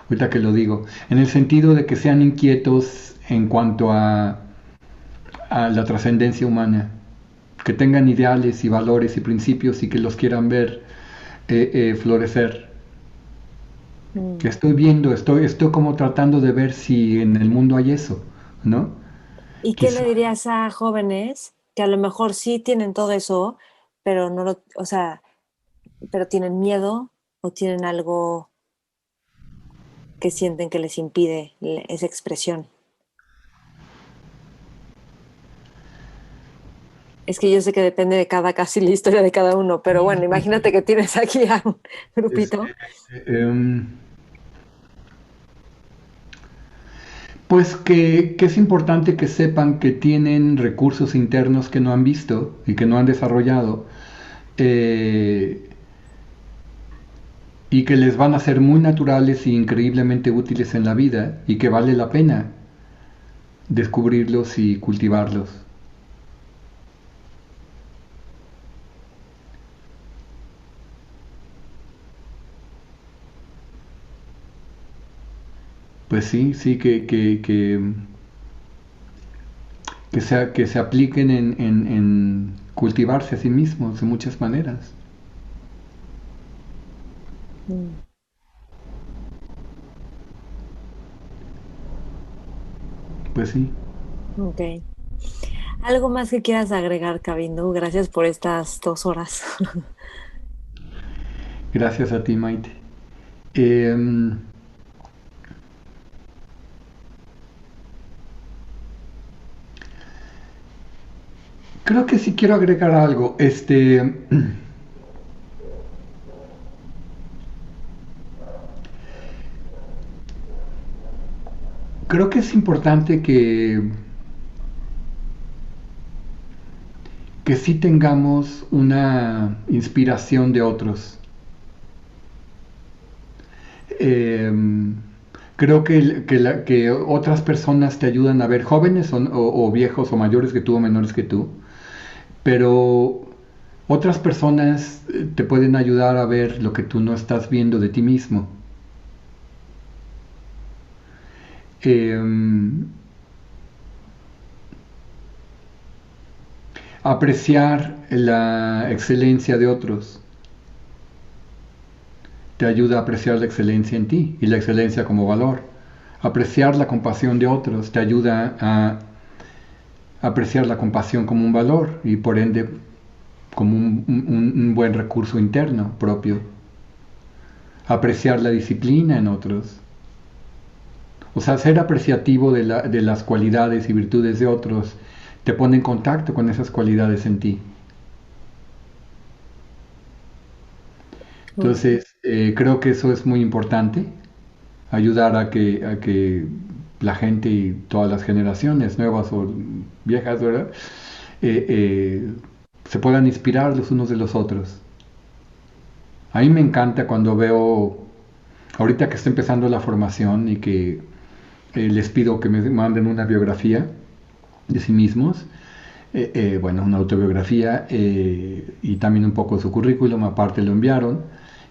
ahorita que lo digo. En el sentido de que sean inquietos en cuanto a la trascendencia humana. Que tengan ideales y valores y principios y que los quieran ver florecer. Que mm. estoy viendo, estoy como tratando de ver si en el mundo hay eso, ¿no? ¿Y qué le Quizá, dirías a jóvenes que a lo mejor sí tienen todo eso, pero no lo, o sea, pero tienen miedo o tienen algo que sienten que les impide esa expresión? Es que yo sé que depende de cada casi la historia de cada uno, pero bueno, imagínate que tienes aquí a un este, grupito. pues que es importante que sepan que tienen recursos internos que no han visto y que no han desarrollado eh, y que les van a ser muy naturales e increíblemente útiles en la vida y que vale la pena descubrirlos y cultivarlos. Pues sí, sí, que se apliquen en cultivarse a sí mismos de muchas maneras. Mm, Pues sí. ok. ¿Algo más que quieras agregar, Cabindo? Gracias por estas 2 horas. Gracias a ti, Maite. Eh, Creo que sí quiero agregar algo. Creo que es importante que sí tengamos una inspiración de otros. Eh, Creo que otras personas te ayudan a ver jóvenes o viejos o mayores que tú o menores que tú, pero otras personas te pueden ayudar a ver lo que tú no estás viendo de ti mismo. Eh, Apreciar la excelencia de otros te ayuda a apreciar la excelencia en ti y la excelencia como valor. Apreciar la compasión de otros te ayuda a apreciar la compasión como un valor y por ende como un buen recurso interno propio. Apreciar la disciplina en otros. O sea, ser apreciativo de las cualidades y virtudes de otros te pone en contacto con esas cualidades en ti. Entonces, creo que eso es muy importante, ayudar a que la gente y todas las generaciones, nuevas o viejas, ¿verdad? Eh, eh, se puedan inspirar los unos de los otros. A mí me encanta cuando veo, ahorita que está empezando la formación y que les pido que me manden una biografía de sí mismos, bueno, una autobiografía y también un poco su currículum, aparte lo enviaron,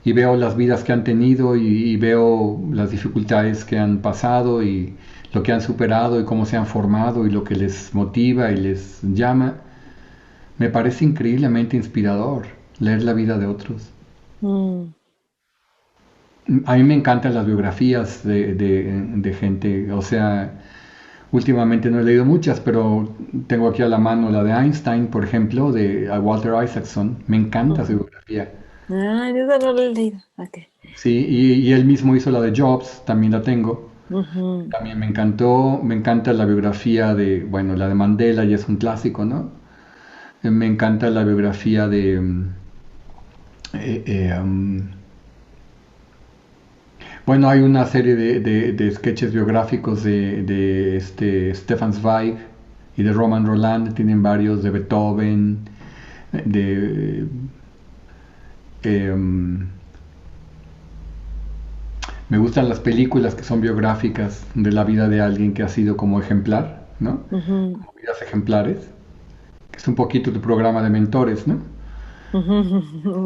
y veo las vidas que han tenido y veo las dificultades que han pasado y lo que han superado y cómo se han formado y lo que les motiva y les llama. Me parece increíblemente inspirador leer la vida de otros. Mm. A mí me encantan las biografías de gente, o sea, últimamente no he leído muchas, pero tengo aquí a la mano la de Einstein, por ejemplo, de a Walter Isaacson. Me encanta su biografía. Ah, esa no la he leído. Ok. Sí, y él mismo hizo la de Jobs, también la tengo. Ujú. También me encantó, me encanta la biografía de, bueno, la de Mandela, ya es un clásico, ¿no? Me encanta la biografía de, eh, eh, um, bueno, hay una serie de sketches biográficos de Stefan Zweig y de Roman Roland, tienen varios de Beethoven, de... em, me gustan las películas que son biográficas de la vida de alguien que ha sido como ejemplar, ¿no? Ujú. Como vidas ejemplares, que es un poquito tu programa de mentores, ¿no? Ujú.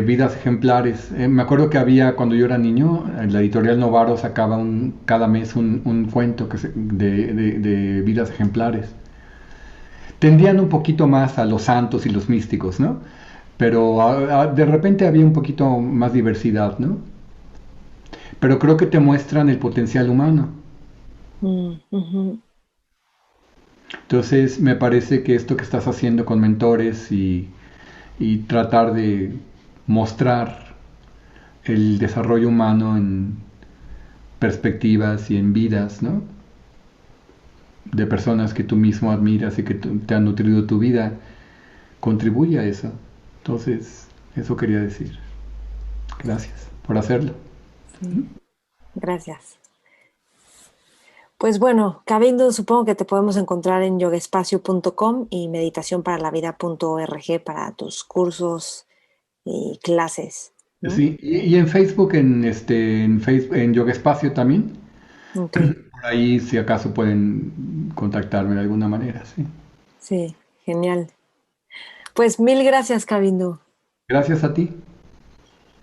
Vidas ejemplares. Me acuerdo que había, cuando yo era niño, la editorial Novaro sacaba cada mes un cuento de vidas ejemplares. Tendían un poquito más a los santos y los místicos, ¿no? Pero de repente había un poquito más diversidad, ¿no? Pero creo que te muestran el potencial humano. Mm, ujú. Entonces me parece que esto que estás haciendo con mentores y tratar de mostrar el desarrollo humano en perspectivas y en vidas, ¿no? De personas que tú mismo admiras y que te han nutrido tu vida, contribuye a eso. Entonces, eso quería decir. Gracias por hacerlo. Sí, gracias. Pues bueno, Cabindo, supongo que te podemos encontrar en yogaespacio.com y meditacionparalavida.org para tus cursos y clases, ¿no? Sí, y en Facebook, en Facebook, en Yoga Espacio también. Ok, Por ahí, si acaso pueden contactarme de alguna manera, sí. sí, genial. Pues mil gracias, Cabindo. Gracias a ti.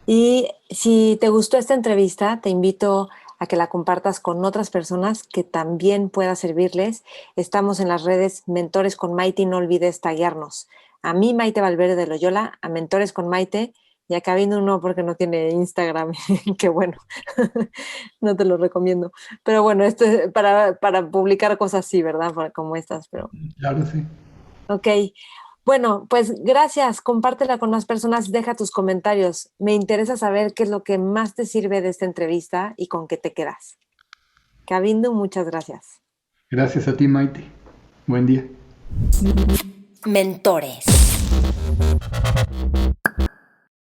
Y si te gustó esta entrevista, te invito a que la compartas con otras personas que también pueda servirles. Estamos en las redes Mentores con Maite y no olvides taguearnos. A mí, Maite Valverde de Loyola, a Mentores con Maite y acá viendo uno porque no tiene Instagram. Qué bueno, no te lo recomiendo. Pero bueno, esto es para publicar cosas así, ¿verdad? Como estas, pero Claro, sí. ok. Bueno, pues gracias. Compártela con más personas. Deja tus comentarios. Me interesa saber qué es lo que más te sirve de esta entrevista y con qué te quedas. Cabindo, muchas gracias. Gracias a ti, Maite. Buen día. Mentores.